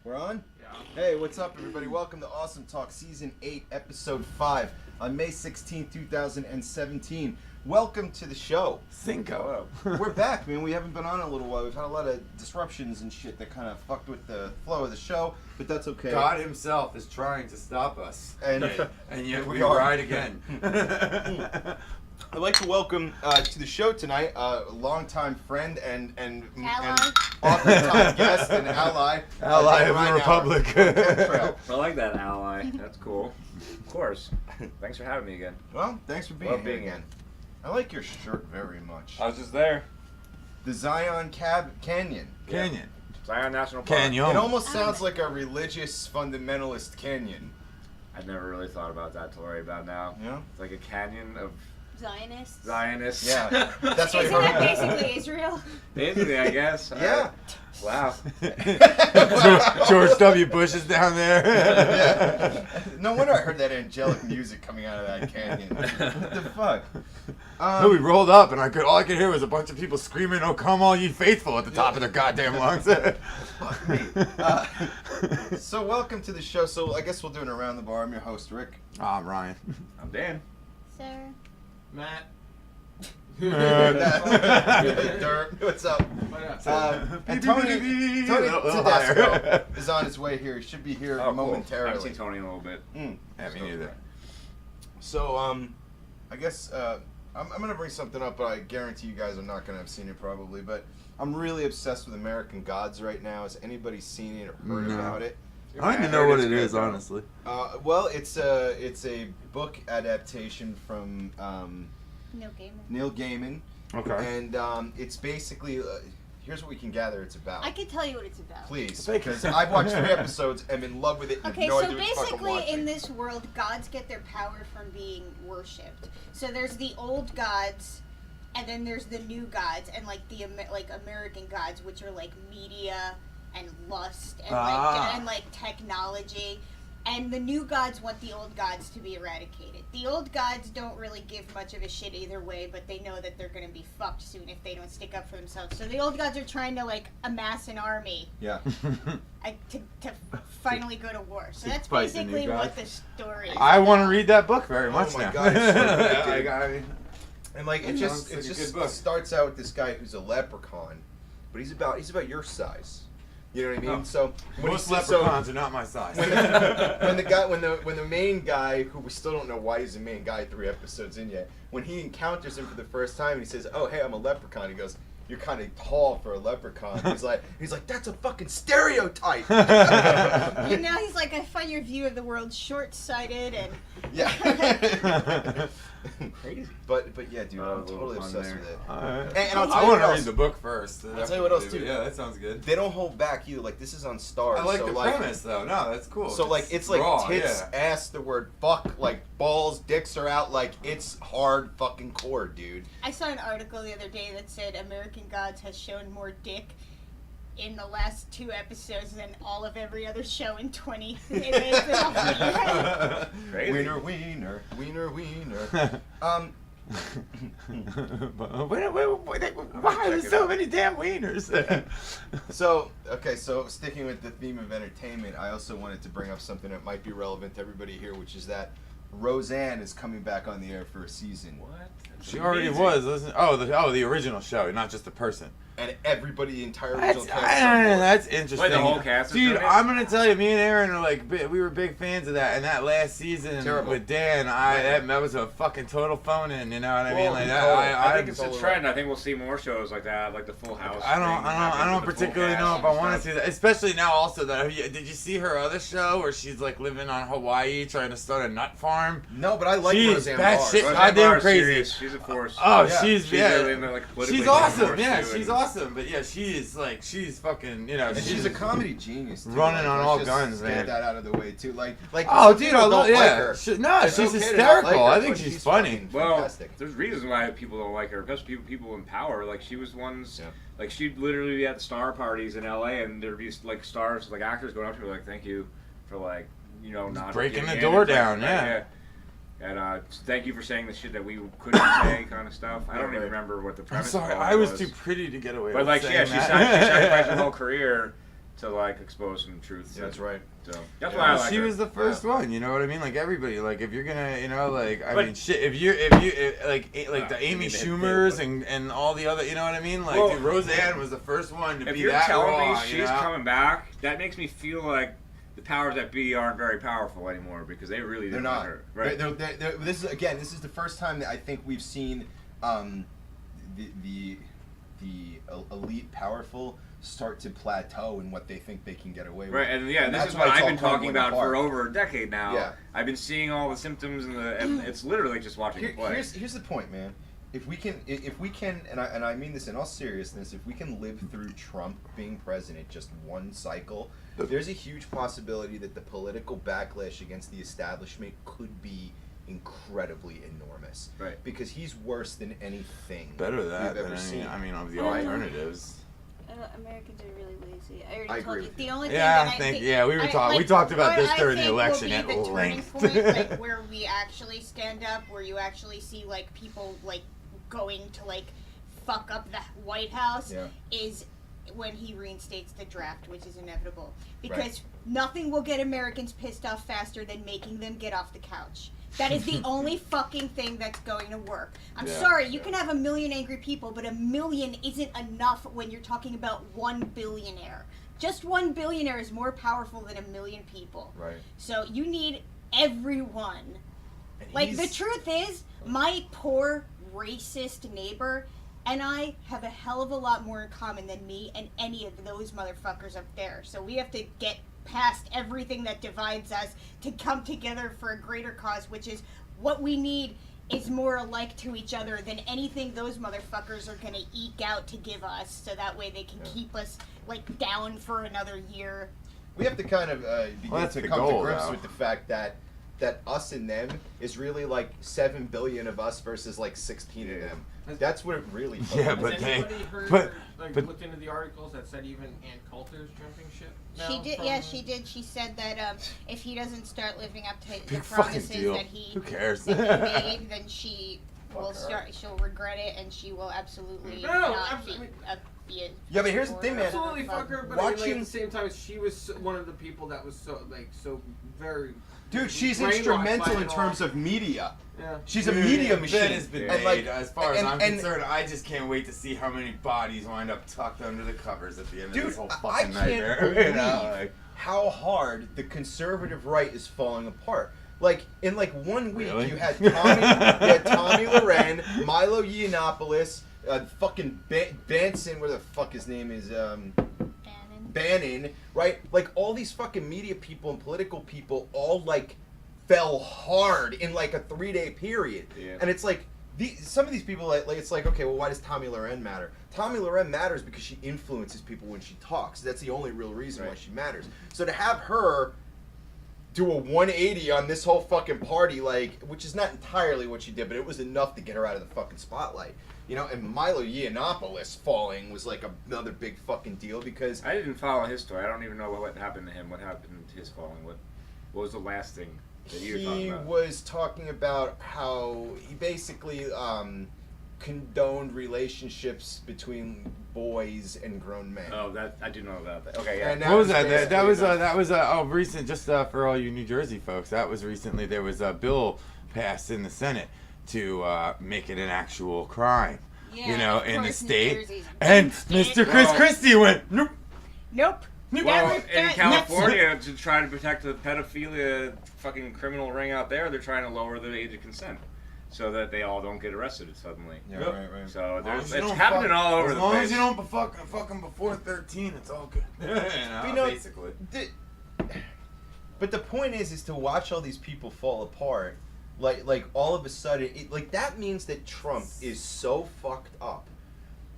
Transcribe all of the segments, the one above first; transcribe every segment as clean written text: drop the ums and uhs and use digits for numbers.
We're on? Yeah. Hey, what's up, everybody? Welcome to Awesometalk Season 8, Episode 5 on May 16, 2017. Welcome to the show. Cinco. We're back, man. We haven't been on in a little while. We've had a lot of disruptions and shit that kind of fucked with the flow of the show, but that's okay. God himself is trying to stop us. And yet we ride again. I'd like to welcome to the show tonight a longtime friend and oftentimes guest and ally of the Ridenour Republic. from Chemtrail. I like that ally. That's cool. Of course. Thanks for having me again. Well, thanks for being Love here being again. I like your shirt very much. I was just there. The Zion Canyon. Canyon. Zion National Park. Canyon. It almost sounds like a religious fundamentalist canyon. I've never really thought about that till right about now. Yeah? It's like a canyon of Zionists. Yeah. That's what Isn't I that heard. basically Israel? Basically, I guess. Yeah. Wow. George W. Bush is down there. Yeah. No wonder I heard that angelic music coming out of that canyon. What the fuck? No, we rolled up, and all I could hear was a bunch of people screaming, "Oh, come all you faithful!" at the top of their goddamn lungs. Fuck me. So welcome to the show. So I guess we'll do it around the bar. I'm your host, Rick. I'm Ryan. I'm Dan. Sir. Matt. Dirt. What's up? And Tony Tedesco is on his way here. He should be here momentarily. I haven't seen Tony in a little bit. Yeah, me neither. So, I guess I'm going to bring something up, but I guarantee you guys are not going to have seen it probably. But I'm really obsessed with American Gods right now. Has anybody seen it or heard about it? I don't even know what it is, honestly. Well, it's a book adaptation from Neil Gaiman. Okay. And it's basically, here's what we can gather it's about. I can tell you what it's about. Please, because I've watched 3 episodes and I'm in love with it. And Okay, have no so idea what the fuck I'm basically watching. in this world, gods get their power from being worshipped. So there's the old gods, and then there's the new gods, and like the American gods, which are like media and lust and like technology. And the new gods want the old gods to be eradicated. The old gods don't really give much of a shit either way, but they know that they're going to be fucked soon if they don't stick up for themselves. So the old gods are trying to like amass an army Yeah. to finally go to war. So that's fight the new basically what gods. the story is. I want to read that book very Oh much my now. God, it's so good, dude. I mean, And like it sounds just like a good just book. starts out with this guy who's a leprechaun, but he's about your size. You know what I mean? Oh. So when most he- leprechauns are not my size. when the main guy, who we still don't know why he's the main guy 3 episodes in yet, when he encounters him for the first time and he says, "Oh hey, I'm a leprechaun," he goes, "You're kind of tall for a leprechaun." He's like, "That's a fucking stereotype." And now he's like, I find your view of the world short-sighted and... Yeah. Crazy. But yeah, dude, I'm A little totally fun obsessed there. with it. Alright. And I'll tell I you want what to else. read the book first. I'll tell you what else, Definitely, too. Yeah, that sounds good. They don't hold back either. Like this is on Stars. I like so the premise though. No, that's cool. So like it's like raw, tits, yeah. ass, the word fuck, like balls, dicks are out, like it's hard fucking core, dude. I saw an article the other day that said American Gods has shown more dick in the last 2 episodes than all of every other show in 20. Crazy. Wiener, wiener, wiener, wiener. Why there's so many damn wieners? So sticking with the theme of entertainment, I also wanted to bring up something that might be relevant to everybody here, which is that Roseanne is coming back on the air for a season. What? That's She already amazing. was. Listen, the original show, not just the person. And everybody, the entire original That's, cast. is on board. that's interesting. Wait, the whole cast is Dude, doing it? I'm gonna tell you, me and Aaron are like, we were big fans of that. And that last season Terrible. with Dan, that was a fucking total phone-in. You know what I mean? Well, Like total. that. I think it's a totally trend. I think we'll see more shows like that, like the Full House. I don't particularly know if I want to see that. Especially now, also that did you see her other show where she's like living on Hawaii trying to start a nut farm? No, but I like She's Roseanne bad Barr. shit. Goddamn crazy. She's a force. Oh, Yeah. she's really into, like, politically she's awesome. force, Yeah, too, she's and- awesome. But yeah, she's And fucking, she's a comedy genius. Too. running on let's all just guns, get man. that out of the way too. Like. Oh, some dude, people I love. don't like Yeah, her. no, It's she's okay to not hysterical. like her, I think but she's funny. fucking Well, fantastic. there's reasons why people don't like her, especially people in power. Like she was ones, Yeah. like she'd literally be at the star parties in LA, and there'd be like stars, like actors going up to her like, "Thank you for like not breaking the getting door in. It's down, like, yeah. And thank you for saying the shit that we couldn't say, kind of stuff. I don't even remember what the I'm premise. sorry, of all I that was too pretty to get away But with like, saying yeah, she that. sacrificed her whole career to like expose some truth. That's right. So that's why I like she her. was the first one, you know what I mean? Like everybody, like if you're gonna, I But- mean, shit. If like the Amy mean, Schumers and all the other, you know what I mean? Like, Well, dude, Roseanne was the first one to If be you're that telling raw. me you she's know? coming back, that makes me feel like the powers that be aren't very powerful anymore because they really They're didn't not. want her. Right. This is the first time that I think we've seen the elite powerful start to plateau in what they think they can get away with. Right, and yeah, And this that's is why what it's I've all been talking crumbling about apart. for over a decade now. Yeah. I've been seeing all the symptoms and it's literally just watching it play. Here's the point, man. If we can, and I mean this in all seriousness, if we can live through Trump being president just one cycle, there's a huge possibility that the political backlash against the establishment could be incredibly enormous. Right. Because he's worse than anything Better that we've than ever seen. of the Right. alternatives. Americans are really lazy. I I already told agree you. with The you. only thing Yeah, that I think we talked about this during the election at will be the turning length. point, like where we actually stand up, where you actually see like people like going to like fuck up the White House, Yeah. is when he reinstates the draft, which is inevitable. Because nothing will get Americans pissed off faster than making them get off the couch. That is the only fucking thing that's going to work. I'm Yeah. sorry, you can have 1 million angry people, but 1 million isn't enough when you're talking about 1 billionaire. Just 1 billionaire is more powerful than 1 million people. Right. So you need everyone. And Like, the he's- truth is, my poor racist neighbor and I have a hell of a lot more in common than me and any of those motherfuckers up there. So we have to get past everything that divides us to come together for a greater cause, which is what we need is more alike to each other than anything those motherfuckers are going to eke out to give us, so that way they can keep us like down for another year. We have to kind of begin that's to the come goal, to grips though. with the fact that us and them is really like 7 billion of us versus like 16 of them. That's what it really feels Yeah, like. but Has they- anybody heard, but- like, but- looked into the articles that said even Ann Coulter's jumping ship? Now She did, from- yeah, she did. She said that if he doesn't start living up to the Big fucking promises deal. that he Who cares? that he made, then she will Fuck her. start. She'll regret it, and she will absolutely No, not absolutely. be a Yeah, but here's the thing, man. Absolutely, fuck her. But I mean, like, Watching- at the same time, she was one of the people that was so very. Dude, she's brainwashed instrumental by in it terms all. of media. Yeah. She's a media machine. That has been And, made. like, As far as and- I'm and- concerned, I just can't wait to see how many bodies wind up tucked under the covers at the end Dude, of this whole I fucking can't nightmare. believe You know, like, how hard the conservative right is falling apart. Like in like 1 week, Really? you had Tommy Loren, Milo Yiannopoulos, fucking Banson, where the fuck his name is, Bannon, right? Like all these fucking media people and political people all like fell hard in like a 3-day period, Yeah. and it's like. Some of these people, like it's like, okay, well, why does Tommy Loren matter? Tommy Loren matters because she influences people when she talks. That's the only real reason why Right. she matters. So to have her do a 180 on this whole fucking party, like, which is not entirely what she did, but it was enough to get her out of the fucking spotlight. You know, and Milo Yiannopoulos falling was like another big fucking deal because I didn't follow his story. I don't even know what happened to him. What happened to his falling? What was the last thing that you were talking he about? was talking about how he basically condoned relationships between boys and grown men. Oh, that I do know about that. Okay, yeah. And what was that? basically That was recent. Just for all you New Jersey folks, that was recently. There was a bill passed in the Senate to make it an actual crime. Yeah, you know, of in the course, New state. Jersey's And against it. Mr. Chris Well- Christie went, nope. Nope. Well, Never in got- California, to try to protect the pedophilia fucking criminal ring out there, they're trying to lower the age of consent so that they all don't get arrested suddenly. Yeah, Yep. right. So there's, As long as you it's don't happening fuck- all over as the long place. as you don't fuck them before 13, it's all good. You know, basically. But the point is to watch all these people fall apart. Like all of a sudden, like that means that Trump is so fucked up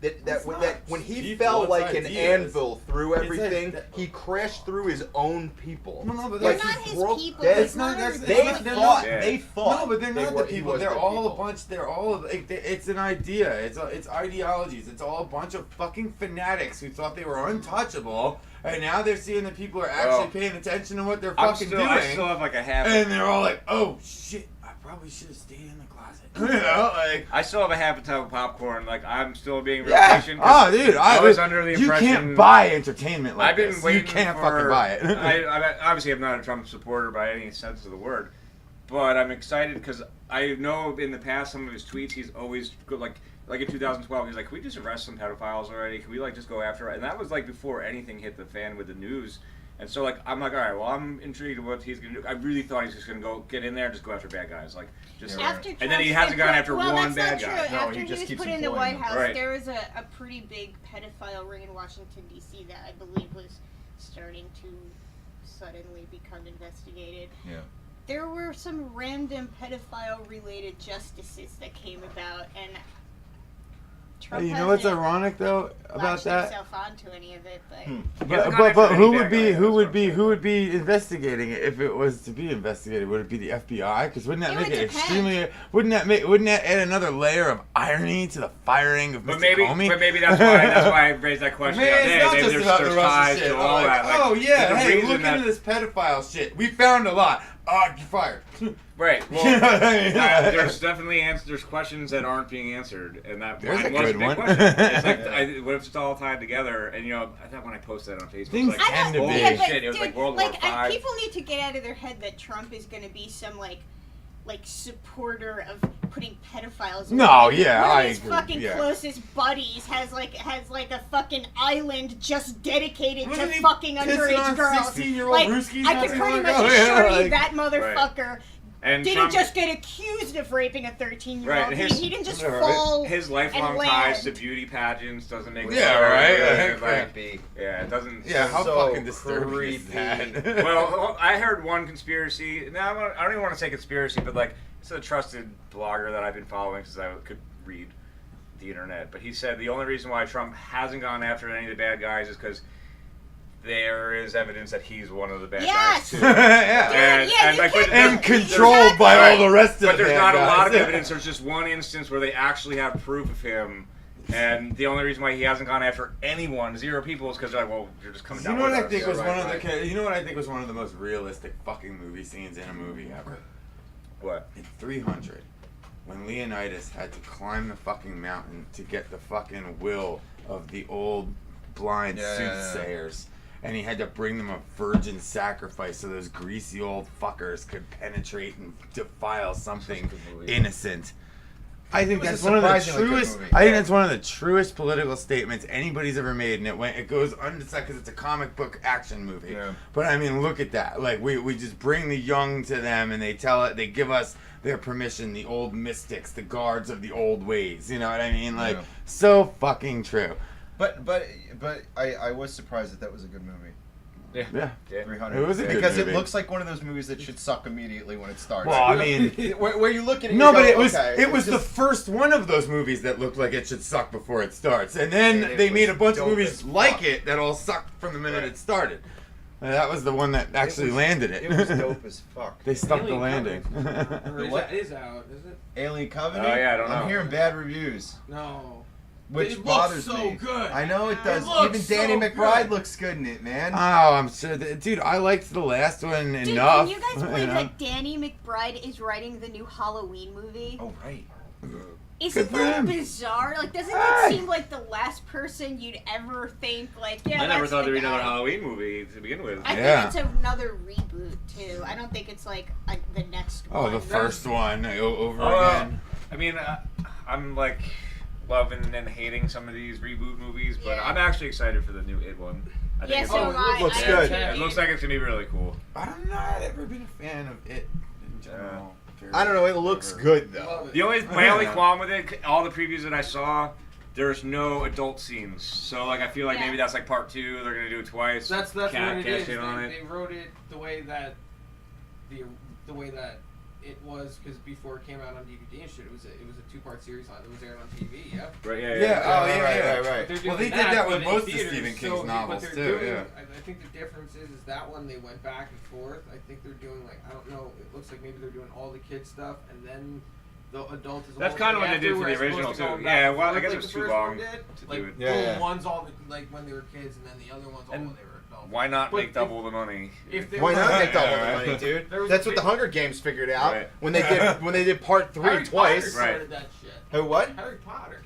that when he people, fell it's like an ideas. anvil through everything, like- he crashed through his own people. No, but They're like not he his broke people. dead. It's not They everybody. thought. Yeah. They thought. No, but they're not were- the he people. was They're the all people. a bunch. They're all. It's an idea. It's ideologies. It's all a bunch of fucking fanatics who thought they were untouchable, and now they're seeing that people are actually paying attention to what they're fucking doing, I still have like a half. and they're all like, "Oh shit, I probably should have stayed in the closet." You know, like. I still have a half a tub of popcorn. Like I'm still being real Yeah. patient. 'cause Oh, dude, I was under the you impression can't buy entertainment like I've been this. waiting. You can't for, fucking buy it. I obviously am not a Trump supporter by any sense of the word, but I'm excited because I know in the past some of his tweets he's always like in 2012 he's like, "Can we just arrest some pedophiles already? Can we like just go after it?" And that was like before anything hit the fan with the news. And so like I'm like, all right, well I'm intrigued with what he's gonna do. I really thought he was just gonna go get in there and just go after bad guys, like just. Yeah, After And then he Trump's hasn't been gone put- after well, one that's bad not guy. true. No, After he he just was keeps put in the employing White them. House, Right. there was a pretty big pedophile ring in Washington, D.C. that I believe was starting to suddenly become investigated. Yeah. There were some random pedophile-related justices that came about, and Trump You know what's hasn't ironic though about latched that? himself onto any of it, but He hasn't But gone but, after but any who bad would be guy, who that's would what be I'm who would be investigating it if it was to be investigated? Would it be the FBI? Because wouldn't that It make would it depend. extremely? Wouldn't that add another layer of irony to the firing of Mr. But maybe, Comey? but maybe that's why I raised that question the other Man, day. it's not Maybe just about the there's Russia ties shit. to all Like, that. Like, oh yeah, there's a hey, reason look that- into this pedophile shit. We found a lot. You're fired. Right. Well, You know what I mean? there's definitely there's questions that aren't being answered, and that There's mine a was good a big one. question. It's like, what if it's all tied together? And I thought when I posted that on Facebook, Things it's like, tend to holy be. yeah, but shit, it was dude, like World War V. people need to get out of their head that Trump is going to be some like supporter of putting pedophiles. No, away. yeah, One I of his agree, fucking yeah. closest buddies has like a fucking island just dedicated Wasn't to he fucking pissing underage on girls. 16-year-old Like, Ruskies I not can too pretty long much ago? assure Yeah, you like- that motherfucker And didn't Trump, just get accused of raping a 13-year-old. Right, He didn't just Right. fall. his lifelong and ties to land. beauty pageants doesn't make Yeah, right. Like, Creepy. yeah, it doesn't. Yeah, how So fucking disturbing is creepy. that? Well, I heard one conspiracy. Now I don't even want to say conspiracy, but like it's a trusted blogger that I've been following since I could read the internet. But he said the only reason why Trump hasn't gone after any of the bad guys is because there is evidence that he's one of the bad Yes! guys too. Yeah. And, Yeah, and you like, can't- but And there- controlled by all the rest of But the there's bad not a lot of guys. evidence. There's just one instance where they actually have proof of him. And the only reason why he hasn't gone after anyone, 0 people, is because they're like, well, you're just coming You down know what with I us. think was right, one of right. the you know what I think was one of the most realistic fucking movie scenes in a movie ever? What? In 300, when Leonidas had to climb the fucking mountain to get the fucking will of the old blind Yeah, yeah, yeah. soothsayers. And he had to bring them a virgin sacrifice so those greasy old fuckers could penetrate and defile something Such a good movie. innocent. I think It was that's a one of the surprisingly good truest. movie. I think Yeah. that's one of the truest political statements anybody's ever made, and it goes undecided because it's a comic book action movie. Yeah. But I mean, look at that! Like we just bring the young to them, and they give us their permission. The old mystics, the guards of the old ways. You know what I mean? Like Yeah. so fucking true. But I was surprised that was a good movie. Yeah. 300. It was a good because movie. it looks like one of those movies that should suck immediately when it starts. Well, I mean. where you look at it, No, you but go, it was okay, it was the just- first one of those movies that looked like it should suck before it starts, and then And it they made a was bunch of dope movies as like fuck. it that all sucked from the minute Right. it started. That was the one that actually was- landed it. It was dope as fuck. They stuck the Alien landing. Covenant. what? It is out, is it? Alien Covenant? Oh, yeah, I don't know. I'm hearing bad reviews, No. which It looks bothers so me. good. I know it does. looks Even Danny so McBride good. looks good in it, man. Oh, I'm sure, dude. I liked the last one Dude, enough. can you guys believe know? that Danny McBride is writing the new Halloween movie? Oh right. Isn't Good for that him. bizarre? Like, doesn't Hey. it seem like the last person you'd ever think, like, yeah, I never that's thought the there'd be guy. another Halloween movie to begin with. I Yeah. think it's another reboot, too. I don't think it's, like, the next Oh, one. the first one over Oh, again. I mean, I'm like loving and hating some of these reboot movies, but Yeah. I'm actually excited for the new It one. I think Yeah, it's so Oh, am I. looks I good. too, Yeah, it dude. looks like it's gonna be really cool. I don't know. I've never been a fan of it in general. I don't know. It looks good though. Love it. The only my only qualm with it, all the previews that I saw, there's no adult scenes. So like I feel like Yeah. maybe that's like part 2. They're gonna do it twice. That's what it cash is. in on They, it. they wrote it the way that the way that it was because before it came out on DVD and shit, it was a 2-part series that was aired on TV. Yeah. Right. Right. Well, they did that with most of Stephen King's novels too. Yeah. I think the difference is that one they went back and forth. I think they're doing like I don't know. It looks like maybe they're doing all the kid stuff and then the adult is. That's kind of what they did for the original too. Yeah, well, I guess it was too long to do it. Yeah. One's all when they were kids and then the other one's all when they were adults. Why not make double the money? Why not make double the money, dude? That's what the Hunger Games figured out when they did part 3 Harry twice. Potter started that shit. Who what? Harry Potter.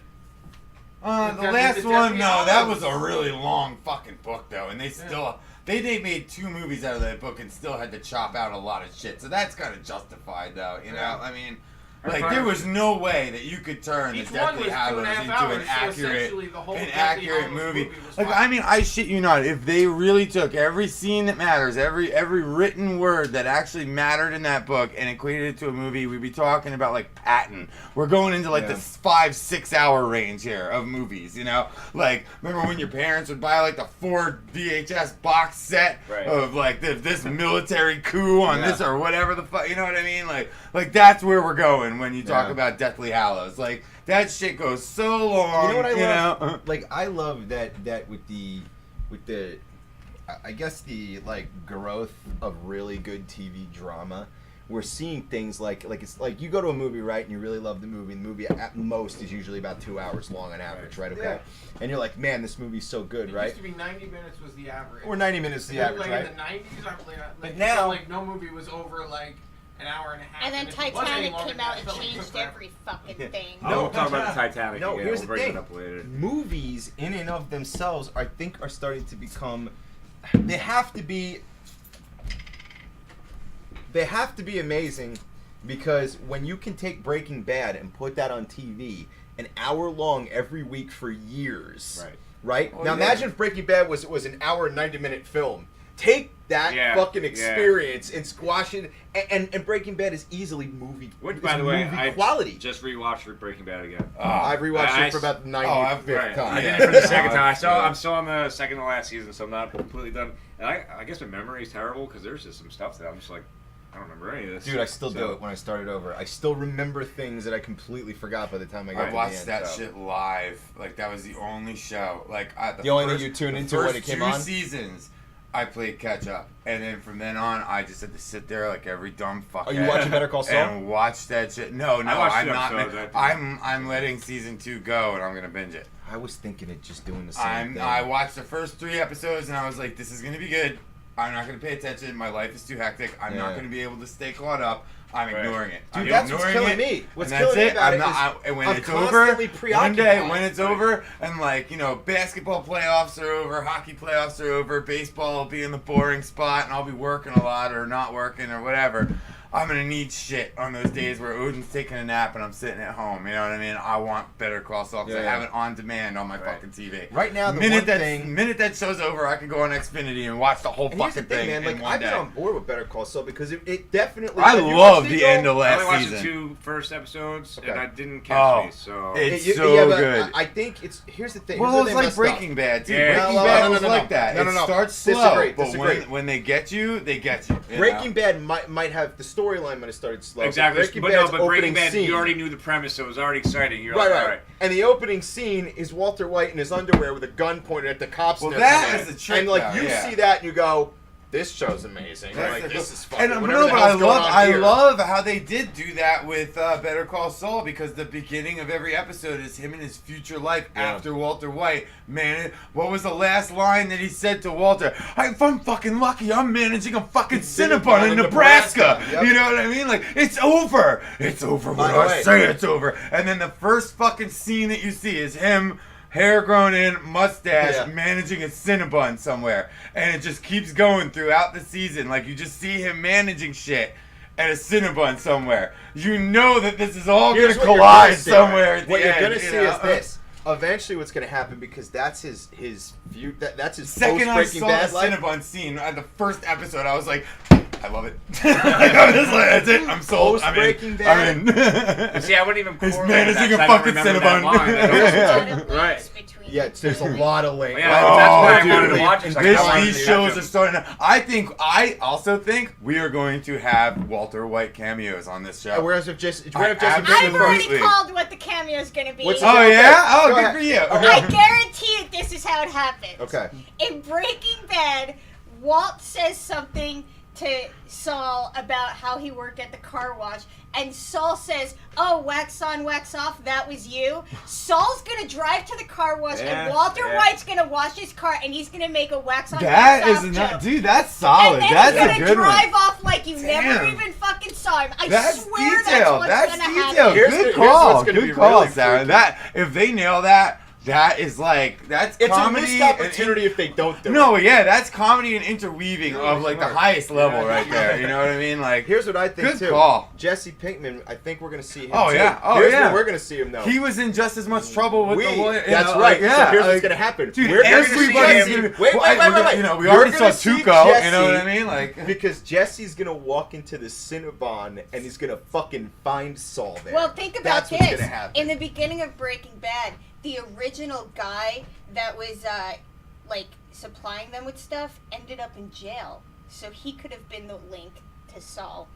The last one, no, that was a really long fucking book though, and they still they made 2 movies out of that book and still had to chop out a lot of shit. So that's kind of justified though, you know. I mean. Like there was no way that you could turn the Deathly Hallows into an accurate movie. Like I mean, I shit you not. If they really took every scene that matters, every written word that actually mattered in that book, and equated it to a movie, we'd be talking about like Patton. We're going into like the 5-6 hour range here of movies. You know, like remember when your parents would buy like the 4 VHS box set of like this military coup on this or whatever the fuck. You know what I mean? Like that's where we're going. When you talk about Deathly Hallows, like that shit goes so long. You know what I love? Like I love that with the I guess the like growth of really good TV drama. We're seeing things like it's like you go to a movie, right, and you really love the movie. And the movie at most is usually about 2 hours long on average, right? Okay, and you're like, man, this movie's so good, right? It used to be 90 minutes was the average. Or 90 minutes is the average, like right? In the 90s, but now, like no movie was over like an hour and a half. And then Titanic came out and changed every fucking thing. No, we'll talk about the Titanic. No, here's we'll the bring thing. it up later. Movies, in and of themselves, I think are starting to become. They have to be amazing, because when you can take Breaking Bad and put that on TV, an hour long every week for years, right? Now imagine if Breaking Bad was an hour and 90-minute film. Take that fucking experience and squash it, and Breaking Bad is easily movie. Which, by the way, I quality. Just rewatched Breaking Bad again. I've rewatched it for about the 95th time. I did it for the second time. I'm still on the second to last season, so I'm not completely done. And I guess my memory is terrible because there's just some stuff that I'm just like, I don't remember any of this. Dude, I still do it when I started over. I still remember things that I completely forgot by the time I got to the end. I watched that shit live. Like that was the only show. Like the only thing you tuned into when it came on. First 2 seasons. I played catch up, and then from then on, I just had to sit there like every dumb fuckhead. Are you watching Better Call Saul? And watch that shit. No, I'm not. I'm letting season 2 go, and I'm gonna binge it. I was thinking of just doing the same thing. I watched the first 3 episodes, and I was like, "This is gonna be good." I'm not going to pay attention. My life is too hectic. I'm not going to be able to stay caught up. I'm ignoring it. Dude, that's what's killing me. What's killing me about it is when it's over, one day when it's over, and like, you know, basketball playoffs are over, hockey playoffs are over, baseball will be in the boring spot, and I'll be working a lot or not working or whatever. I'm going to need shit on those days where Odin's taking a nap and I'm sitting at home. You know what I mean? I want Better Call Saul because I have it on demand on my fucking TV. Right now, the minute that show's over, I can go on Xfinity and watch the whole fucking thing. Man, like, I've been on board with Better Call Saul because it definitely. I love the end of last season. I only watched the 2 first episodes and I didn't catch me. So it's so good. I think it's here's the thing. Well, it's like Breaking Bad too. Yeah. Breaking Bad was like that. No. It starts slow, but when they get you, they get you. Breaking Bad might have the storyline might have started slow. Exactly. But Breaking Bad, you already knew the premise, so it was already exciting. You're like, all right. And the opening scene is Walter White in his underwear with a gun pointed at the cops. Well, that is the trick. And like you see that and you go, this show's amazing. Like, this is fucking. And I love how they did do that with Better Call Saul, because the beginning of every episode is him in his future life after Walter White. Man, what was the last line that he said to Walter? If I'm fucking lucky, I'm managing a fucking Cinnabon in Nebraska. Yep. You know what I mean? Like, it's over. It's over when I say it's over. And then the first fucking scene that you see is him, hair grown in, mustache, managing a Cinnabon somewhere. And it just keeps going throughout the season. Like, you just see him managing shit at a Cinnabon somewhere. You know that this is all going to collide somewhere at the end. What you're going to see is this. Eventually what's going to happen, because that's his view, that's his second I saw Bad the life. Cinnabon scene at the first episode, I was like, I love it. I was just like, that's it. I'm sold. I'm in. See, I wouldn't even. He's managing a fucking Cinnabon. There's a lot of links between me. Yeah, there's a lot of links. Yeah, that's why I wanted to dude. watch it. Like, I wanted These to shows watch are it. starting to. I also think we are going to have Walter White cameos on this show. Whereas if Jesse, I Jesse I've absolutely- already called what the cameo is going to be. What's Oh yeah? Oh, Go good ahead. for you. I guarantee it, this is how it happens. Okay. In Breaking Bad, Walt says something to Saul about how he worked at the car wash, and Saul says, "Oh, wax on, wax off, that was you." Saul's gonna drive to the car wash, and Walter White's gonna wash his car, and he's gonna make a wax on, That wax is off not, joke. dude. That's solid. And then That's he's a gonna good drive one. off like you never Damn. even fucking saw him. I That's swear detailed. that's That's what's gonna detailed. happen. Here's Good what's call. gonna be Good call, really Sarah. freaky. That if they nail that, that is like that's It's comedy. a missed opportunity if they don't do it. No, yeah, that's comedy and interweaving of like the smart. highest level Yeah. right there. You know what I mean? Like Here's what I think Good too. call. Jesse Pinkman, I think we're gonna see him. Oh, too. yeah. Oh, Here's yeah. where we're gonna see him though. he was in just as much trouble with the lawyer. you That's know, right. like, yeah, so here's like, what's gonna happen. Dude, we're gonna see everybody's Jesse. gonna. Wait. You know, we You're already saw gonna see Tuco. You know what I Jesse mean? Like Because Jesse's gonna walk into the Cinnabon and he's gonna fucking find Saul there. Well, think about That's what's this. gonna happen. In the beginning of Breaking Bad, the original guy that was like supplying them with stuff ended up in jail, so he could have been the link to Saul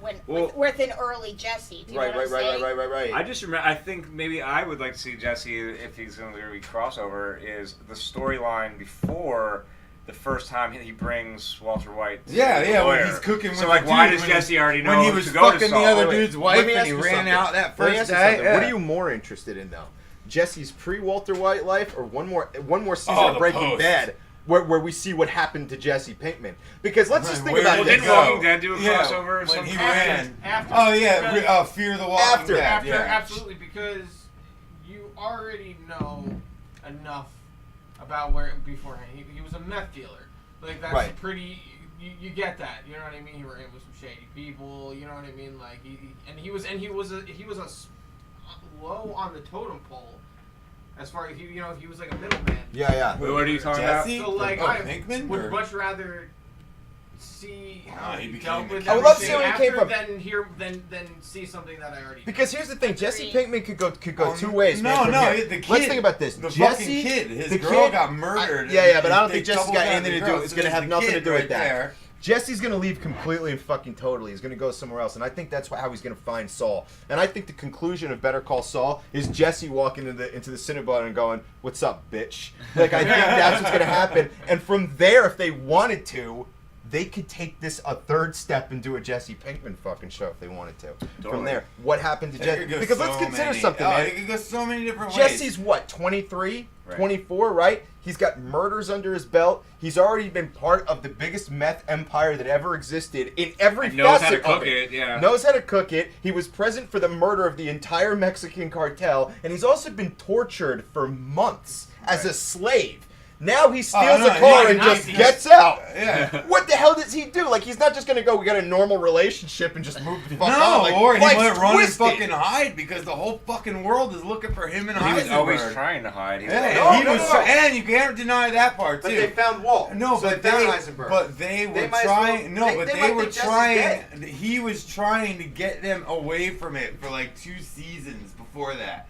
when with an early Jesse. Do you know what I'm saying? Right. I just remember. I think maybe I would like to see Jesse if he's going to be crossover. Is the storyline before the first time he brings Walter White? To the when lawyer. he's cooking with So like, the why dude, does when Jesse already know when he was to go to fucking Saul? the other Wait, dude's let wife me and ask he you ran something. out that Let me first ask you day? something. What are you more interested in though? Jesse's pre-Walter White life, or one more season Oh, of the Breaking post. Bad, where we see what happened to Jesse Pinkman? Because let's just think Where about did this. Didn't Walking Dead do a Yeah, crossover? when sometime? he ran. After. Oh yeah, Because- Fear the Walking After. Dead. After, yeah. absolutely, because you already know enough about where beforehand. He was a meth dealer. Like that's Right. pretty. You get that. You know what I mean? He ran with some shady people. You know what I mean? Like he was low on the totem pole. As far as he was like a middleman. Yeah. What are you talking about? Jesse? So like Oh, I Pinkman, would or- much rather see how he he became dealt the with king. I would love to see everything where he came after from. than see something that I already know. Because here's the thing, Jesse Pinkman could go two No, ways. man, from no, here. the kid. Let's think about this. The Jesse, fucking kid. His the girl kid- got murdered. Yeah, but I don't They think Jesse's doubled got down anything the to do. girl, It's so gonna there's have the nothing to kid do with right that. there. Jesse's gonna leave completely and fucking totally. He's gonna go somewhere else, and I think that's how he's gonna find Saul. And I think the conclusion of Better Call Saul is Jesse walking into the Cinnabon and going, "What's up, bitch?" Like I think that's what's gonna happen. And from there, if they wanted to, they could take this a third step and do a Jesse Pinkman fucking show if they wanted to. Totally. From there, what happened to It Jesse? could go Because let's so consider many- something, oh, man. It could go so many different ways. Jesse's what, 23, Right. 24, right? He's got murders under his belt. He's already been part of the biggest meth empire that ever existed in every And knows how facet to cook of it, yeah. Knows how to cook it. He was present for the murder of the entire Mexican cartel, and he's also been tortured for months as a slave. Now he steals no, a car yeah, and nice. just gets out. Yeah. What the hell does he do? Like, he's not just gonna go, we got a normal relationship and just move the fuck on. No, Like, or he life's might run and twisted. fucking hide because the whole fucking world is looking for him and He was always Heisenberg. trying to hide. He was Yeah, No, he no, was, no. and you can't deny that part too. But they found Walt. No, so but they found they, Heisenberg. but they were They might as well- trying. No, they- but they they might were think Jesse's trying. dead. He was trying to get them away from it for like 2 seasons before that.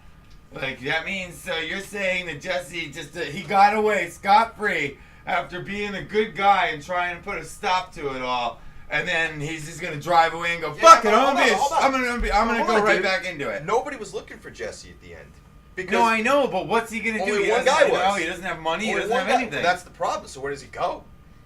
Like that means so you're saying that Jesse he got away scot-free after being a good guy and trying to put a stop to it all, and then he's just gonna drive away and go, "Fuck it, I'm gonna Hold go on, right dude. back into it." Nobody was looking for Jesse at the end. Because No, I know, but what's he gonna do? only He one doesn't- guy you know, was. he doesn't have money. He only doesn't one have guy- anything. That's the problem. So where does he go?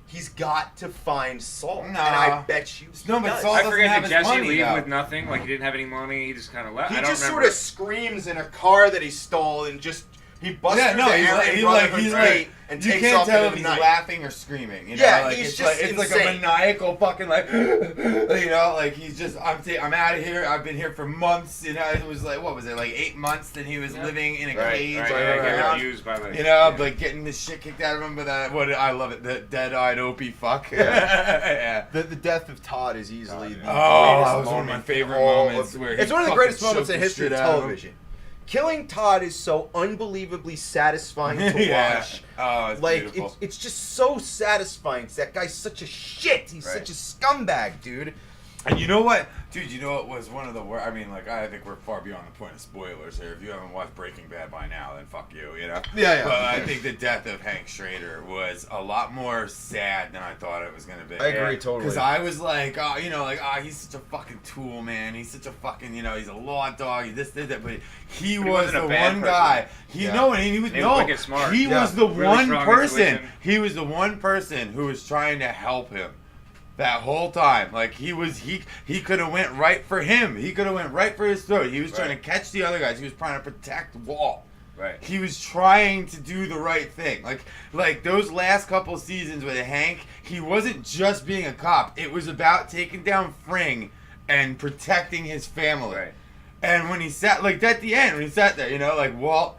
He's got to find Saul. Nah. And I bet you he No, but does. Saul I doesn't forget, have did his Jesse money, leave though. with nothing? Like, he didn't have any money, he just kind of left? He I don't just remember. sort of screams in a car that he stole and just he busts Yeah, through no, the he's Aryan like Brotherhood's like gate and you takes can't off tell into if the he's night. laughing or screaming. You know? Yeah, like, he's it's just like, it's like a insane. maniacal fucking like, you know, like he's just I'm out of here. I've been here for months. You know, it was like what was it like 8 months that he was living in a cage Right, running getting around. abused by the... You know, yeah. like getting the shit kicked out of him. But I love it. The dead-eyed Opie fuck. Yeah. The death of Todd is easily the greatest that was one of moment my in favorite all moments of- where he it's one of the fucking greatest moments choked in the history of shit out of him. television. Killing Todd is so unbelievably satisfying to Yeah. watch. Oh, it's Like beautiful. it's just so satisfying. That guy's such a shit. He's Right. such a scumbag, dude. And you know what? Dude, you know what was one of the worst? I mean, like, I think we're far beyond the point of spoilers here. If you haven't watched Breaking Bad by now, then fuck you, you know? Yeah. But I think the death of Hank Schrader was a lot more sad than I thought it was going to be. I agree totally. Because I was like, he's such a fucking tool, man. He's such a fucking, he's a law dog. He's this, that. But he was the one guy. He was smart. He was the Really one strong person. intuition. He was the one person who was trying to help him. That whole time, like he could have went right for him. He could have went right for his throat. He was trying to catch the other guys. He was trying to protect Walt. Right. He was trying to do the right thing. Like those last couple seasons with Hank, he wasn't just being a cop. It was about taking down Fring and protecting his family. Right. And when he sat, like at the end, when he sat there, like Walt.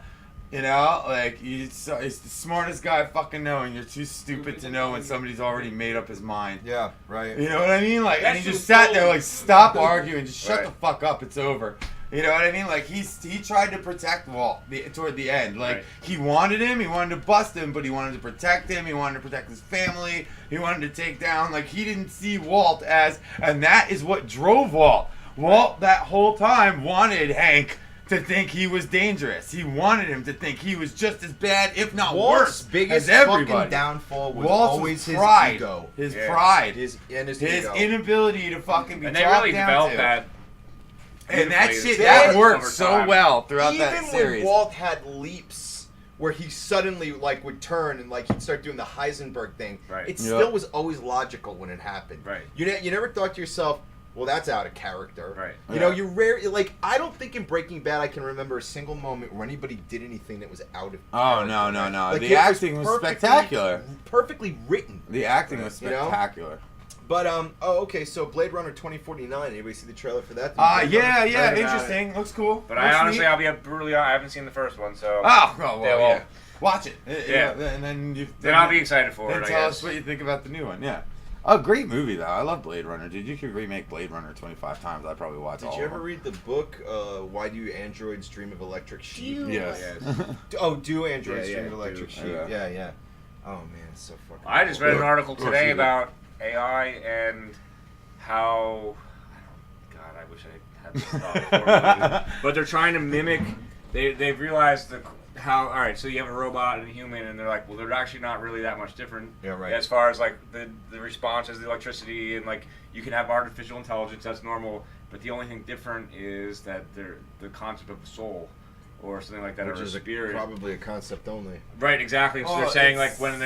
He's the smartest guy I fucking know, and you're too stupid to know when somebody's already made up his mind. Yeah, right. You know what I mean? Like, and he That's just so sat there, like, stop arguing, just shut Right. the fuck up, it's over. You know what I mean? Like, he tried to protect Walt toward the end. Like, Right. he wanted to bust him, but he wanted to protect him. He wanted to protect his family. He wanted to take down, like, he didn't see Walt as, and that is what drove Walt. Walt, that whole time, wanted Hank to think he was dangerous. He wanted him to think he was just as bad, if not Walt's worse, biggest as everybody. fucking downfall was Walt's always his pride. ego. His Yeah. pride. His ego. Inability to fucking be And they talked really down developed to. that. And that beautifully shit, That that worked over so time. well throughout Even that series. when Walt had leaps where he suddenly like would turn and like he'd start doing the Heisenberg thing, Right. it Yep. still was always logical when it happened. Right. You never thought to yourself, well, that's out of character. Right. You know, you rarely like. I don't think in Breaking Bad I can remember a single moment where anybody did anything that was out of. Oh, character. no. Like, The it acting was perfectly- spectacular. Perfectly written. The acting was You know? spectacular. But okay. So Blade Runner 2049. Anybody see the trailer for that? Yeah, Heard about interesting. Looks cool. But Looks I honestly, neat. I'll be brutally honest, I haven't seen the first one, so. Oh, well, Yeah, yeah. Watch it. Yeah. And then Then I'll be excited for Then it, I tell guess. us what you think about the new one. Yeah. A great movie, though. I love Blade Runner. Dude, you could remake Blade Runner 25 times. I'd probably watch all Did of you ever them. read the book, Why Do Androids Dream of Electric Sheep? Dune. Yes. Do androids Yeah, dream of electric do. sheep? Yeah. Yeah. Oh, man, it's so fucking I just cool. read an article Of course today you do. about AI and how. God, I wish I had this thought before, but they're trying to mimic. They've realized how. All right, so you have a robot and a human, and they're like, well, they're actually not really that much different. Yeah, right. As far as like the responses, the electricity, and like you can have artificial intelligence. That's normal. But the only thing different is that the concept of the soul, or something like that, Which or a is spirit. probably a concept only. Right, exactly. So Oh, they're saying it's- like when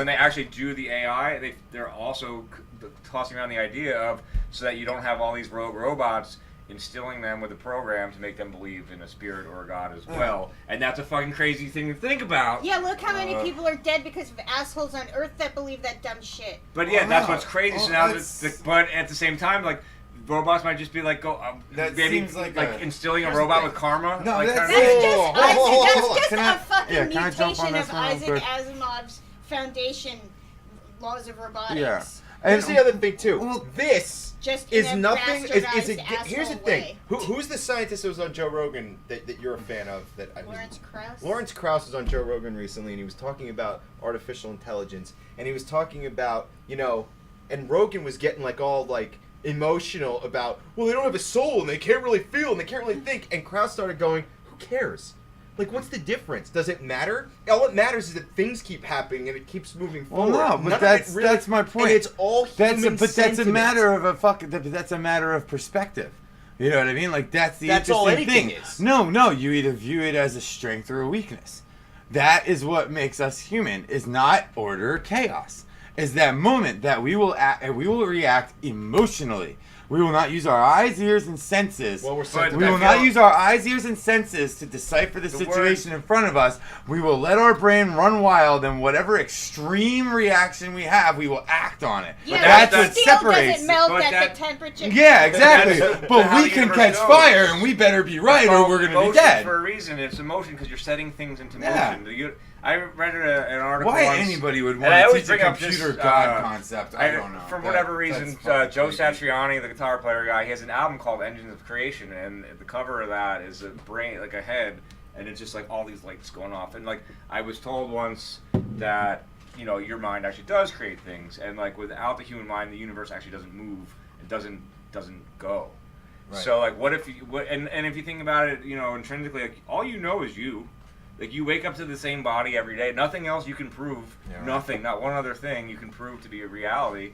they actually do the AI, they're also tossing around the idea of so that you don't have all these rogue robots instilling them with a program to make them believe in a spirit or a god as well. And that's a fucking crazy thing to think about. Yeah, look how many people are dead because of assholes on Earth that believe that dumb shit. But yeah, Oh, that's no. what's crazy. So Oh, now, that's- but at the same time, like robots might just be like That maybe seems like instilling a here's the robot thing. with karma. No, like, that's- kind of That's thing. just, Hold on. that's just Can I- a fucking yeah, can I jump on mutation this of one real Isaac quick? Asimov's foundation laws of robotics. Yeah. Here's the other thing too. Well, this Just is in a nothing. bastardized Here's the asshole thing. way. Who's the scientist that was on Joe Rogan that you're a fan of? Lawrence Krauss. Lawrence Krauss was on Joe Rogan recently, and he was talking about artificial intelligence, and he was talking about and Rogan was getting like all like emotional about, well, they don't have a soul and they can't really feel and they can't really think, and Krauss started going, who cares? Like, what's the difference? Does it matter? All it matters is that things keep happening and it keeps moving Well, forward. no, None but of that's it really- that's my point. And it's all human But that's a sentiment. matter of that's a matter of perspective. You know what I mean? Like that's the That's all interesting anything thing. is. No, you either view it as a strength or a weakness. That is what makes us human. Is not order or chaos. Is that moment that we will act and we will react emotionally. We will not use our eyes, ears, and senses. Well, we're But sent to We that will feel- not use our eyes, ears, and senses to decipher the situation in front of us. We will let our brain run wild, and whatever extreme reaction we have, we will act on it. Yeah, that's but what steel separates. doesn't melt but at that- the temperature. Yeah, exactly. That's But how we the can universe catch goes. fire, and we better be right, or we're gonna be Emotion dead. for a reason. It's emotion because you're setting things into Yeah. motion. I read an article Why once, anybody would and want I to always teach a bring up computer this, god concept? I don't know. For whatever reason, that's fucking Joe creepy. Satriani, the guitar player guy, he has an album called Engines of Creation, and the cover of that is a brain, like a head, and it's just like all these lights going off. And like I was told once that your mind actually does create things, and like without the human mind, the universe actually doesn't move. It doesn't doesn't go. Right. So like, what if you? And if you think about it, intrinsically, like all you know is you. Like you wake up to the same body every day. Nothing else you can prove. Yeah, right. Nothing. Not one other thing you can prove to be a reality.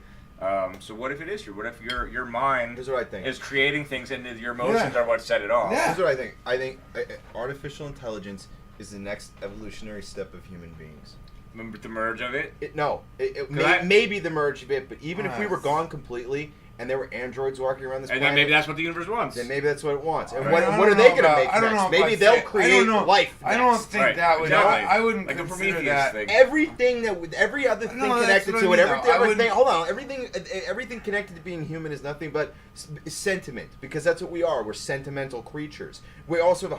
So what if it is true? What if your mind Here's what I think. is creating things and your emotions are what set it off? Yeah. Here's what I think. I think artificial intelligence is the next evolutionary step of human beings. Remember the merge of it? Maybe the merge of it, but even if we were Yes. gone completely and there were androids walking around this And planet, then maybe that's what the universe wants. then maybe that's what it wants. And Right. what I are don't they know going to about- make I don't know next? if Maybe I'd they'll say- I create don't know. life next. I don't think Right, that would. exactly. I wouldn't Like a consider Prometheus that. thing. Everything every other thing No, that's connected what to I it, mean, though. I wouldn't- hold on, everything connected to being human is nothing but sentiment, because that's what we are. We're sentimental creatures. We also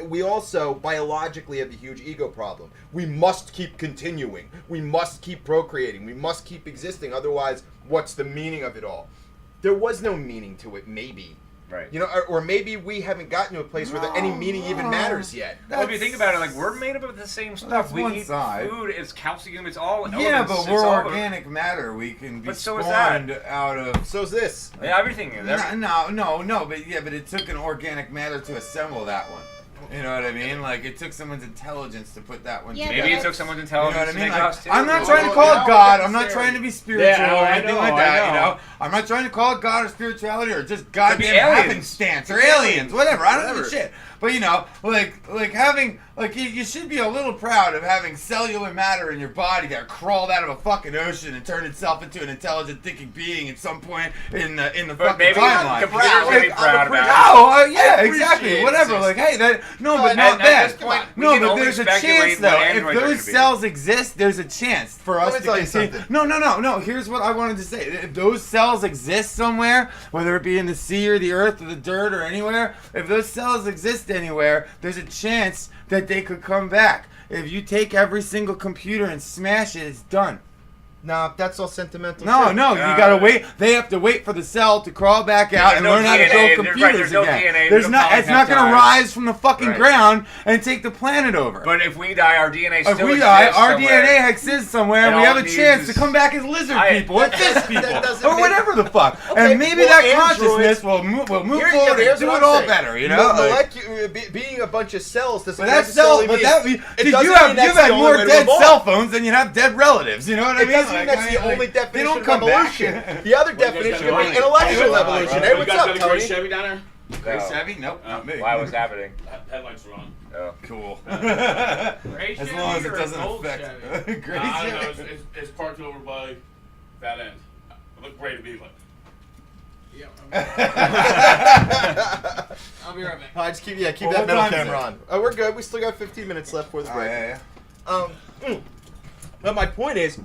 we also biologically have a huge ego problem. We must keep continuing. We must keep procreating. We must keep existing. Otherwise, what's the meaning of it all? There was no meaning to it, maybe. Right. Or maybe we haven't gotten to a place where any meaning even matters yet. Well, if you think about it, like we're made up of the same stuff. That's We one eat side. food. It's calcium. It's all Yeah, elements. but It's we're all organic matter. We can be But so is that. spawned out of. So's this. Yeah, everything is. No, but it took an organic matter to assemble that one. You know what I mean? Like it took someone's intelligence to put that one Yeah, together. Maybe it took someone's You know intelligence what I to mean? make Like, us too. I'm not trying to Well, call now it God. it's I'm not necessary. trying to be spiritual Yeah, or I anything know, like I that. know. I'm not trying to call it God or spirituality or just goddamn aliens. happenstance or aliens, whatever. I don't give a Whatever. shit. But like having you should be a little proud of having cellular matter in your body that crawled out of a fucking ocean and turned itself into an intelligent thinking being at some point in the But fucking maybe timeline. computers would be proud about it. No, yeah, I exactly. appreciate Whatever. this. Like, hey, that no, No, but and not at that. this point, we No, can but only there's a speculate chance what though. If androids are those gonna be. cells exist, there's a chance for Let us me to tell you continue. something. No. Here's what I wanted to say. If those cells exist somewhere, whether it be in the sea or the earth or the dirt or anywhere, if those cells exist anywhere, there's a chance that they could come back. If you take every single computer and smash it, it's done. Nah, that's all sentimental. No, shit. you gotta wait. They have to wait for the cell to crawl back out and no learn how to DNA. build There's computers no again. DNA, There's no not. It's not gonna polypeptides. rise from the fucking Right. ground and take the planet over. But if we die, our DNA still If we exists die, our somewhere. DNA exists somewhere, and And we all have a it chance needs to come back as lizard people, or fish people, doesn't or make- whatever the fuck. Okay, And maybe well, that androids- consciousness will move forward Here's and do what it I'm all saying. better. You know, like, being a bunch of cells doesn't but that's cell. necessarily But mean. that it dude, doesn't you mean have that's you've the had only more way to dead evolve. cell phones than you have dead relatives. You know what I It mean? doesn't mean that's the only they definition don't of come evolution. back. The other What you guys definition got would be going? intellectual Hey, evolution. you Hey, what's guys up, got a gray Tony? Chevy down there? Chris Savvy? Nope, not me. Why was happening? Headlights are on. Oh. Cool. Gray As Chevy long as it or a doesn't gold affect Chevy? Grace. I don't know. It's parked over by that end. It looked great to me, but Yeah. I'll be right back. I just keep Well, that what middle time is camera it? on. Oh, we're good. We still got 15 minutes left for the Oh, break. yeah. But my point is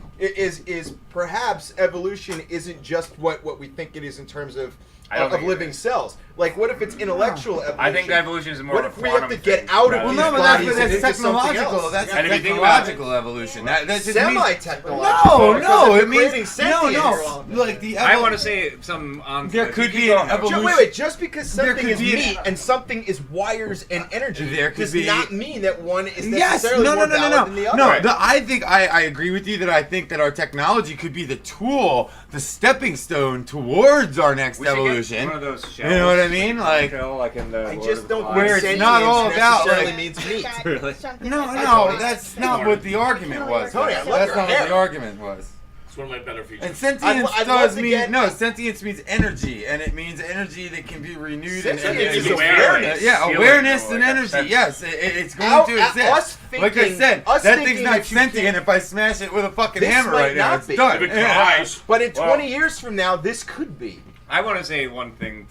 perhaps evolution isn't just what we think it is in terms of I don't think it living is. cells. Like, what if it's intellectual evolution? I think evolution is more What of a if we have quantum to get thing out of rather these Well, than- no, but bodies that's and into something technological. else? That's And a if you think about it- technological evolution. That just means Semi-technological. no, because if it you're means creating sentience- Like the I want to say something on. There this. could Keep be going, an though. evolution. Wait, just because There something could is be an- meat and something is wires and energy There could does be- not mean that one is Yes, necessarily no, more no, no, valid no, than the no. other. No, Right. I think I agree with you that I think that our technology could be the tool, the stepping stone towards our next We should get evolution. one of those You know what I mean? shells, Like, in the I Lord just of don't the think Where Flies. it's not all sentience about, necessarily like- means meat. Really? no, that's not what the argument was. Tony, I love That's your not what hair. the argument was. it's one of my better features. And sentience I'd love does to mean get- sentience means energy, and it means energy that can be renewed. Sentience is and awareness. Yeah, Feeling awareness or and like energy. sense. Yes, it's going Out- to us exist. Like I thinking- said, us that thinking thing's not that you sentient can't- if I smash it with a fucking This hammer might right now. not It's be. done. If it Yeah. cries, But in Well- 20 years from now, this could be. I want to say one thing,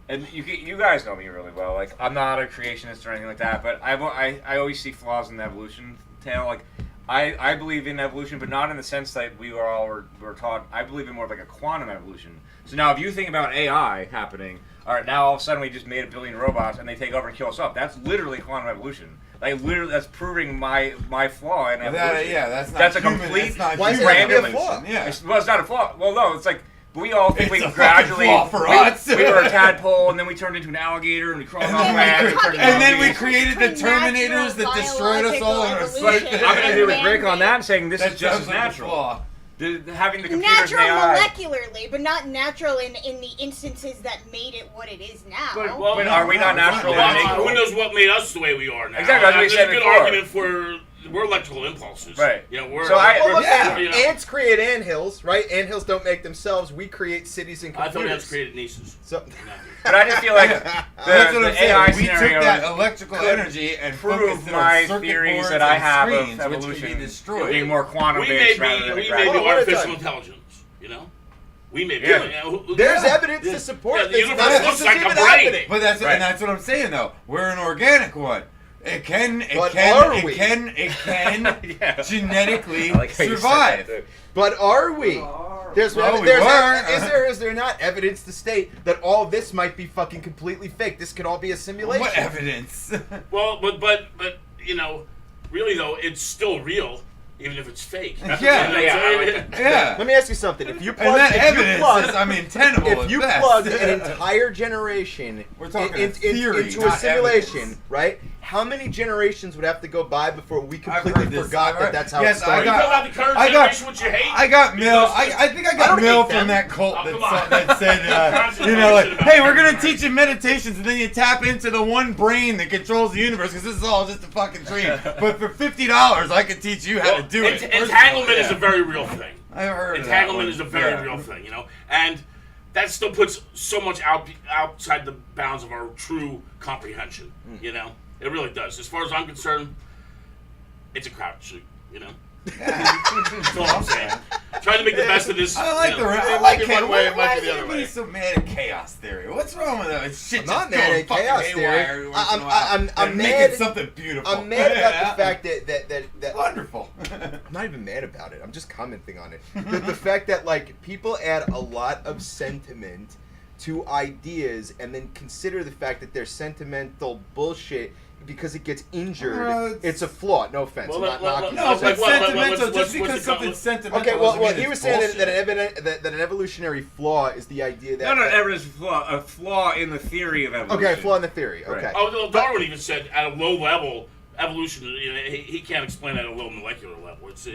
and you guys know me really well. Like, I'm not a creationist or anything like that, but I always see flaws in the evolution tale. Like, I believe in evolution, but not in the sense that we were taught. I believe in more of like a quantum evolution. So now, if you think about AI happening, all right, now all of a sudden we just made 1 billion robots and they take over and kill us up. That's literally quantum evolution. Like, literally, that's proving my flaw in evolution. That's not That's a human. complete It's not Why is human that gonna be a evolution. flaw? Yeah. It's not a flaw. Well, no, it's like we all think It's we a fucking gradually flaw for we, us. we were a tadpole and then we turned into an alligator and we crawled off land and turned into And then we zombies. created the Terminators that destroyed us all in our But sleep. I'm gonna agree with Rick on that, saying this That is just sounds as like a natural. flaw. having the computers natural and AI. molecularly, but not natural in the instances that made it what it is now. But are we not natural? Well, who knows what made us the way we are now? Exactly, that's what we There's said a good before. argument for we're electrical impulses. Right. You know, we're. So Well, look, you know, ants create anthills, right? Anthills don't make themselves. We create cities and I computers. thought ants created nieces. So, But I just feel like That's what I'm saying. AI We took scenario that electrical could energy and prove focused it my on circuit theories boards that I and have screens, of which evolution could be destroyed. being more quantum We may based be rather than we may gravity. be Hold on a artificial second. intelligence. You know, we may be. Yeah. You know, there's yeah. evidence Yeah. to support Yeah, the this. universe None of looks this like is a even brain. happening. But that's Right. and that's what I'm saying though. We're an organic one. It can Yeah. genetically I like how you said survive. that, too. But are we? There's, Well, we there's were. is there not evidence to state that all this might be fucking completely fake? This could all be a simulation. What evidence? Well, but you know, really though, it's still real, even if it's fake. Yeah. Yeah. Let me ask you something. If you And plug, that if you evidence plug, is, I mean, tenable if at you best. plug an entire generation We're talking a theory, into a not simulation, evidence. right? How many generations would have to go by before we I've completely heard this. forgot that that's how Yes, it started? You feel about the current I got- generation, what you hate? I got mail. Because- I think I I got don't mail hate from them. that cult Oh, that, come on. that said, Constant you know, like, information about hey, we're gonna everything. teach you meditations, and then you tap into the one brain that controls the universe, because this is all just a fucking dream. But for $50, I can teach you how to do it. Entanglement is a very real thing. I've heard of that Entanglement one. is a very Yeah. real thing, you know, and that still puts so much outside the bounds of our true comprehension. You know, it really does. As far as I'm concerned, it's a crapshoot. You know, that's all I'm saying. Trying to make the best of this. I like you know. I It like might be it. one way, Why it might is be the other everybody way. so mad at chaos theory? What's wrong with that? Shit I'm not just mad going at fucking chaos haywire theory. once in a while I'm and mad- making something beautiful. I'm mad about the fact that Wonderful. I'm not even mad about it. I'm just commenting on it. The fact that like people add a lot of sentiment to ideas and then consider the fact that they're sentimental bullshit because it gets injured. It's a flaw. No offense. Well, I'm not well, knocking No, it. but What- sentimental, what's- just what's because the something's sentimental. Okay, well, doesn't mean he it's was saying bullshit. that an evolutionary flaw is the idea that No, evidence a flaw in the theory of evolution. okay, a flaw in the theory. Okay. Right. Oh, well, Darwin even said at a low level, evolution. You know, he can't explain at a low molecular level. It's an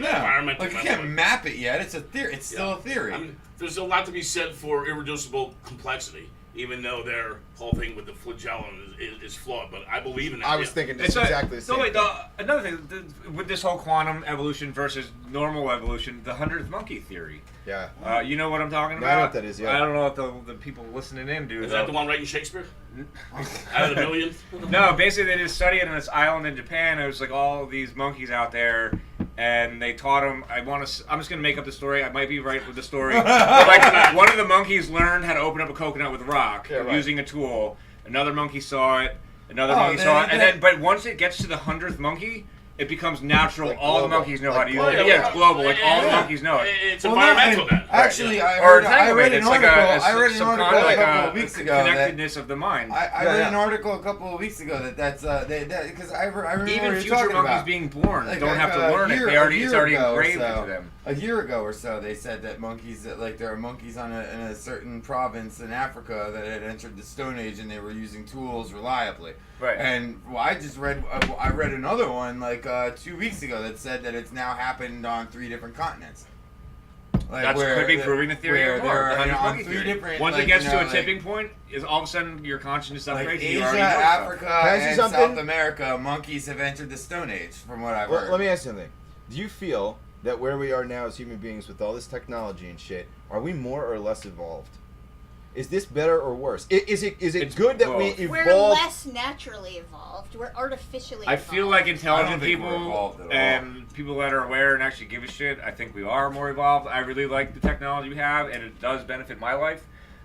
environmental. Like you level. can't map it yet. It's a theory. It's still a theory. I mean, there's a lot to be said for irreducible complexity, even though their whole thing with the flagellum is flawed. But I believe in that. I was yeah. thinking It's exactly the same. So wait, thing. another thing with this whole quantum evolution versus normal evolution, the 100th monkey theory. Yeah. You know what I'm talking No, about? I know what that is, yeah. I don't know what the people listening in do. Is though. that the one writing Shakespeare? Out of the million? No, basically they just study it on this island in Japan. It was like all these monkeys out there, and they taught them. I'm just gonna make up the story. I might be right with the story. But like one of the monkeys learned how to open up a coconut with a rock using a tool. Another monkey saw it. Another monkey saw it, and then but once it gets to the 100th monkey, it becomes natural. Like all the global. monkeys know Like how to use global. it. Yeah, it's global. Like all the monkeys know it. It's Well, environmental no, then. Actually, Right, I read entanglement. an It's like article. a I read an some article kind of a like couple a of weeks ago. That, connectedness of the mind. I read an article a couple of weeks ago that's because I remember Even what you're future talking monkeys about. being born Like, don't have to a learn year- it. a It's year already ago or engraved so. into them. A year ago or so, they said that monkeys, that like there are monkeys in a certain province in Africa that had entered the Stone Age and they were using tools reliably. Right. And I just read another one like 2 weeks ago that said that it's now happened on 3 different continents. Like That could be proving the theory where of more. there The are, 100 on monkey 3 theory. different. Once like, it gets you to know, a like- tipping point, is all of a sudden your consciousness like upgrades. and you Asia, already know stuff. Africa, Can I say and something? South America, monkeys have entered the Stone Age, from what I've Well, heard. let me ask you something. Do you feel that where we are now as human beings with all this technology and shit, are we more or less evolved? Is this better or worse? Is it It's good that both. we We're evolved? less naturally evolved. We're artificially I evolved. feel like I don't intelligent think we're people evolved at all. and people that are aware and actually give a shit, I think we are more evolved. I really like the technology we have, and it does benefit my life.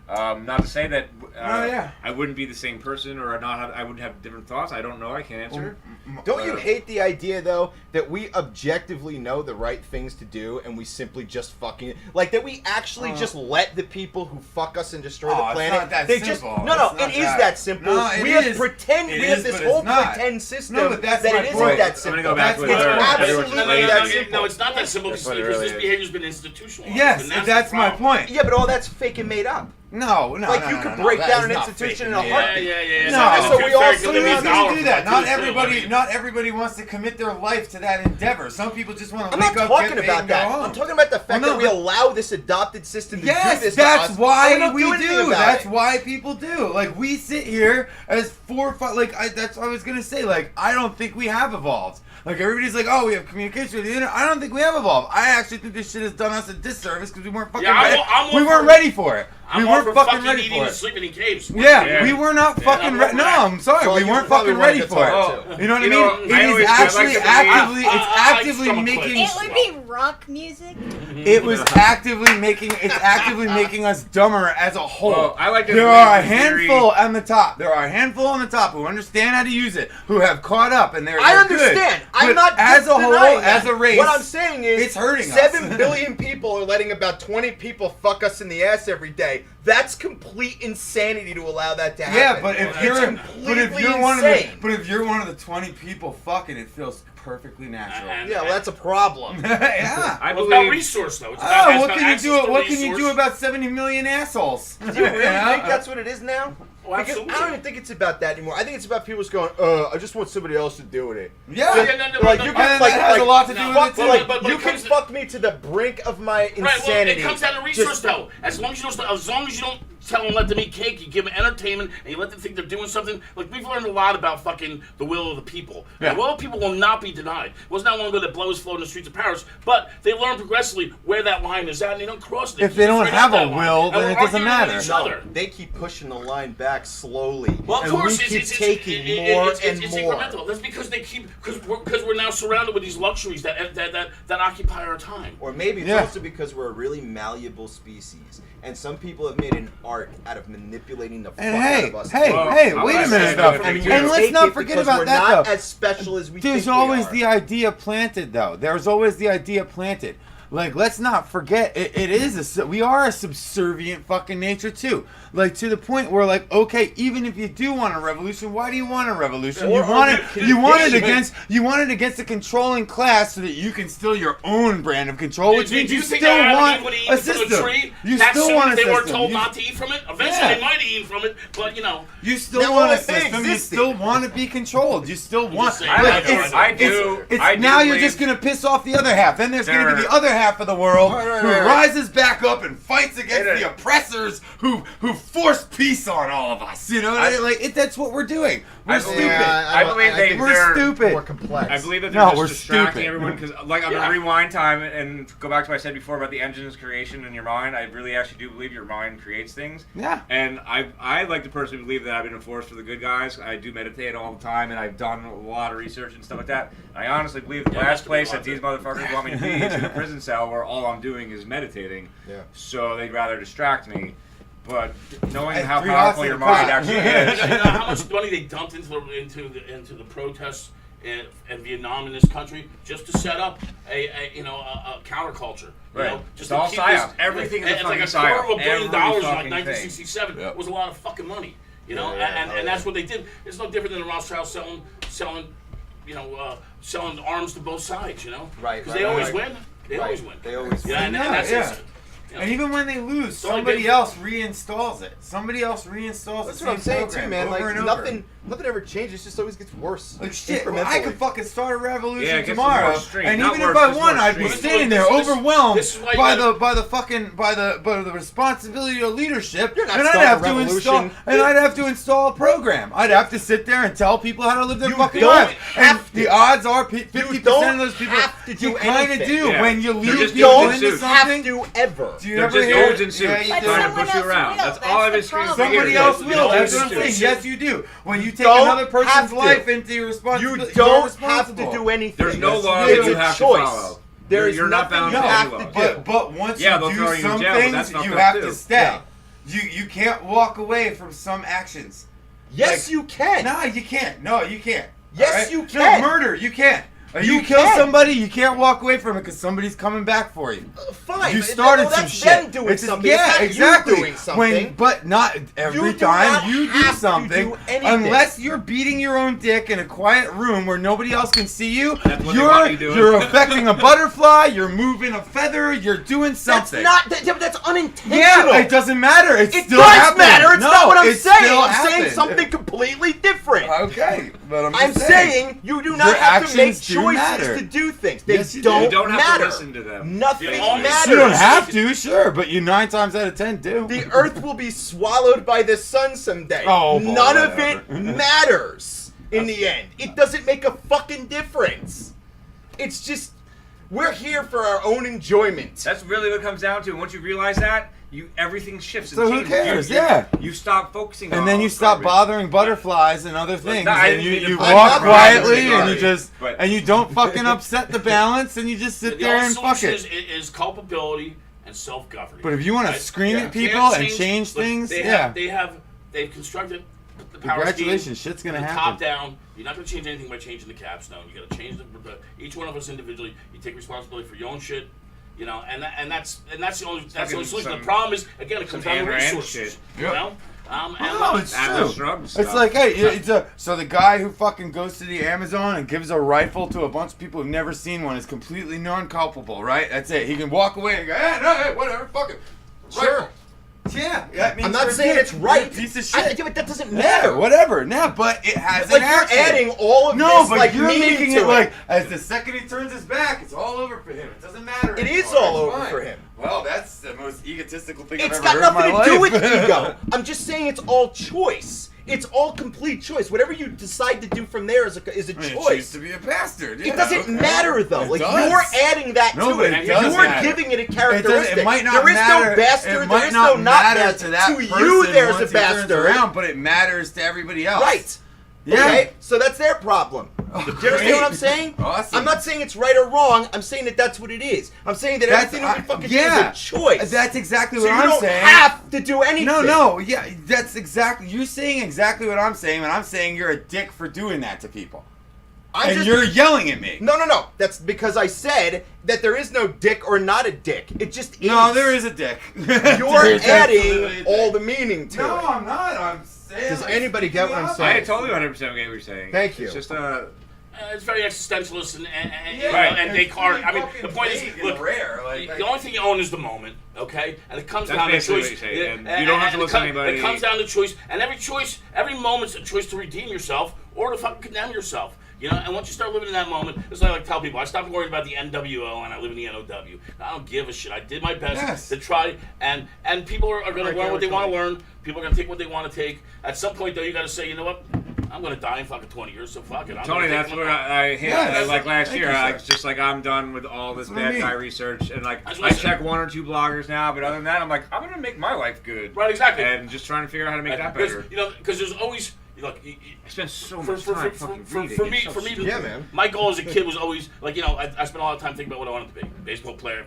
Not to say that I wouldn't be the same person or I would have different thoughts. I don't know. I can't answer. Don't you hate the idea though that we objectively know the right things to do and we simply just fucking like that we actually just let the people who fuck us and destroy the it's planet? not that they simple. just no, It's not it is that. that simple. No, it we have is. pretend. It We have is, this but whole it's not. pretend system No, but that's that my it isn't point. that I'm simple. gonna go back That's with my her. point. Everyone's Absolutely lazy. that simple. No, it's not that simple That's because what it really this is. behavior's been institutionalized. Yes, and that's the my problem. point. Yeah, but all that's fake and made up. No. Like you could break that down is an not institution in faking a it. heartbeat. Yeah. No, so we all So see who's that gonna do that? $1 Not everybody wants to commit their life to that endeavor. Some people just want to I'm wake not up, talking get paid, about and go that. home. I'm talking about the fact Well, that no, we allow this adopted system to do Yes, this that's to us. why and we don't anything do. about That's it. why people do. Like we sit here as 4 or 5. Like that's what I was gonna say. Like I don't think we have evolved. Like everybody's like, oh, we have communication with the internet. I don't think we have evolved. I actually think this shit has done us a disservice because we weren't fucking ready. We weren't ready for it. We weren't fucking ready eating for and it. sleeping in caves. Yeah, we were not fucking ready. No, I'm sorry, So we you weren't probably fucking wanna ready get for started, it. too. You know what I You mean? know, I It always- is I like actually to believe- actively stomach making. clips. It would be rock music. It was actively making us dumber as a whole. Well, I like to there believe are a the theory- handful on the top. There are a handful on the top who understand how to use it, who have caught up, and they're I they're understand. Good. I'm But not as a whole, denying that. as a race. What I'm saying is, it's hurting us. 7 billion people are letting about 20 people fuck us in the ass every day. That's complete insanity to allow that to happen. Yeah, but if It's you're completely one of the insane. 20 people fucking, it feels perfectly natural. Yeah, well, that's a problem. Yeah. I Well, it's about believe. resource, though. It's about, Oh, it's what about can you access do? to What can you resource. do about 70 million assholes? Do you really think that's what it is now? Well, Because absolutely. I don't even think it's about that anymore. I think it's about people just going, I just want somebody else to deal with it. Yeah. Yeah, Like, no, you no, can, And like, that has a lot to do no, with fuck, it too. like, but you it can comes to- fuck me to the brink of my Right, well, insanity. it comes down to resource, though. As long as you don't tell them let them eat cake, you give them entertainment, and you let them think they're doing something. Like we've learned a lot about fucking the will of the people. Yeah. The will of the people will not be denied. It was not long ago that blows flowed in the streets of Paris, but they learn progressively where that line is at, and they don't cross it. If they don't Right have at a that line. will, And then we're it doesn't arguing with matter. each No, other. they keep pushing the line back slowly, Well, of and course, we keep it's taking more it's and more. incremental. That's because they keep because we're now surrounded with these luxuries that occupy our time. Or maybe it's Yeah. also because we're a really malleable species, and some people have made an art out of manipulating the fuck And out of us. hey, Well, wait I a wanna minute say though. another thing, And too. let's Take not it forget because about we're that not though. as special as we There's think always we the are. idea planted though. There's always the idea planted. Like, let's not forget, it is we are a subservient fucking nature too. Like to the point where, like, okay, even if you do want a revolution, why do you want a revolution? Or You want are it. we You want it conditioned? against the controlling class, so that you can steal your own brand of control, which Do means you you think still that want would eat a from a system. tree? You That's still soon want a if they system. weren't told You- not to eat from it. Eventually, Yeah. they might eat from it, but you know. You still That want a wouldn't system. You exist. still want to be controlled. You still want. saying, I Look, like it's- I do. It's, I do now you're believe- just gonna piss off the other half. Then there's gonna be There- the other half of the world Right, who right. rises back up and fights against It- the oppressors who force peace on all of us. You know, that's what we're doing. We're I stupid. believe- I believe they- think We're they're stupid. more complex. I believe that No, they're we're just distracting stupid. everyone because, like, I'm Yeah. gonna rewind time and go back to what I said before about the engine's creation in your mind. I really actually do believe your mind creates things. Yeah. And I like to personally believe that I've been a force for the good guys. I do meditate all the time, and I've done a lot of research and stuff like that. I honestly believe the Yeah, last that's place pretty that these motherfuckers want me to be is in a prison cell where all I'm doing is meditating. Yeah. So they'd rather distract me. But knowing Hey, how three powerful hots your in a mind pot. actually You is. know how much money they dumped into the protests in Vietnam in this country just to set up a counterculture. You Right. know, It's just to all keep psyop. this, Everything is a it's like fucking a quarter psyop. of $1 billion Every in like fucking thing. 1967 Yep. was a lot of fucking money. You know, Yeah, and that's what they did. It's no different than the Rothschilds selling arms to both sides. You know, Right, Because right, they always right. win. They Right. always win. They always Yeah, win. and Yeah, that's yeah. it. You know. And even when they lose, It's only somebody been- else reinstalls it. Somebody else reinstalls That's the what I'm same saying too, program man. over Like and over. nothing ever changes. It just always gets worse. Like shit, well, I could Incrementally. fucking start a revolution Yeah, it gets tomorrow, more extreme. and Not even worse, if I just won, more I'd be extreme. standing there This- overwhelmed this is why you by gotta- the responsibility of leadership, You're not and I'd starting have a to install revolution. a program. I'd have to sit there and tell people how to live their You fucking don't lives. And have to. the odds are 50% don't of those people have to do you kind of anything. do Yeah. when you They're lead just people doing into suits. something. Have to ever. Do you They're ever just hear? dudes in suits Yeah, you But do. trying to someone push you else around. will. That's That's all I've the been screaming for problem. Somebody years. else You will. don't That's have what I'm to. saying. Yes, you do. When you take Don't another person's have to. life into your You responsibility, don't have to do anything. There's no Yes, law you that do. you It's a have to choice. follow. There is You're not nothing bound you to have any to law. do. But once Yeah, you they'll do throw you in some jail, but things, that's not you fair, have too. to stay. Yeah. You can't walk away from some actions. Yes, Like- you can. No, you can't. No, you can't. Yes, Alright? you can. No, murder, you can't. You kill somebody, you can't walk away from it because somebody's coming back for you. Fine. You started that's some shit. them doing something. Yeah, it's not exactly. You doing something. But not every You do time not you do have to something. do anything. Unless you're beating your own dick in a quiet room where nobody else can see you, That's what they want you doing. you're affecting a butterfly. You're moving a feather. You're doing something. That's unintentional. Yeah, it doesn't matter. It still does happened. matter. It's No, not what I'm it saying. still I'm saying happened. something completely different. Okay, but I'm saying you do not Your have to make actions do choices matter. to do things. They Yes, you do. don't You don't have matter. to listen to them. Nothing You only- matters. You don't have to, sure, but you 9 times out of 10 do. The Earth will be swallowed by the sun someday. Oh, boy, None of whatever. it matters in the end. It doesn't make a fucking difference. It's just we're here for our own enjoyment. That's really what it comes down to. And once you realize that, everything shifts. So and who changes. cares? Yeah. You stop focusing on And then you stop garbage. bothering butterflies and other things, no, I and didn't mean you to- I'm walk not quietly, saying and you sorry, just but- and you don't fucking upset the balance, and you just sit The there only and fuck solution it. is culpability and self-governing. But if you want to Right? scream Yeah. at people Can't and change look, things, they've constructed the power congratulations, scheme shit's gonna from the happen. top down. You're not going to change anything by changing the capstone. You got to change each one of us individually. You take responsibility for your own shit. You know, and that's the only solution. The problem is, again, it comes down to Ayn Rand resources. shit. You know, and Oh, it's Atlas true. Shrugged It's stuff. like, hey, so the guy who fucking goes to the Amazon and gives a rifle to a bunch of people who've never seen one is completely non-culpable, right? That's it. He can walk away and go, hey, whatever, fuck it. Sure. Rifle. Yeah, that means I'm not you're saying a it's right. You're a piece of shit. But that doesn't Yeah, matter. whatever. No, but it has Like an you're action. adding all of No, this, but like you're meaning making to it like as the second he turns his back, it's all over for him. It doesn't matter. It is anymore. all It's over fine. for him. Well, that's the most egotistical thing It's I've got ever heard nothing in my to do life. with ego. I'm just saying it's all choice. It's all complete choice. Whatever you decide to do from there is a I mean, choice. choose to be a bastard. It yeah, doesn't okay. matter though. It Like does. you're adding that No, to but it. it does You're matter. giving it a It, characteristic. it might not there is matter. no bastard. It There might is not no matter bastard. to that To person you, there's once a he turns bastard. around, but it matters to everybody else. Right. Yeah. Okay. So that's their problem. Do you understand what I'm saying? Awesome. I'm not saying it's right or wrong. I'm saying that that's what it is. I'm saying that everything that we fucking do is a choice. That's exactly so what you I'm don't saying. have to do anything. No, yeah, that's exactly. You're saying exactly what I'm saying, and I'm saying you're a dick for doing that to people. And you're yelling at me. No. That's because I said that there is no dick or not a dick. It just is. No, there is a dick. You're There's absolutely a adding dick. all the meaning to No, it. I'm not. I'm saying. Does anybody get what I'm I saying? totally 100% get what you're saying. Thank you. It's just it's very existentialist and Yeah, right. And it's Descartes. I really mean, the fucking point is, vague and look, rare, like- the only thing you own is the moment, okay? And it comes That's down to basically choice. what you're saying, and you don't have to listen to anybody. It comes down to choice, and every moment's a choice to redeem yourself or to fucking condemn yourself. You know, and once you start living in that moment, it's like I tell people, I stopped worrying about the NWO and I live in the NOW. I don't give a shit. I did my best to try, and people are going to learn what they want to learn. People are going to take what they want to take. At some point, though, you got to say, you know what? I'm going to die in fucking 20 years, so fuck it. Tony, that's what I hit. Yes. Like last Thank year, you, I sir. was just like, I'm done with all this That's what I bad mean. guy research, and like That's what I I check 1 or 2 bloggers now, but other than that, I'm like, I'm gonna make my life good. Right, exactly. And just trying to figure out how to make that better. Because there's always, look, I spent so for, much for, time for, fucking for, reading. for It's me, so for me, stupid. Yeah, man. my goal as a kid was always like, I spent a lot of time thinking about what I wanted to be: baseball player,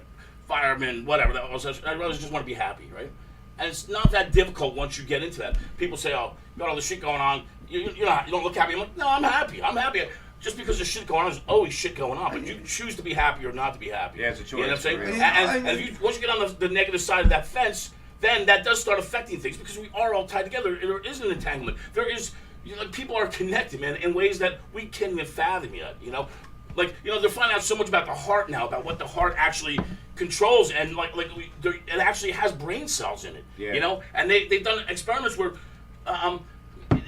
fireman, whatever. I really just want to be happy, right? And it's not that difficult once you get into that. People say, "Oh, you got all this shit going on. You don't look happy." I'm like, "No, I'm happy. I'm happy." Just because there's shit going on, there's always shit going on. But you choose to be happy or not to be happy. Yeah, it's a choice. You know what I'm saying? for real. And if you once you get on the negative side of that fence, then that does start affecting things because we are all tied together. There is an entanglement. There is, people are connected, man, in ways that we can't even fathom yet. Like they're finding out so much about the heart now, about what the heart actually controls, and it actually has brain cells in it. Yeah. And they've done experiments where.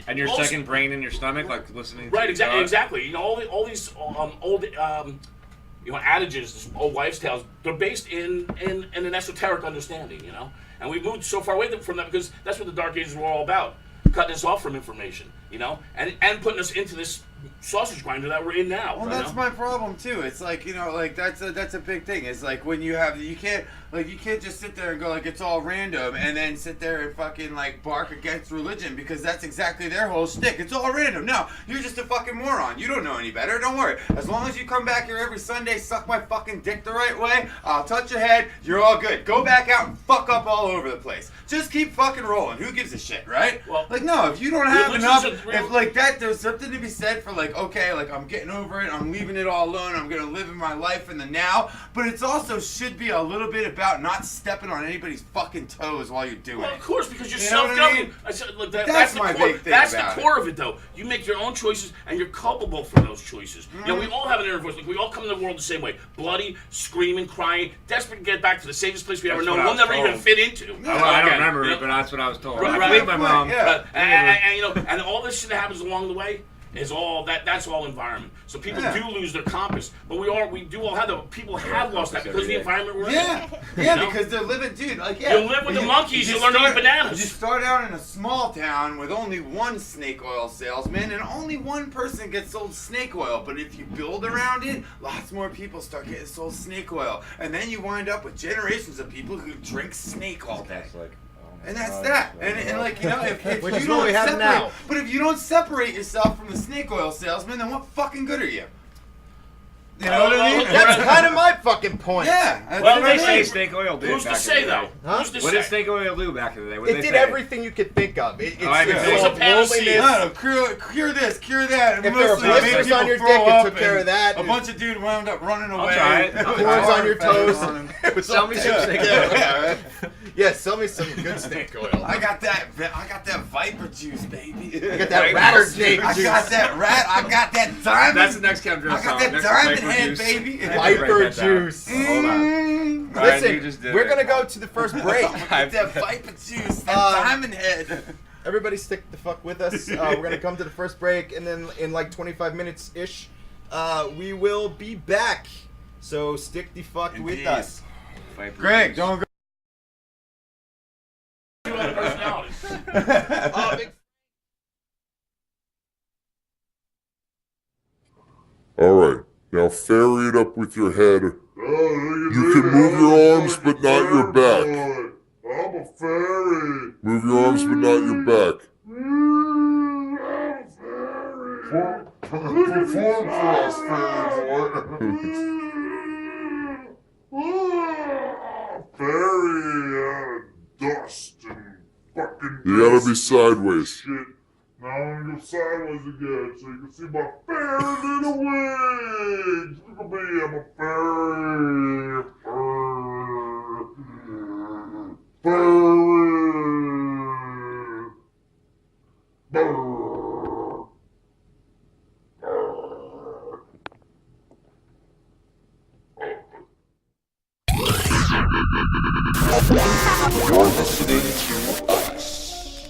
And your Also- second brain in your stomach, like listening. Right, to exactly. All these old adages, this old wives' tales. They're based in an esoteric understanding, And we've moved so far away from that because that's what the Dark Ages were all about, cutting us off from information, and putting us into this sausage grinder that we're in now. Well, that's my problem too. It's like that's a big thing. It's like when you can't just sit there and go like it's all random and then sit there and fucking like bark against religion because that's exactly their whole shtick. It's all random. No, you're just a fucking moron. You don't know any better. Don't worry. As long as you come back here every Sunday, suck my fucking dick the right way, I'll touch your head. You're all good. Go back out and fuck up all over the place. Just keep fucking rolling. Who gives a shit, right? Well, no, if you don't have religion's enough, a real- if like that, there's something to be said for for like, okay, like I'm getting over it, I'm leaving it all alone, I'm gonna live in my life in the now, but it's also should be a little bit about not stepping on anybody's fucking toes while you're doing Well, it. of course, because you're You know what I self-governing. mean? I said, look, that's That's the my core. big thing That's about the core of it, though. You make your own choices, and you're culpable for those choices. You know, we all have an inner voice. Like, we all come in the world the same way: bloody, screaming, crying, desperate to get back to the safest place we ever That's known. what I We'll was never told. even fit into. I don't Again, remember you know? it, but that's what I was told. Right, I believe my right, mom. yeah. And you know, and all this shit that happens along the way is all that's all environment. So people do lose their compass, but we do all have that. People have lost that because of the environment we're in. Yeah, You yeah, know? because they're living, dude. Like, yeah, You live with the monkeys, you learn to eat bananas. You start out in a small town with only one snake oil salesman, and only one person gets sold snake oil. But if you build around it, lots more people start getting sold snake oil, and then you wind up with generations of people who drink snake all day. It's like, And that's that. And like, you know, if Which you is what don't we have separate, now. but if you don't separate yourself from the snake oil salesman, then what fucking good are you? You know what I mean? That's kind of my fucking point. Yeah. That's Well, what they I say mean. snake oil did Who's to back say in the though? day. Huh? Who's to What say? did snake oil do back in the day? What It did did they say? everything you could think of. It's I mean, it was a panacea. I don't know, cure this, cure that. And If there were mostly it made blisters people on your throw dick, it up took care and of that. A bunch of dudes wound up running away. try it. With Corns on your tar toes. on them. It was Sell all- me some yeah, snake yeah, oil. right? Yeah, sell me some good snake oil. I got that viper juice, baby. I got that rattlesnake I juice. got that I got that diamond. That's the next Chemtrail I song. got that Next diamond Viper head, Juice. baby. I have to Viper write that down. juice. Hold on. Ryan, you just Listen, did we're it. gonna go to the first break. I got that viper juice, that diamond head. Everybody stick the fuck with us. We're gonna come to the first break, and then in like 25 minutes ish, we will be back. So stick the fuck with Indeed. us. Viper Greg, Juice. don't go. Two other personalities. Alright, now ferry it up with your head. You can move your arms but not your back. I'm a fairy. Move your arms but not your back. I'm a fairy. Perform for us, fairy out of dust and fucking You gotta be dust sideways. shit. Now I'm gonna go sideways again so you can see my fairy little wings. Look at me, I'm a fairy. Fairy. Brr. You're listening to us.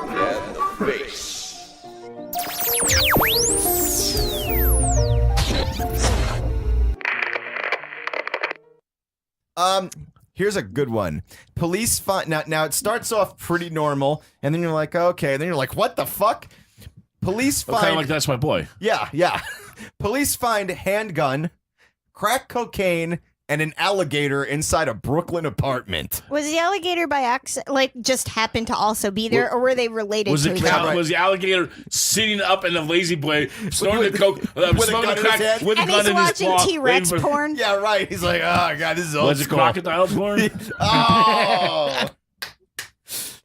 And the bass. Here's a good one. Police find now it starts off pretty normal, and then you're like, okay, and then you're like, what the fuck? Police find Kind of like That's My Boy. yeah. Police find handgun, crack cocaine, and an alligator inside a Brooklyn apartment. Was the alligator by accident, like, just happened to also be there, or were they related Was to the each cow, other? right. was the alligator sitting up in the lazy boy, snorting the coke, with a smoking gun the in his crack, hand? with a And gun he's in his watching claw, T-Rex waiting for- porn? Yeah, right. He's like, oh god, this is old Was it school. crocodile porn? Oh.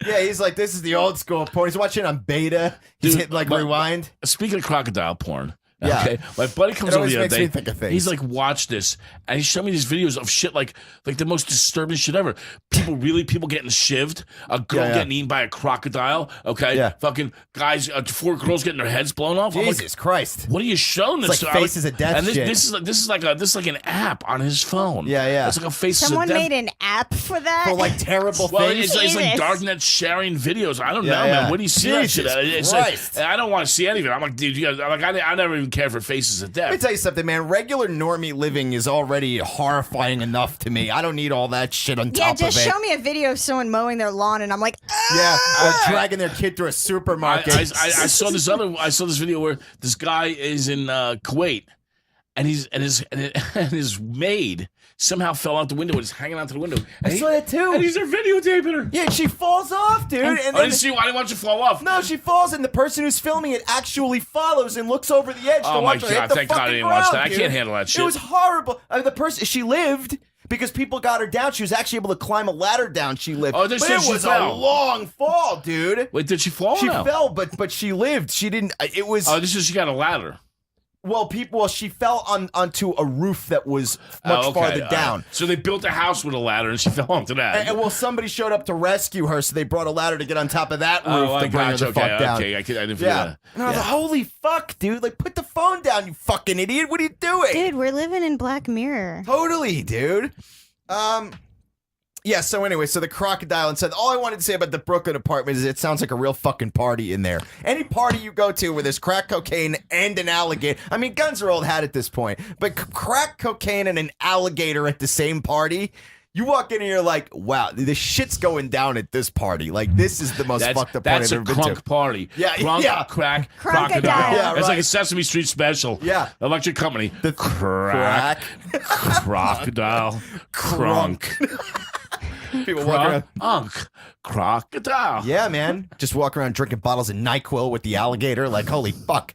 Yeah, he's like, this is the old school porn. He's watching it on beta. He's Dude, hitting like but- rewind. Speaking of crocodile porn, Yeah. okay, my buddy comes It over always the other makes day. me think of things. He's like, watch this, and he showed me these videos of shit like the most disturbing shit ever. People getting shivved, a girl Yeah. getting eaten by a crocodile. Okay, Yeah. fucking guys, 4 girls getting their heads blown off. I'm like, Jesus Christ. what are you showing It's this? like to? Faces of Death And this, shit. this is like an app on his phone. Yeah. It's like a Faces Someone of Death. made an app for that? For like terrible Well, things. it's like Jesus. darknet sharing videos. I don't Yeah, know, yeah. man. What do you see that shit? Jesus It's Christ. like, I don't want to see any of it. I'm like, dude, you guys, I never even cared for Faces of Let me Death. tell you something, man. Regular normie living is already horrifying enough to me. I don't need all that shit on yeah, top just of it. show me a video of someone mowing their lawn, and I'm like, Yeah, ah! or dragging their kid through a supermarket. I saw this video where this guy is in Kuwait, and his maid somehow fell out the window and is hanging out to the window. And I saw that too. And he's there videotaping her. Yeah, she falls off, dude. And I then didn't see why. I didn't want you to fall off. no, she falls, and the person who's filming it actually follows and looks over the edge Oh to my watch her hit God, the thank God I fucking didn't watch ground, that. I dude. can't handle that shit. It was horrible. The person, she lived, because people got her down. She was actually able to climb a ladder down. She lived. Oh, they but said it she was fell. a long fall, dude. Wait, did she fall? She or no? fell, but she lived. She didn't. It was. Oh, this is she got a ladder. Well, she fell onto a roof that was much farther down. So they built a house with a ladder, and she fell onto that. And somebody showed up to rescue her, so they brought a ladder to get on top of that roof Oh, to bring her the fuck down. Okay, I didn't feel that. And I was like, holy fuck, dude. Like, put the phone down, you fucking idiot. What are you doing? Dude, we're living in Black Mirror. Totally, dude. Yeah, so anyway, so the crocodile and said, all I wanted to say about the Brooklyn apartment is it sounds like a real fucking party in there. Any party you go to where there's crack cocaine and an alligator. I mean, guns are old hat at this point, but crack cocaine and an alligator at the same party. You walk in and you're like, wow, the shit's going down at this party. Like, this is the most fucked up party I've ever been to. That's a crunk party. Yeah, crunk, yeah. crack, Crocodile. crocodile. Yeah, It's like right. a Sesame Street special. Yeah. Electric Company. The crack, crocodile, crunk. People walk around. Crocodile. Yeah, man. Just walk around drinking bottles of NyQuil with the alligator. Like, holy fuck.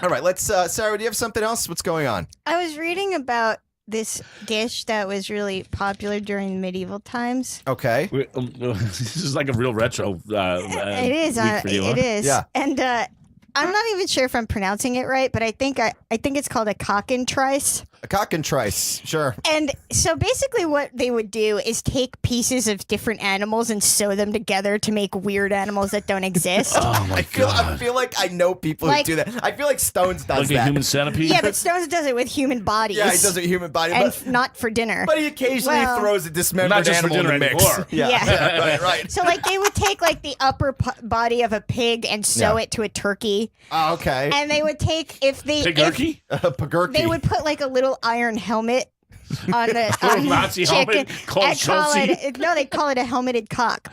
All right, let's, Sarah, do you have something else? What's going on? I was reading about this dish that was really popular during medieval times. Okay. This is like a real retro. It is. week for you, huh? It is. Yeah. And I'm not even sure if I'm pronouncing it right, but I think it's called a cockentrice. A cockentrice, sure. And so basically what they would do is take pieces of different animals and sew them together to make weird animals that don't exist. Oh my I god. feel like I know people Like- who do that. I feel like Stones does Like a that. human centipede. Yeah, but Stones does it with human bodies. Yeah, he does a human body, And but, not for dinner. but he occasionally Well- throws a dismembered Not just for animal in the dinner mix. anymore. Yeah, Yeah. right. So like they would take like the upper body of a pig and sew Yeah. it to a turkey. Oh, okay. And they would take Pigurky? Pagurky. they would put like a little iron helmet on the Little on the Nazi chicken. helmet called and call Chelsea? they call it a helmeted cock.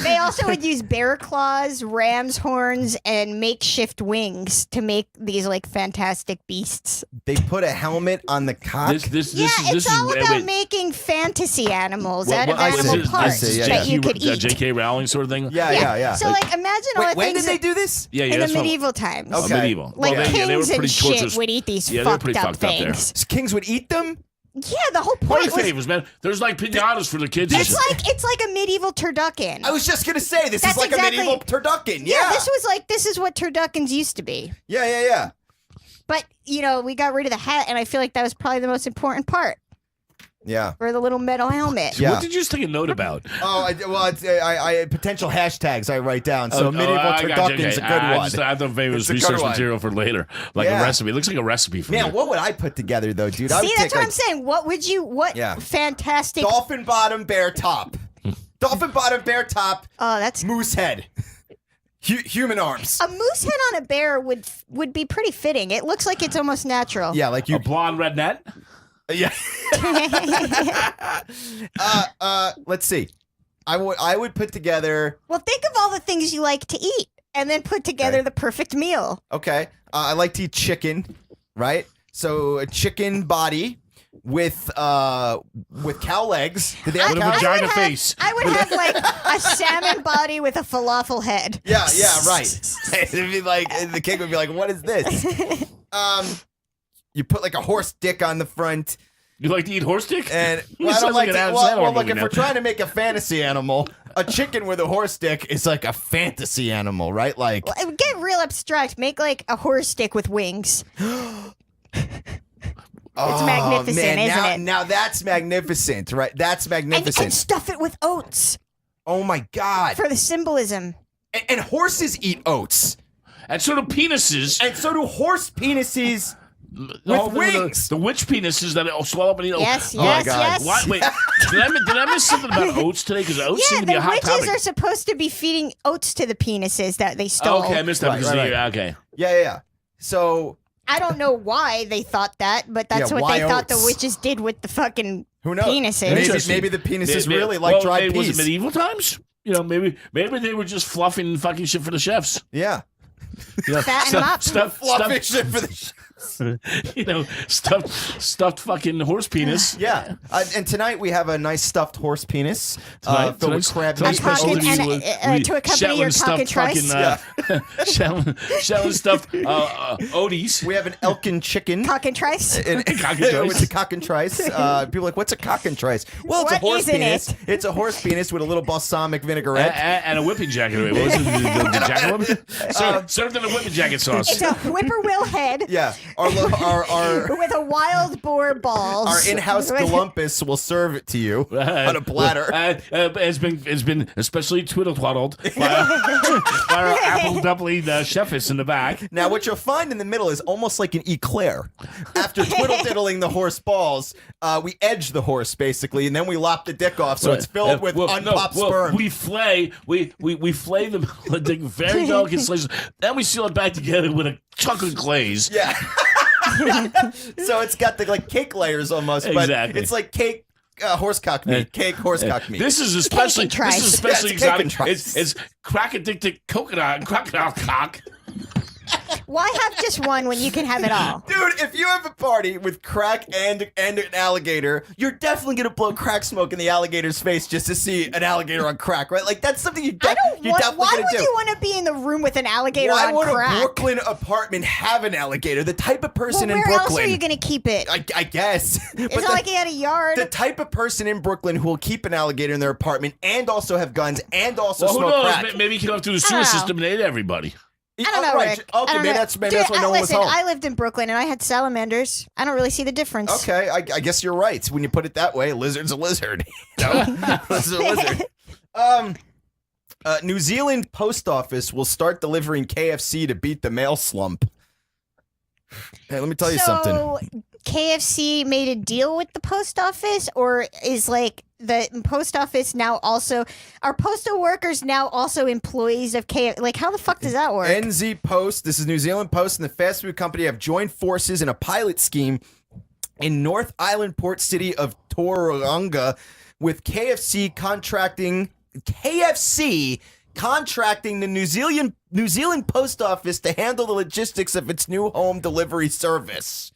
They also would use bear claws, ram's horns, and makeshift wings to make these like fantastic beasts. They put a helmet on the cock. This It's is all about wait, making fantasy animals out of I see, animal I parts see, yeah, that yeah. you could eat. J.K. Rowling sort of thing. Yeah. So like imagine all Wait, the when things did they do this? Yeah, in the that's what- medieval times. Okay. medieval. Like Well, they were kings and pretty shit torturous. would eat these Yeah, they were fucked pretty up fucked up there. things. Kings would eat them? Yeah, the whole Party point was favors, man. There's like pinatas for the kids. it's like a medieval turducken. I was just going to say, this That's is like exactly- a medieval turducken. yeah, Yeah. this is what turduckens used to be. Yeah. But we got rid of the hat, and I feel like that was probably the most important part Yeah. for the little metal helmet. Yeah. What did you just take a note about? Oh, I potential hashtags I write down. So medieval I got you. turducken's Okay. a good one. I thought maybe it was It's a good research one. material for later, like Yeah. a recipe. It looks like a recipe for Man, me. what would I put together though, dude? I would See, take that's what like I'm saying. What Yeah. fantastic? dolphin bottom, bear top. Dolphin bottom, bear top, Oh, that's moose head. Human arms. a moose head on a bear would be pretty fitting. It looks like it's almost natural. Yeah, like A you. blonde red net? Yeah. Let's see. I would put together. Well, think of all the things you like to eat, and then put together Okay. the perfect meal. Okay. I like to eat chicken, right? So a chicken body with cow legs. Do they have With a cow? vagina would have- face. I would have like a salmon body with a falafel head. Yeah, right. It'd be like the kid would be like, "What is this?" You put like a horse dick on the front, You like to eat horse dick? and You I don't sound like like to. an Adam Well, Sandler look, movie if now. we're trying to make a fantasy animal, a chicken with a horse dick is like a fantasy animal, right? Like, Well, it would get real abstract. Make like a horse stick with wings. oh, magnificent, man, isn't now, it? Now that's magnificent, right? That's magnificent. And stuff it with oats Oh my god! for the symbolism. And horses eat oats, And sort of penises. and so do horse penises. With wings. The witch penises that swell up and eat. Yes, my yes, God. yes. What? Wait, did I miss something about oats today? Because oats Yeah, seem to be a the hot witches topic. are supposed to be feeding oats to the penises that they stole. Okay, I missed that Right, because right, okay. Yeah. So I don't know why they thought that, but that's Yeah, what why they thought the oats? witches did with the fucking who knows? penises. Maybe the penises May- really like well, dried Was it peas. medieval times? You know, maybe they were just fluffing fucking shit for the chefs. Yeah. You know, Fatten 'em up. Fluffy shit for the. stuffed fucking horse penis. Yeah, and tonight we have a nice stuffed horse penis filled with crab A meat. pocket to accompany your cockatrice. Shetland stuffed Odie's. We have an elkin chicken. Cockatrice. It's a cockatrice. People are like, what's a cockatrice? Well, it's a What horse isn't penis. it? It's a horse penis with a little balsamic vinaigrette. And a whipping jacket. What was it? The jacket whipping? Served in a whipping jacket sauce. It's a whippoorwill head. Yeah, our with a wild boar balls. our in-house galumpus will serve it to you on a platter. It's been especially twiddle twaddled by our apple dumpling chefess in the back. Now, what you'll find in the middle is almost like an eclair. After twiddle-diddling the horse balls, we edge the horse basically, and then we lop the dick off, so it's filled with unpopped sperm. We flay them like very delicate slices. Then we seal it back together with a chocolate glaze. Yeah. So it's got the cake layers almost, but Exactly. it's like cake. Horsecock meat, cake horsecock meat. This is especially exotic. Trice. It's crack addicted coconut and crocodile cock. Why have just one when you can have it all? Dude, if you have a party with crack and an alligator, you're definitely gonna blow crack smoke in the alligator's face just to see an alligator on crack, right? Like that's something you're definitely Why gonna would do. you want to be in the room with an alligator Why on would crack? a Brooklyn apartment have an alligator? The type of person Well, in where Brooklyn. else are you going to keep it? I guess. It's not like he had a yard. The type of person in Brooklyn who will keep an alligator in their apartment and also have guns and also Well, who smoke knows? crack. Maybe he can go through the I don't sewer know. system and ate everybody. I don't know, right. Rick. Okay, I don't maybe know. that's why Dude, no one listen, was home. I lived in Brooklyn and I had salamanders. I don't really see the difference. Okay, I guess you're right. When you put it that way, a lizard's a lizard. Lizard's a lizard. New Zealand post office will start delivering KFC to beat the mail slump. Hey, let me tell you something. So KFC made a deal with the post office, or is the post office now also, are postal workers now also employees of KFC? Like, how the fuck does that work? NZ Post, this is New Zealand Post, and the fast food company have joined forces in a pilot scheme in North Island port city of Tauranga, with KFC contracting the New Zealand Post Office to handle the logistics of its new home delivery service.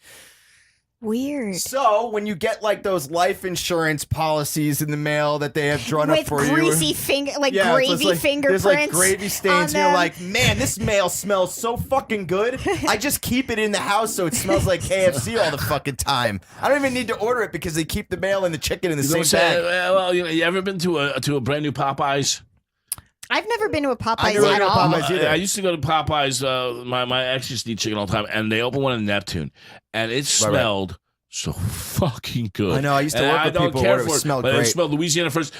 Weird. So when you get those life insurance policies in the mail that they have drawn up With for you, greasy finger, yeah, gravy there's fingerprints. There's gravy stains, and you're them. like, man, this mail smells so fucking good. I just keep it in the house so it smells like KFC all the fucking time. I don't even need to order it because they keep the mail and the chicken in the same bag. Well, you ever been to a brand new Popeyes? I've never been to a Popeyes I never at been to all. Popeyes either. I used to go to Popeyes. My ex used to eat chicken all the time, and they opened one in Neptune, and it smelled so fucking good. I know. I used to And work I with don't people care where it for smelled but great. It smelled Louisiana first,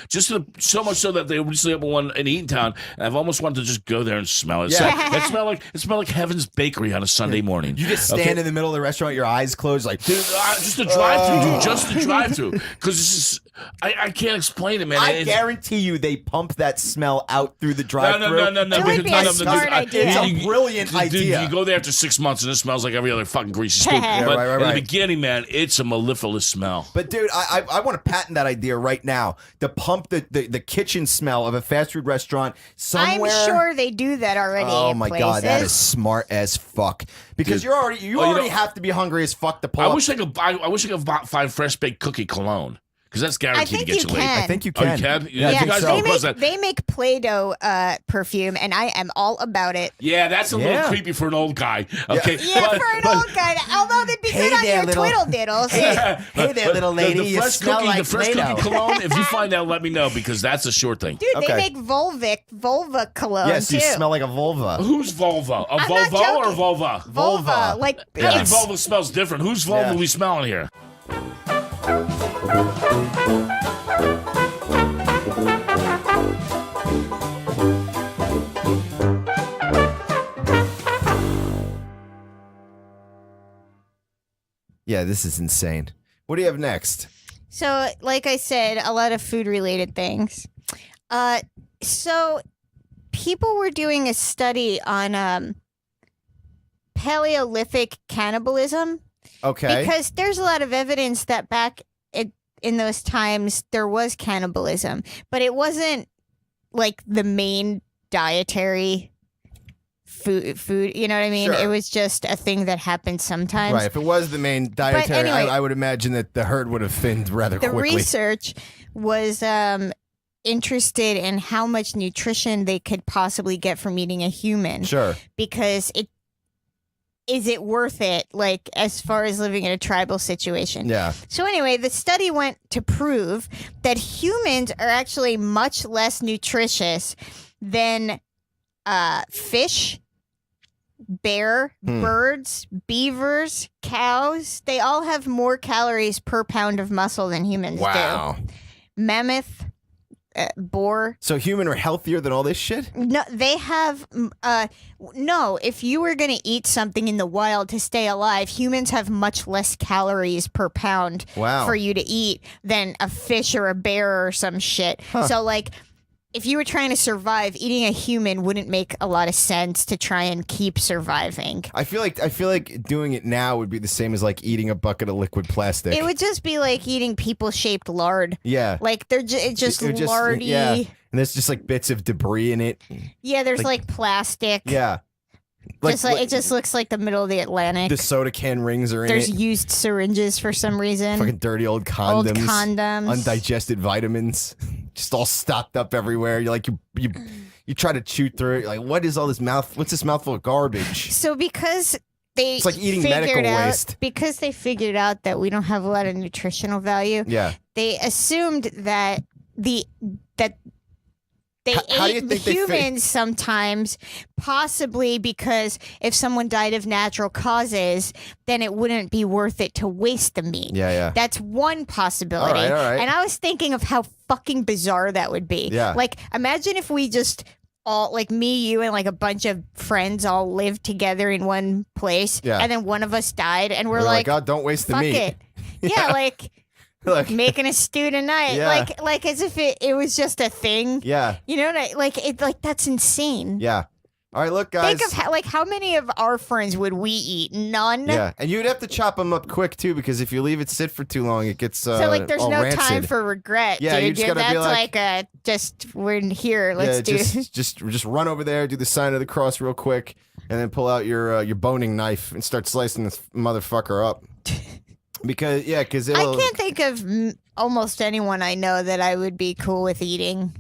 so much so that they recently opened one in Eatontown, and I've almost wanted to just go there and smell it. Yeah. So, it smelled like Heaven's Bakery on a Sunday morning. You just stand in the middle of the restaurant, your eyes closed, like, Dude, just the drive-through, dude. Just the drive-through, because this is. I can't explain it, man. I guarantee you they pump that smell out through the drive-thru. No. It would be a smart idea. It's a brilliant idea. You go there after 6 months and it smells like every other fucking greasy spoon. Yeah, But right. in the beginning, man, it's a mellifluous smell. But dude, I want to patent that idea right now to pump the kitchen smell of a fast food restaurant somewhere. I'm sure they do that already. Oh in my places. god, that is smart as fuck. Because Dude. you already have to be hungry as fuck to pull I up. wish I could find fresh baked cookie cologne. Because that's guaranteed to get you laid. can. I think you Oh, can. you can? Yeah, I you think guys so. don't close that. They make Play-Doh perfume, and I am all about it. Yeah, that's a little creepy for an old guy. Okay, Yeah, for an old guy. Although they'd be Hey good on there, your little- twiddle diddles. Hey there, little lady. The You fresh smell cookie, like the fresh Play-Doh. cookie cologne. If you find out, let me know because that's a sure thing. Dude, Okay. they make vulva cologne Yes, too. you smell like a vulva. Who's vulva? A I'm not vulva or joking. vulva? vulva. Like Every it's vulva smells different. Whose vulva Yeah. are we smelling here? Yeah, this is insane. What do you have next? So, like I said, a lot of food-related things. So people were doing a study on Paleolithic cannibalism Okay. because there's a lot of evidence that back in those times there was cannibalism, but it wasn't like the main dietary food. You know what I mean? Sure. It was just a thing that happened sometimes. Right. If it was the main dietary, anyway, I would imagine that the herd would have thinned rather The quickly. research was interested in how much nutrition they could possibly get from eating a human. Sure. Because is it worth it, like, as far as living in a tribal situation? Yeah. So anyway, the study went to prove that humans are actually much less nutritious than fish, bear, birds, beavers, cows. They all have more calories per pound of muscle than humans Wow. do. Mammoth, boar. So human are healthier than all this shit? No, they have. No, if you were going to eat something in the wild to stay alive, humans have much less calories per pound Wow. for you to eat than a fish or a bear or some shit. So, like, if you were trying to survive, eating a human wouldn't make a lot of sense to try and keep surviving. I feel like doing it now would be the same as like eating a bucket of liquid plastic. It would just be like eating people-shaped lard. Yeah. Like, it's just It would just- lardy. Yeah. And there's just like bits of debris in it. Yeah, there's like plastic. Yeah. It just looks like the middle of the Atlantic. The soda can rings are in There's it. used syringes for some reason. Fucking dirty old condoms. Old condoms. Undigested vitamins. Just all stocked up everywhere. You're like you try to chew through it. You're like, what is all this what's this mouthful of garbage? So because they It's like eating figured medical out, waste. Because they figured out that we don't have a lot of nutritional value, Yeah. they assumed that they How do you ate think they humans sometimes, possibly because if someone died of natural causes, then it wouldn't be worth it to waste the meat. Yeah, yeah. That's one possibility. All right. And I was thinking of how fucking bizarre that would be. Yeah. Like, imagine if we just all, like me, you, and like a bunch of friends all lived together in one place, Yeah. and then one of us died, and we're They're like, oh, don't waste the fuck meat. it. Yeah, like Like, making a stew tonight. Yeah. Like as if it was just a thing. yeah. You know what like that's insane. Yeah. All right, look, guys. Think of how many of our friends would we eat? None. Yeah, and you'd have to chop them up quick too, because if you leave it sit for too long, it gets So like, there's all no rancid. time for regret. Yeah, dude. you just gotta that's be like- just we're here. Let's do. just run over there, do the sign of the cross real quick, and then pull out your boning knife and start slicing this motherfucker up. Because I it'll. can't think of almost anyone I know that I would be cool with eating.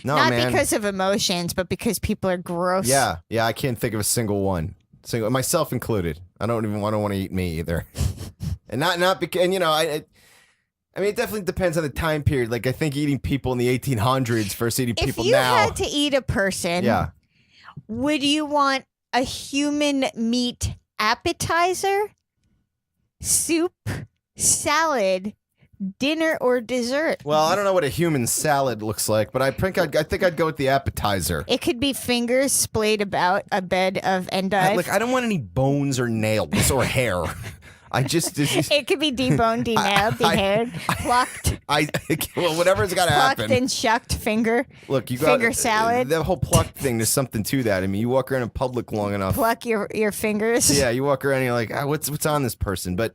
No, Not man. because of emotions, but because people are gross. Yeah, I can't think of a single one, myself included. I don't want to eat me either, and not because I mean, it definitely depends on the time period. Like, I think eating people in the 1800s versus eating If people you now. had to eat a person, Yeah. would you want a human meat appetizer, soup, salad, dinner, or dessert? Well, I don't know what a human salad looks like, but I think I'd go with the appetizer. It could be fingers splayed about a bed of endive. I don't want any bones or nails or hair. I just It could be deboned, denailed, dehaired, plucked, well, whatever's got to plucked happen. and shucked finger. Look, you got finger salad. The whole plucked thing. There's something to that. I mean, you walk around in public long enough. Pluck your fingers. Yeah, you walk around and you're like, what's on this person? But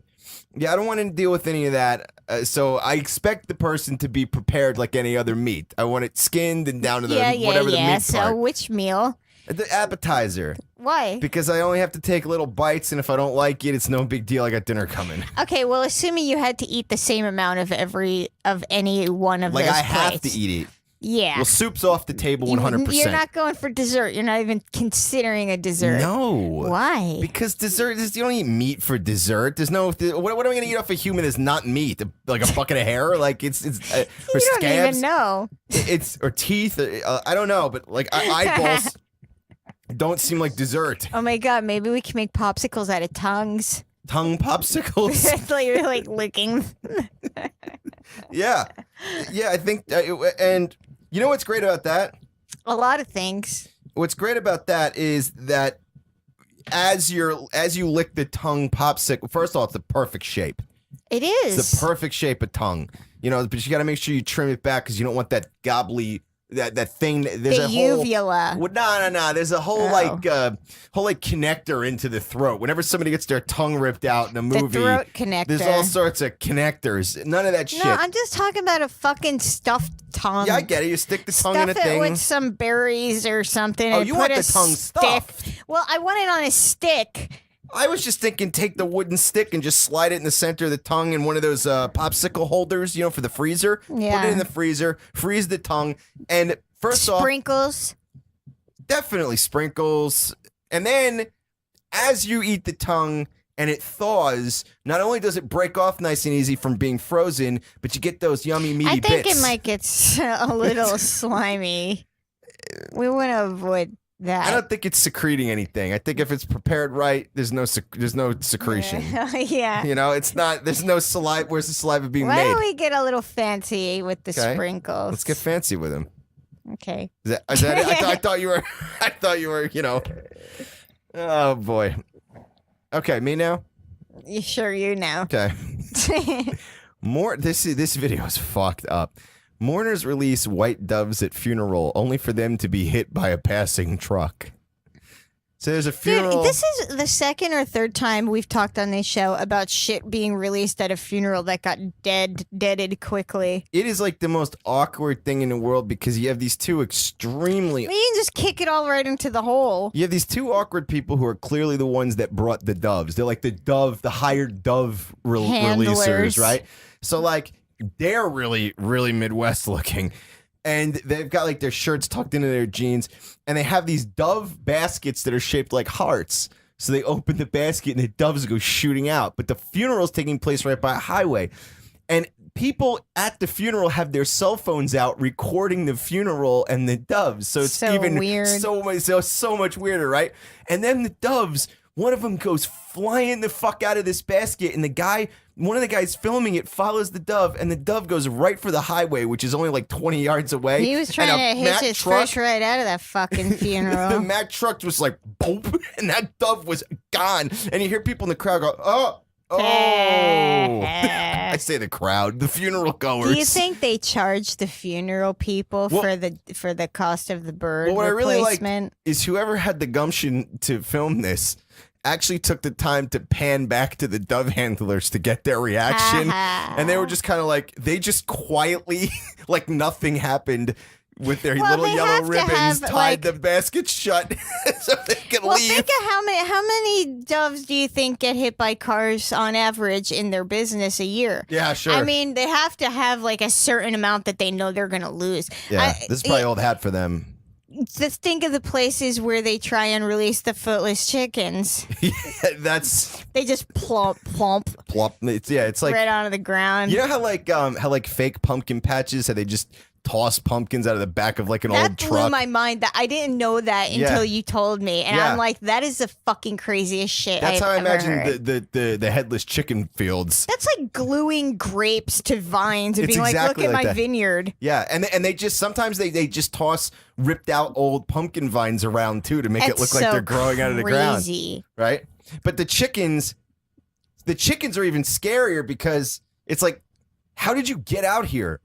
yeah, I don't want to deal with any of that. So I expect the person to be prepared like any other meat. I want it skinned and down to the whatever the meat So part. which meal? The appetizer. Why? Because I only have to take little bites, and if I don't like it, it's no big deal. I got dinner coming. Okay, well, assuming you had to eat the same amount of any one of Like, those I have plates. to eat it. Yeah. Well, soup's off the table 100%. You're not going for dessert. You're not even considering a dessert. No. Why? Because dessert you don't eat meat for dessert. There's no. What am I going to eat off a human that's not meat? Like a bucket of hair? Like it's You or don't scabs? even know. It's or teeth. I don't know, but like eyeballs don't seem like dessert. Oh my god, maybe we can make popsicles out of tongues. Tongue popsicles. It's like you're like licking. Yeah, I think. And you know what's great about that? A lot of things. What's great about that is that as you lick the tongue popsicle, first of all, it's the perfect shape. It is. It's the perfect shape of tongue. But you got to make sure you trim it back because you don't want that gobbly that thing. There's The a whole uvula. Well, no. There's a whole whole connector into the throat. Whenever somebody gets their tongue ripped out in a movie, The throat connector. there's all sorts of connectors. None of that shit. No, I'm just talking about a fucking stuffed tongue. Yeah, I get it. You stick the tongue Stuff in a it thing. with some berries or something. Oh, and you put want a the tongue stick. stuffed. Well, I want it on a stick. I was just thinking, take the wooden stick and just slide it in the center of the tongue in one of those popsicle holders, for the freezer. Yeah. Put it in the freezer, freeze the tongue, and first off, Sprinkles. definitely sprinkles. And then, as you eat the tongue and it thaws, not only does it break off nice and easy from being frozen, but you get those yummy meaty I think bits. it might get a little slimy. We want to avoid that. I don't think it's secreting anything. I think if it's prepared right, there's no secretion. Yeah. It's not. There's no saliva. Where's the saliva being Why made? don't we get a little fancy with the Okay. sprinkles? Let's get fancy with them. Okay. Is that it? I thought you were. I thought you were. Oh boy. Okay, me now. You sure you know? Okay. More. This video is fucked up. Mourners release white doves at funeral, only for them to be hit by a passing truck. So there's a funeral. Dude, this is the second or third time we've talked on this show about shit being released at a funeral that got deaded quickly. It is like the most awkward thing in the world because you have these two extremely. You can just kick it all right into the hole. You have these two awkward people who are clearly the ones that brought the doves. They're like the hired dove Handlers. releasers, right? So like they're really, really Midwest looking. And they've got like their shirts tucked into their jeans, and they have these dove baskets that are shaped like hearts. So they open the basket and the doves go shooting out. But the funeral's taking place right by a highway. And people at the funeral have their cell phones out recording the funeral and the doves. So it's So even weird. so much weirder, right? And then the doves, one of them goes flying the fuck out of this basket, and one of the guys filming it follows the dove, and the dove goes right for the highway, which is only like 20 yards away. He was trying to hitch his fish right out of that fucking The funeral. Mack truck was like, boop, and that dove was gone. And you hear people in the crowd go, oh. I say the crowd, the funeral goers. Do you think they charge the funeral people for the cost of the bird what I really like replacement? is whoever had the gumption to film this actually took the time to pan back to the dove handlers to get their reaction. And they were just kind of like, they just quietly, like nothing happened with their Well, little they yellow have to ribbons, have, tied like- the basket shut so they could Well, leave. think of how many doves do you think get hit by cars on average in their business a year? Yeah, sure. I mean, they have to have like a certain amount that they know they're going to lose. Yeah, this is probably old hat for them. Just think of the places where they try and release the footless chickens. That's They just plump plop. It's like right onto the ground. you know how like fake pumpkin patches, how they just toss pumpkins out of the back of like an That old blew truck. my mind. That I didn't know that Yeah. until you told me, and Yeah. I'm like, that is the fucking craziest shit. That's I've how I ever imagine heard. the headless chicken fields. That's like gluing grapes to vines and It's being like, exactly look at like my that. vineyard. Yeah, and they just sometimes they just toss ripped out old pumpkin vines around too to make it It's look like so they're growing out of the ground, crazy. right? But the chickens are even scarier because it's like, how did you get out here?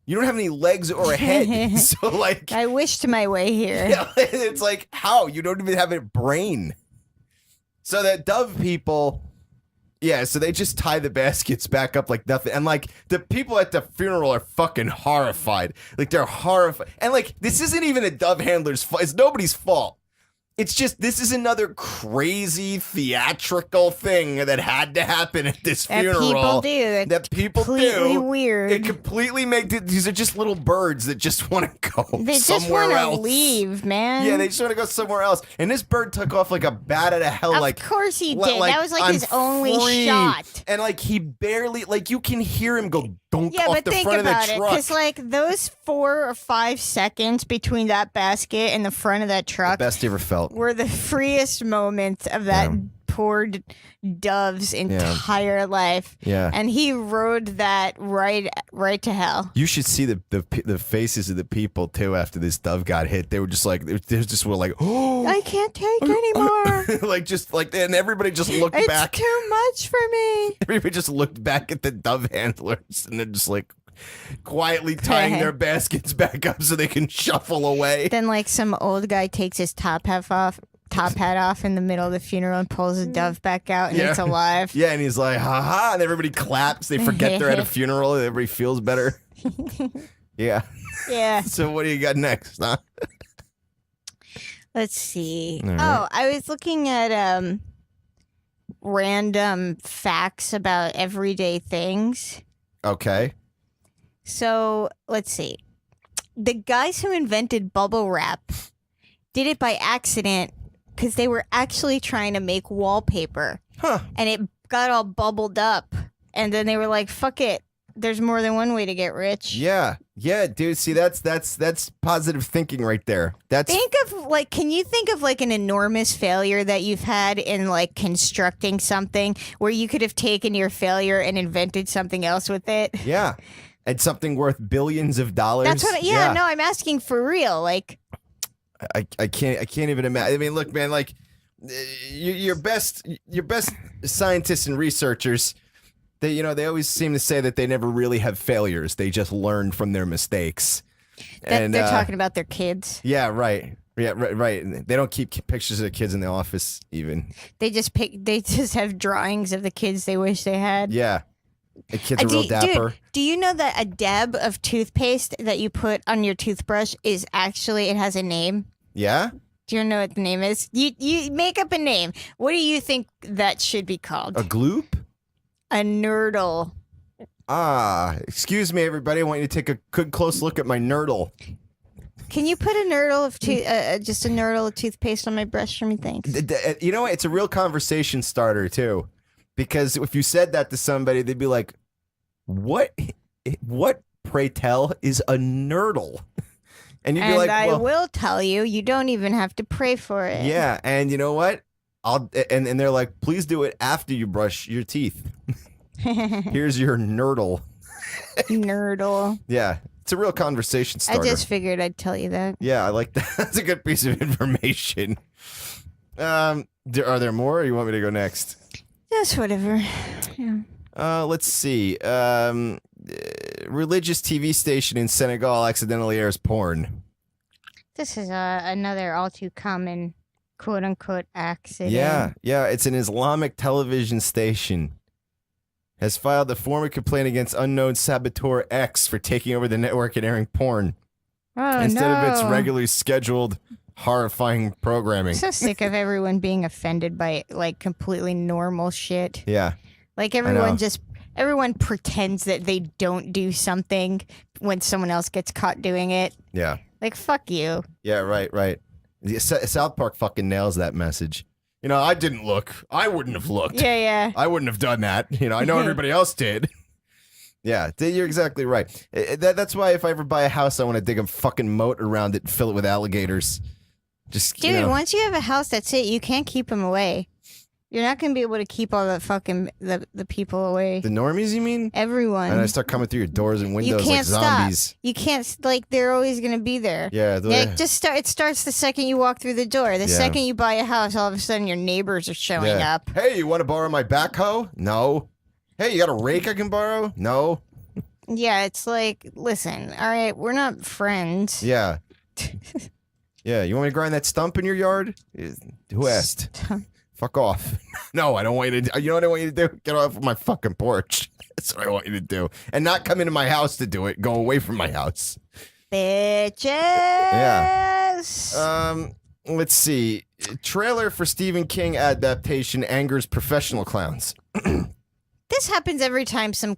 You don't have any legs or a head, so like, I wished my way here. yeah, it's like how you don't even have a brain. So that dove people. Yeah, so they just tie the baskets back up like nothing. And, like, the people at the funeral are fucking horrified. Like, they're horrified. And, like, this isn't even a dove handler's fault. It's nobody's fault. It's just, this is another crazy theatrical thing that had to happen at this That funeral. people do. That people completely do. weird. It completely these are just little birds that just want to go They just somewhere want to else. leave, man. Yeah, they just want to go somewhere else. And this bird took off like a bat out of hell. Of like, course he li- did. like, That was like I'm his only free. shot. And like he barely, like you can hear him go dunk Yeah, off but the think front about of the it, truck. because like those 4 or 5 seconds between that basket and the front of that truck Best you ever felt. were the freest moments of that poor dove's entire life. Yeah. And he rode that right to hell. You should see the faces of the people too after this dove got hit. They were just like, they just were like, oh, I can't take anymore. like just like, and everybody just looked It's back. too much for me. Everybody just looked back at the dove handlers, and they're just like, quietly tying their baskets back up so they can shuffle away. Then like some old guy takes his top hat off in the middle of the funeral and pulls the dove back out and it's alive. Yeah, and he's like, ha, and everybody claps. They forget they're at a funeral. Everybody feels better. Yeah. Yeah. So what do you got next, huh? Let's see. All right. Oh, I was looking at random facts about everyday things. Okay. So let's see. The guys who invented bubble wrap did it by accident because they were actually trying to make wallpaper. Huh. And it got all bubbled up. And then they were like, fuck it. There's more than one way to get rich. Yeah, dude. See, that's positive thinking right there. Can you think of like an enormous failure that you've had in like constructing something where you could have taken your failure and invented something else with it? Yeah, and something worth billions of dollars. That's what. Yeah, no, I'm asking for real. Like, I can't even imagine. I mean, look, man, like your best scientists and researchers. They always seem to say that they never really have failures. They just learn from their mistakes. And they're talking about their kids. Yeah, right. Yeah, right. They don't keep pictures of the kids in the office even. They just have drawings of the kids they wish they had. Yeah. The kids are real dapper. Dude, do you know that a dab of toothpaste that you put on your toothbrush is actually, it has a name? Yeah? Do you know what the name is? You make up a name. What do you think that should be called? A gloop? A nurdle. Excuse me, everybody. I want you to take a good close look at my nurdle. Can you put a nurdle of just a nurdle of toothpaste on my brush for me? Thanks. You know what? It's a real conversation starter too, because if you said that to somebody, they'd be like, "What? Pray tell is a nurdle?" And you'd be like, "I will tell you. You don't even have to pray for it." Yeah, and you know what? And they're like, please do it after you brush your teeth. Here's your nurdle. Nurdle. Yeah, it's a real conversation starter. I just figured I'd tell you that. Yeah, I like that. That's a good piece of information. Are there more, or you want me to go next? Just whatever. Yeah. Let's see. Religious TV station in Senegal accidentally airs porn. This is another all too common quote-unquote accident. Yeah, it's an Islamic television station. Has filed a formal complaint against unknown saboteur X for taking over the network and airing porn. Instead of its regularly scheduled, horrifying programming. I'm so sick of everyone being offended by, like, completely normal shit. Yeah. Like, everyone pretends that they don't do something when someone else gets caught doing it. Yeah. Like, fuck you. Yeah, right. South Park fucking nails that message. I didn't look. I wouldn't have looked. Yeah. I wouldn't have done that. I know everybody else did. Yeah, you're exactly right. That's why if I ever buy a house, I want to dig a fucking moat around it and fill it with alligators. Dude, once you have a house, that's it. You can't keep them away. You're not going to be able to keep all the fucking the people away. The normies, you mean? Everyone. And I start coming through your doors and windows you can't like zombies. Stop. You can't, like, they're always going to be there. Yeah. It starts the second you walk through the door. The second you buy a house, all of a sudden your neighbors are showing up. Hey, you want to borrow my backhoe? No. Hey, you got a rake I can borrow? No. Yeah, it's like, listen, all right, we're not friends. Yeah. Yeah, you want me to grind that stump in your yard? Who asked? Fuck off. No, I don't want you to. You know what I want you to do? Get off of my fucking porch. That's what I want you to do. And not come into my house to do it. Go away from my house. Bitches. Yeah. Let's see. Trailer for Stephen King adaptation angers professional clowns. This happens every time some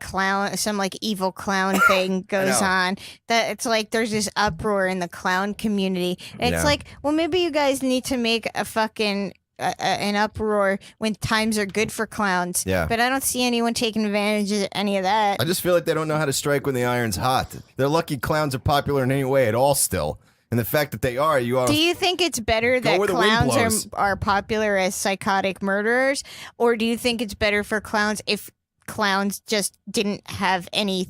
like evil clown thing goes on. That it's like there's this uproar in the clown community. And it's like, well, maybe you guys need to make a fucking an uproar when times are good for clowns. Yeah. But I don't see anyone taking advantage of any of that. I just feel like they don't know how to strike when the iron's hot. They're lucky clowns are popular in any way at all still. And the fact that they are, you are. Do you think it's better that clowns are popular as psychotic murderers? Or do you think it's better for clowns if clowns just didn't have any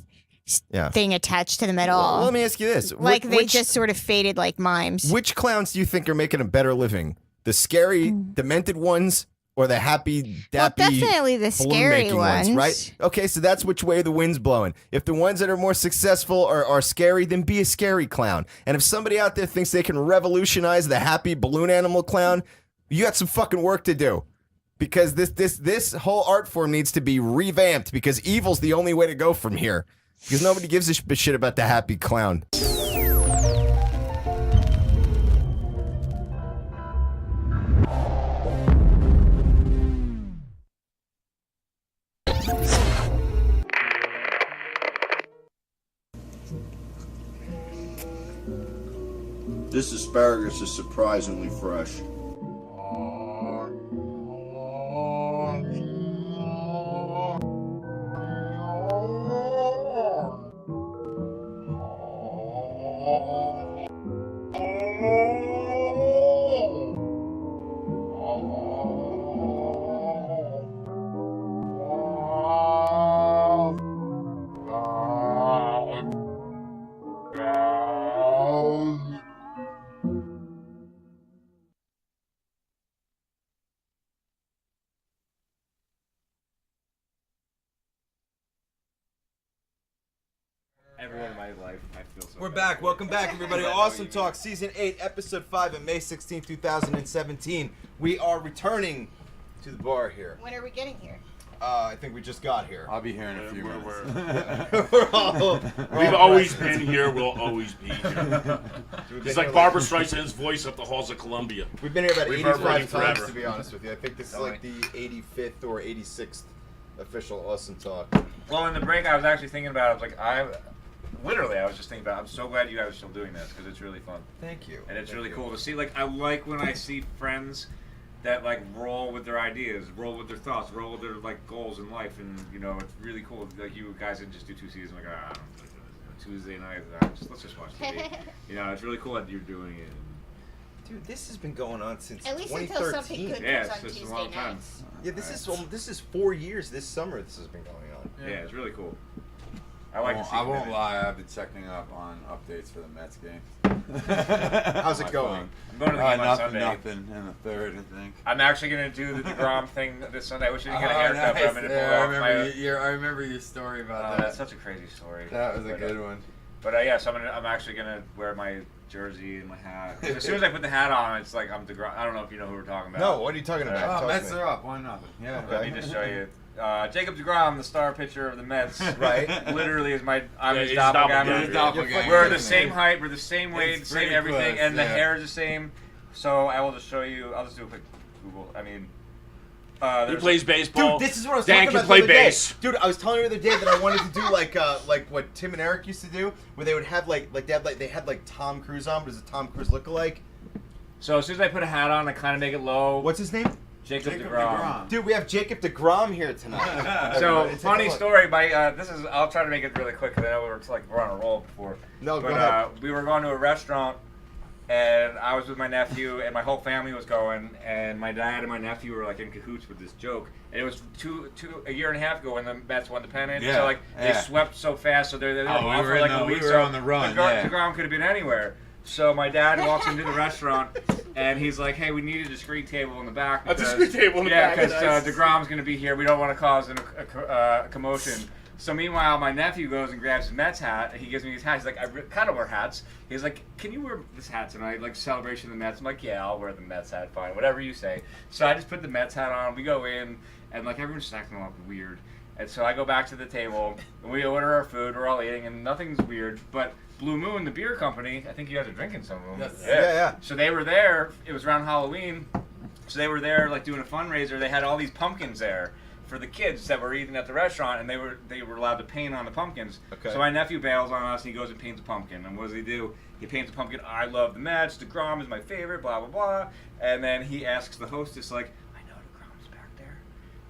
thing attached to them at all? Well, let me ask you this. Like they just sort of faded like mimes. Which clowns do you think are making a better living? The scary, demented ones or the happy, Well, dappy, definitely the scary balloon-making ones, right? Okay, so that's which way the wind's blowing. If the ones that are more successful are scary, then be a scary clown. And if somebody out there thinks they can revolutionize the happy balloon animal clown, you got some fucking work to do. Because this whole art form needs to be revamped, because evil's the only way to go from here. Because nobody gives a shit about the happy clown. This asparagus is surprisingly fresh. Everyone in my life, I feel so We're bad. back. Welcome back, everybody. Awesome Talk, Season 8, Episode 5 on May 16, 2017. We are returning to the bar here. When are we getting here? I think we just got here. I'll be here in a few minutes. We've always been here. We'll always be here. It's like Barbara Streisand's voice up the halls of Columbia. We've been here about We've been 85 waiting times, forever. to be honest with you. I think this is like the 85th or 86th official Awesome Talk. Well, in the break, I was actually thinking about. I was like, I was just thinking about. I'm so glad you guys are still doing this because it's really fun. Thank you. And it's Thank really you. cool to see. Like, I like when I see friends that like roll with their ideas, roll with their thoughts, roll with their like goals in life, and you know, it's really cool. Like you guys didn't just do 2 seasons. Like, I don't know, Tuesday night, let's just watch TV. You know, it's really cool that you're doing it. Dude, this has been going on since At least 2013. until something good Yeah, comes on it's a Tuesday long time. nights. Yeah, this is 4 years this summer this has been going on. Yeah, it's really cool. I like to see I won't commitment. lie, I've been checking up on updates for the Mets game. How's it My going? phone. I'm going to the game on nothing, Sunday. nothing in the third, I think. I'm actually going to do the DeGrom thing this Sunday. I wish I didn't get a haircut, but I'm going to Yeah, pull I off remember, my... I remember your story about That's that. such a crazy story. That was a But, good one. But yeah, so I'm actually gonna wear my jersey and my hat. As soon as I put the hat on, it's like I'm DeGrom. I don't know if you know who we're talking about. No, what are you talking about? Oh, Talk Mets to me. are up, 1-0. Yeah. Let me just show you. Jacob DeGrom, the star pitcher of the Mets, Right. Literally is my. I'm his his doppelganger. doppelganger. Doppelganger. We're the same height. We're the same weight. It's The same pretty everything, close, and the yeah. hair is the same. So I will just show you. I'll just do a quick Google. I mean, He there's- plays baseball. Dude, this is what I was Dan talking can about play the other day. bass. Dude, I was telling you the other day that I wanted to do like what Tim and Eric used to do, where they would have they had Tom Cruise on, but is it Tom Cruise lookalike? So as soon as I put a hat on, I kind of make it low. What's his name? Jacob Jacob DeGrom. DeGrom. Dude, we have Jacob DeGrom here tonight. So Everybody, take a funny look. story. This is. I'll try to make it really quick because I know we're on a roll before. No, but go ahead. we were going to a restaurant, and I was with my nephew, and my whole family was going, and my dad and my nephew were like in cahoots with this joke. And it was a year and a half ago when the Mets won the pennant. Yeah, So like they yeah. swept so fast, so they're Oh, off we for were like in a the- week. we were so on the run, DeGrom, yeah. DeGrom could have been anywhere. So my dad walks into the restaurant, and he's like, "Hey, we need a discrete table in the back." A because- discrete table in the yeah, back, because nice. DeGrom's going to be here. We don't want to cause a commotion. So meanwhile, my nephew goes and grabs his Mets hat. He gives me his hat. He's like, I kind of wear hats. He's like, can you wear this hat tonight, like celebration of the Mets? I'm like, yeah, I'll wear the Mets hat, fine, whatever you say. So I just put the Mets hat on. We go in, and like everyone's just acting all weird. And so I go back to the table, and we order our food. We're all eating, and nothing's weird. But Blue Moon, the beer company, I think you guys are drinking some of them. Yes. Yeah. So they were there. It was around Halloween. So they were there, like doing a fundraiser. They had all these pumpkins there for the kids that were eating at the restaurant, and they were allowed to paint on the pumpkins. Okay. So my nephew bails on us, and he goes and paints a pumpkin. And what does he do? He paints a pumpkin. I love the Mets. DeGrom is my favorite. Blah blah blah. And then he asks the hostess, like, I know DeGrom's back there.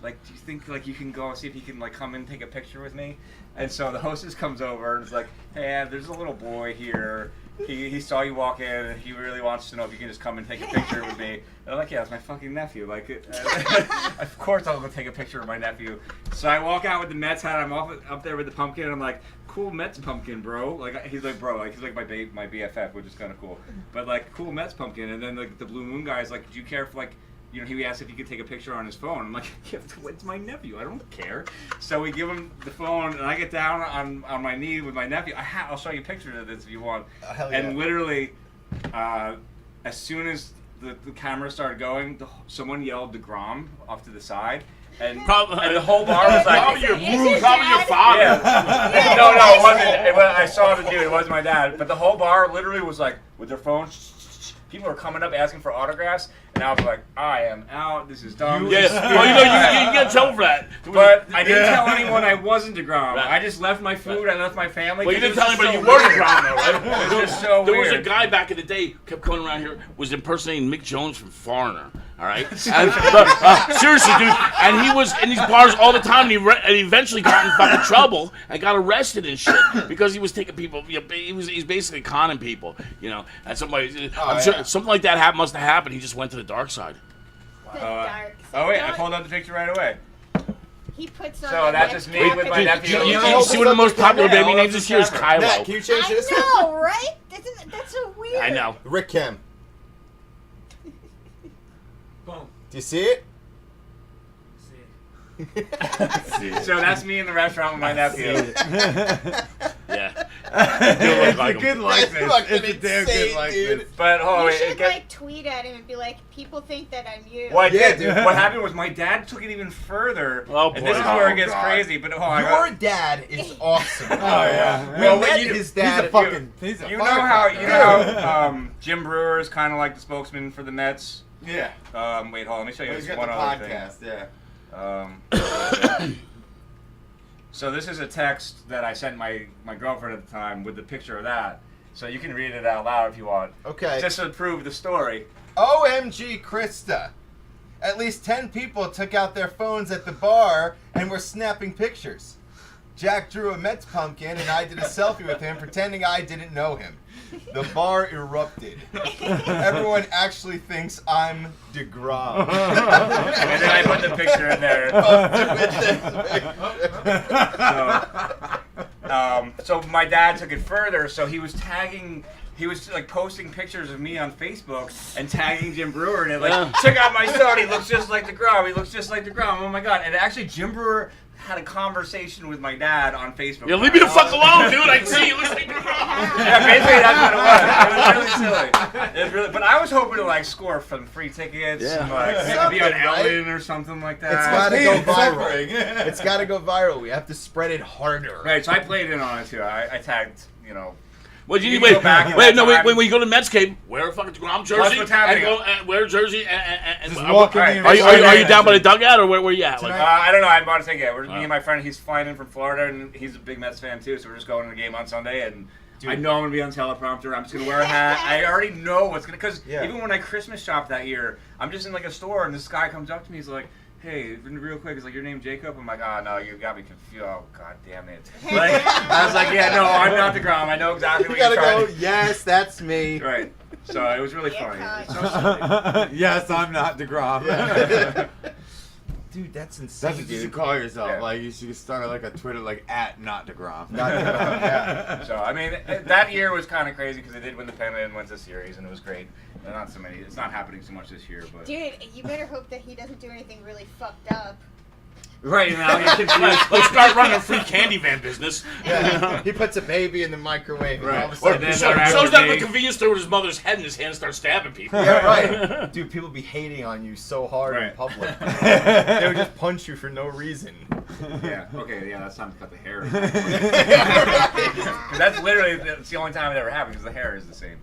Like, do you think like you can go and see if he can like come and take a picture with me? And so the hostess comes over and is like, hey, there's a little boy here. He saw you walk in, and he really wants to know if you can just come and take a picture with me. And I'm like, yeah, it's my fucking nephew. Like, of course I'll go take a picture of my nephew. So I walk out with the Mets hat. I'm up there with the pumpkin, and I'm like, cool Mets pumpkin, bro. Like, he's like, bro, like he's like my BFF, which is kind of cool. But like, cool Mets pumpkin. And then like the Blue Moon guy's like, do you care if like he asked if he could take a picture on his phone. I'm like, yeah, it's my nephew. I don't care. So we give him the phone, and I get down on my knee with my nephew. I'll show you pictures of this if you want. Hell yeah. And literally, as soon as the camera started going, someone yelled DeGrom off to the side. And the whole bar was like, probably your father. Yeah. No, it wasn't. I saw the dude. It wasn't my dad. But the whole bar literally was like, with their phones. People were coming up asking for autographs, and I was like, I am out. This is dumb. Yes. Well, you get in trouble for that. But I didn't tell anyone I wasn't DeGrom. Right. I just left my food. I left my family. Well, you didn't tell anybody you were DeGrom, though, right? It was just so there weird. Was a guy back in the day kept coming around here, was impersonating Mick Jones from Foreigner. All right, and, seriously, dude. And he was in these bars all the time, and he eventually got in fucking trouble and got arrested and shit because he was taking people. He's basically conning people, And I'm sure something like that must have happened. He just went to the dark side. Oh wait, I pulled out the picture right away. He puts on. So that's just me with my nephew. You see one of the most popular baby names this year is Kylo. Matt, can you change this? I know, right? That's so weird. I know. Rick Cam. Boom. Do you see it? So that's me in the restaurant with my nephew. Yeah. It's a good likeness. It's a damn good likeness. But you should tweet at him and be like, people think that I'm you. Well, dude. What happened was my dad took it even further. Oh, and this is where it gets crazy. But your dad is awesome. Oh yeah. Well, his dad. You know how Jim Brewer is kind of like the spokesman for the Mets. Yeah. Wait, hold on. Let me show you He's this got one the other podcast. thing. Yeah. So this is a text that I sent my girlfriend at the time with the picture of that. So you can read it out loud if you want. Okay. Just to prove the story. OMG Krista. At least 10 people took out their phones at the bar and were snapping pictures. Jack drew a Mets pumpkin and I did a selfie with him pretending I didn't know him. The bar erupted. Everyone actually thinks I'm DeGrom. And then I put the picture in there. So my dad took it further, so he was like posting pictures of me on Facebook and tagging Jim Brewer in it, like, check out my son, he looks just like DeGrom, oh my god. And actually Jim Brewer had a conversation with my dad on Facebook. Yeah, leave me the fuck alone, dude. I can see you listening. Yeah, basically that's what it was. It was really silly. It was really, but I was hoping to like score some free tickets, and like maybe be on Ellen or something like that. It's gotta go viral. It's gotta go viral. We have to spread it harder. Right, so I played in on it too. I tagged, Well, when you go to the Mets game, wear a fucking DeGrom jersey and go wear a jersey and walk in. Are you down by the dugout or where you at? I don't know. I bought a ticket. Me and my friend, he's flying in from Florida, and he's a big Mets fan too. So we're just going to the game on Sunday, and I know I'm gonna be on teleprompter. I'm just gonna wear a hat. I already know what's gonna even when I Christmas shopped that year, I'm just in like a store, and this guy comes up to me. He's like, hey, real quick, is like your name Jacob? I'm like, oh no, you got me confused. Oh god damn it! Like, I was like, yeah, no, I'm not DeGrom. I know exactly what you're trying to. Yes, that's me. Right. So it was really funny. Yes, I'm not DeGrom. Yeah. Dude, that's insane. That's what you should call yourself. Yeah. Like you should start like a Twitter like @NotDeGrom. Yeah. So I mean, that year was kind of crazy because they did win the pennant and went to the series, and it was great. Not so many. It's not happening so much this year, but. Dude, you better hope that he doesn't do anything really fucked up. Right now, let's start running a free candy van business. Yeah. He puts a baby in the microwave. Right. And all of a sudden, shows up at the convenience store with his mother's head in his hand and starts stabbing people. Yeah, right. Dude, people be hating on you so hard in public. They would just punch you for no reason. Yeah. Okay. Yeah, that's time to cut the hair. That's literally the only time it ever happened because the hair is the same.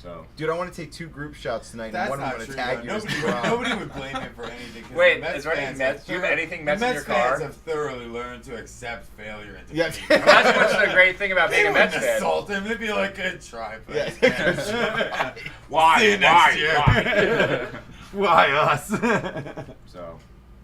So. Dude, I want to take 2 group shots tonight, and one I'm going to tag you. Nobody would blame him for anything. Wait, is there any Mets? Do you have anything Mets in your car? Mets fans have thoroughly learned to accept failure and defeat. That's what's the great thing about being a Mets fan. Assault him. They'd be like, good try, but Why? Why us? So.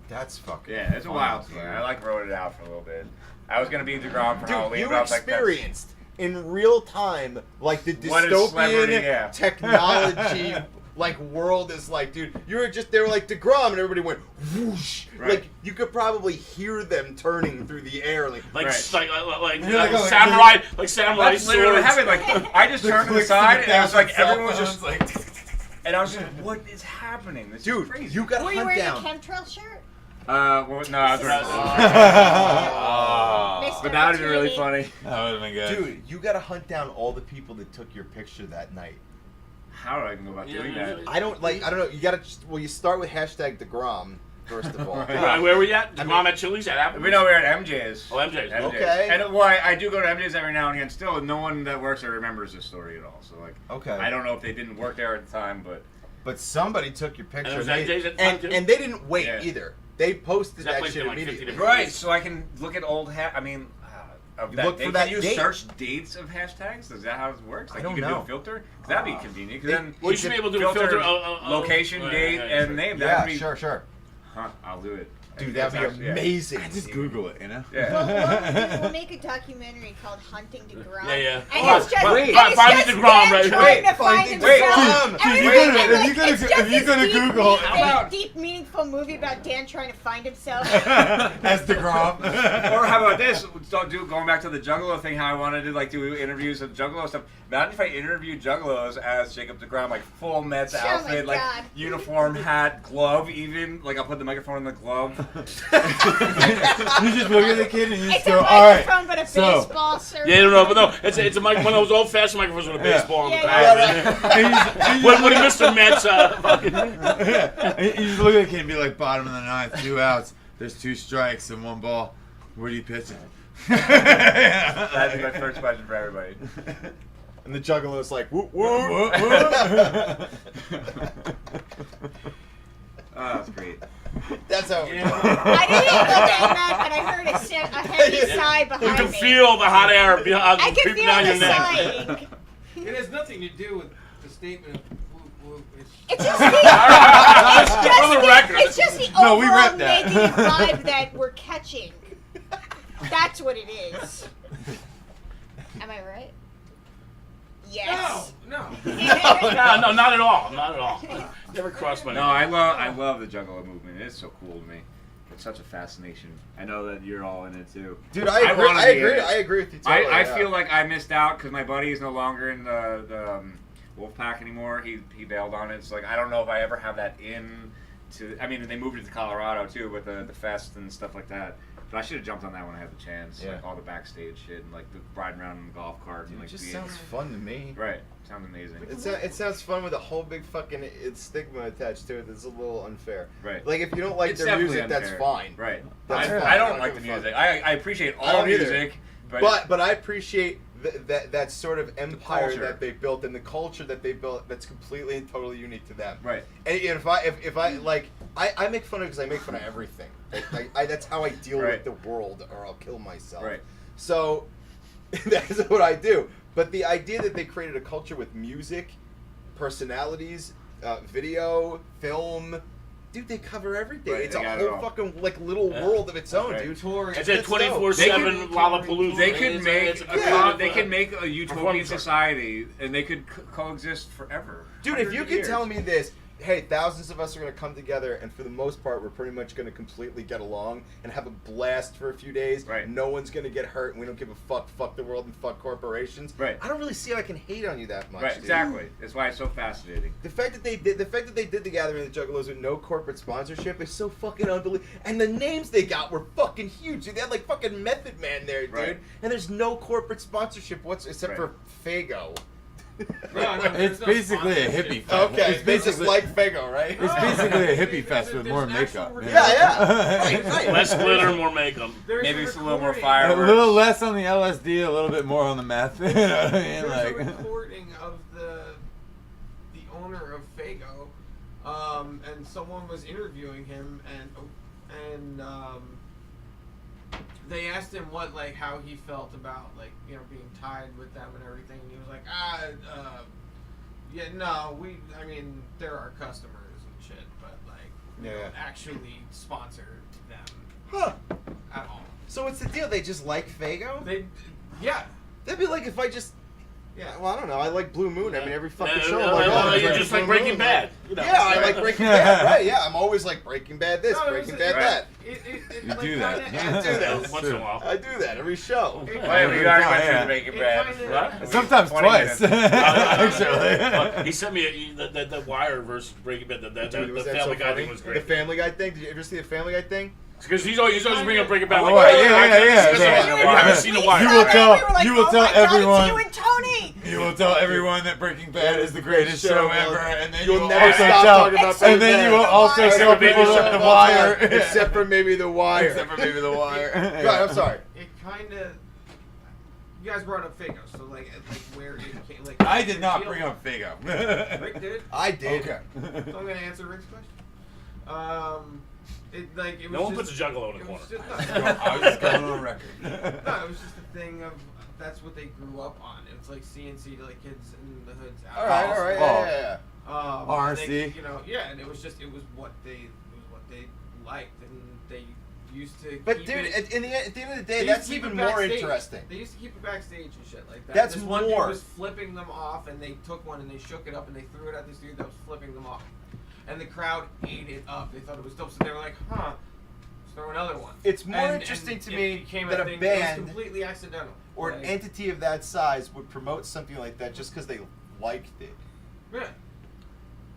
That's fucking. Yeah, it's a wild story. I wrote it out for a little bit. I was gonna be DeGrom for Halloween. You experienced in real time like the dystopian technology like world is like, dude. You were just there like DeGrom, and everybody went whoosh. Right. Like you could probably hear them turning through the air, like samurai, That's literally what happened. Like I just turned to the side, and it was like everyone was just like. And I was like, what is happening? This Dude, is crazy. you gotta Were you hunt wearing down. a chemtrail shirt? Well, no, I was wearing Mr. but that would have been really Opportunity. funny. That would have been good. Dude, you gotta hunt down all the people that took your picture that night. How do I even go about doing that? I don't know. You gotta you start with hashtag DeGrom first of all. Where were we at? Mom at Chili's at Applebee's? We know we're at MJ's. Oh, MJ's. Okay. And well, I do go to MJ's every now and again. Still, no one that works there remembers this story at all. So like, Okay. I don't know if they didn't work there at the time, but somebody took your picture. And it was they- MJ's at the time, too? and they didn't wait Yeah. either. They posted That that place shit been like 50 immediately. different right. So I can look at old of You that look date. for that Can you date. search dates of hashtags? Is that how it works? Like I don't you can do know. a filter? 'Cause that'd be convenient. 'Cause then You should be able to do a filter. location, date, and name. Yeah, That'd be, sure. Huh, I'll do it. Dude, that'd be Actually, yeah. amazing. Just Google it, you know? Yeah. We'll make a documentary called Hunting DeGrom. Yeah. And Oh, it's just, wait. and it's Finding just DeGrom, Dan right? trying to Wait, find Finding himself. DeGrom. And If we're you like- go to- and if like, you go to- it's if just you this go to deep, Google- deep, How about- deep, meaningful movie about Dan trying to find himself. As DeGrom. Or how about this? Going back to the Juggalo thing, how I wanted to like do interviews of Juggalo stuff. Imagine if I interviewed Juggalos as Jacob DeGrom, like full Mets Oh my outfit, like God. uniform, hat, glove, even. Like I'll put the microphone in the glove. You just look at the kid and you just It's a go, all right. microphone, but a so- baseball, sir. Yeah, no, but no, it's a mic, one of those old-fashioned microphones with a baseball on the Yeah, back. What did Mr. Metz fucking... You just look at the kid and be like, bottom of the ninth, 2 outs. There's 2 strikes and 1 ball. Where do you pitch it? That'd be my first question for everybody. And the Juggalo's like, whoop Whoop, whoop. whoop. Oh, that's great. That's how. I didn't look at that, but I heard a heavy sigh behind me. You can feel the hot air I can creeping feel down your the neck. sighing. It has nothing to do with the statement of whoop whoop. It's just the, On the record. it's just the No, we overall read that. negative vibe that we're catching. That's what it is. Am I right? Yes. No. No, not at all. Not at all. Never crossed my No, mind. I love the Juggalo movement. It's so cool to me. It's such a fascination. I know that you're all in it too. Dude, I agree. wanna I be agree. in it. I agree with you totally. I yeah. feel like I missed out because my buddy is no longer in the Wolfpack anymore. He bailed on it. It's like I don't know if I ever have that in. I mean, they moved it to Colorado too with the fest and stuff like that. But I should have jumped on that when I had the chance. Yeah. Like all the backstage shit and like the riding around in the golf cart and It like just being sounds fun to me. right. Sounds amazing. It sounds fun with a whole big fucking stigma attached to it. That's a little unfair. Right. Like if you don't like It's their definitely music, that's unfair. fine. Right. That's I fine. don't like the give a music. fuck. I appreciate I all don't either. music, But I appreciate that sort of empire culture. that they built and the culture that they built that's completely and totally unique to them. Right. And if I like I make fun of it because I make fun of everything. That's how I deal Right. with the world, or I'll kill myself. Right. So that's what I do. But the idea that they created a culture with music, personalities, video, film. Dude, they cover everything. Right, It's they a got it whole all. fucking like little world of its own, Right. dude. Touring. It's a That's dope. 24/7 Lollapalooza. They could make they could make a utopian Performance art. society, and they could coexist forever. Dude, if 100 you could years. tell me this, hey, thousands of us are going to come together, and for the most part, we're pretty much going to completely get along and have a blast for a few days. Right. No one's going to get hurt, and we don't give a fuck. Fuck the world and fuck corporations. Right. I don't really see how I can hate on you that much. Right, dude. exactly. That's why it's so fascinating. The fact that they did the gathering of the Juggalos with no corporate sponsorship is so fucking unbelievable. And the names they got were fucking huge. Dude, they had like fucking Method Man there, dude. Right. And there's no corporate sponsorship except Right. for Fago. No, It's no basically a sponsorship. hippie fest. Okay, It's they just basically like Fago, right? it's basically a hippie fest with There's more actual makeup. recording. Yeah. Right. Less glitter, more makeup. There's Maybe it's a little more recording. fire. A little less on the LSD, a little bit more on the meth. You know what I mean? There's a Like, recording of the owner of Fago, and someone was interviewing him, and they asked him how he felt about being tied with them and everything, and he was like, they're our customers and shit, but we don't actually sponsor them Huh. at all. So what's the deal? They just like Fago? Yeah. That'd be like if I just Yeah. Well, I don't know. I like Blue Moon. I mean, every fucking show. I'm like, You're just like Breaking Bad. You know? Yeah, I like Breaking Bad. Right? Yeah, I'm always like Breaking Bad. This, Breaking Bad. That. You like, do that. I do that Once in a while. I do that every show. Wait, we already went through the Breaking Bad. What? Sometimes 20 twice, minutes. actually. He sent me the Wire versus Breaking Bad. Dude, The was that Family so Guy funny? thing was The great. Family Guy thing. Did you ever see the Family Guy thing? Because he's always bringing up Breaking Bad. Oh, Like, right, oh, yeah. You haven't seen The Wire. You will tell. You will tell everyone. You and Tony. You will tell everyone that Breaking Bad is the greatest show ever, and then You'll you will never also stop tell, talking about and Breaking then you Bad. will also Except tell for maybe people the The Wire, Except for maybe The Wire. except for maybe The Wire. Go ahead, I'm sorry. It kind of. You guys brought up Fago, so like where it came, like. I did not bring up Fago. Rick did. I did. Okay. So I'm gonna answer Rick's question. It was No one just, puts a juggalo in it the was corner. just- I was just going on record. No, it was just a thing of that's what they grew up on. It's like CNC to like kids in the hoods. Out All right, yeah. RC. and it was what they liked, and they used to. But keep dude, it, at the end of the day, they used that's to keep even it more backstage. interesting. They used to keep it backstage and shit like that. That's this one dude more. was flipping them off, and they took one and they shook it up and they threw it at this dude that was flipping them off, and the crowd ate it up. They thought it was dope, so they were like, "Huh." Throw another one. It's more And interesting to it me became that a thing band that was completely accidental. or an Like, entity of that size would promote something like that just because they liked it. yeah.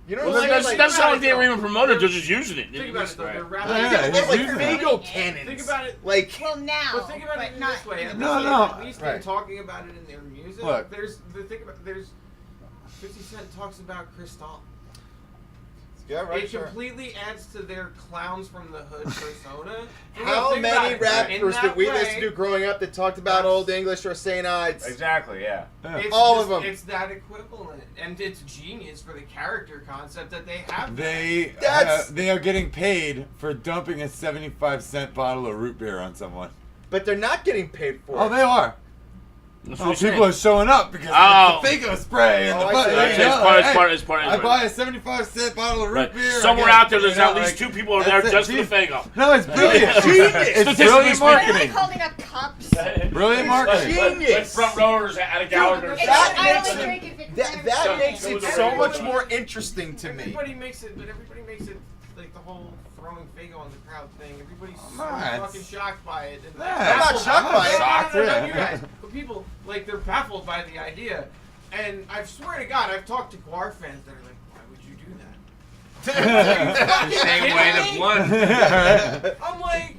You know Well, what I'm saying? that's not like they were though. even promoted. They're just using it. Think about it though. They're Like, rapping. Yeah, they're like he's using it. Fago cannons. Think about it. Like, Well, now. But think about but it in not this way. in the At No, least, no. At least they're Right. talking about it in their music. Look. There's 50 Cent talks about Cristal. yeah, right, It sure. completely adds to their clowns from the hood persona. How Think about many it. rappers In that that we way, listened to growing up that talked about That's- Old English or St. Ides? Exactly, yeah. It's All just- of 'em. It's that equivalent, and it's genius for the character concept that they have. They are getting paid for dumping a 75-cent bottle of root beer on someone. But they're not getting paid for it. Oh, they are. That's Oh, what you're people are saying. showing up because Oh. it's the Fago spray and Oh, the I button. see. That's Yeah, it's part of I buy a 75-cent bottle of root Right. beer. Somewhere I get- out there, there's you know, at least like, two people are there that's just it. for the Fago. No, it's brilliant. Genius. It's Statistically brilliant speaking. Why are they marketing. holding up cups? Brilliant marketing. Genius. Like front rowers at a Gallagher. It's That I makes only it- drink if it's That there. makes it So- so much more interesting to me. Everybody makes it like the whole throwing Fago on the crowd thing. Everybody's so Nah, fucking shocked by it. And Yeah. I'm not shocked by it. Shocked, No, yeah. you guys. But people, like, they're baffled by the idea. And I swear to God, I've talked to Guar fans that are like, why would you do that? Same way to blood. I'm like,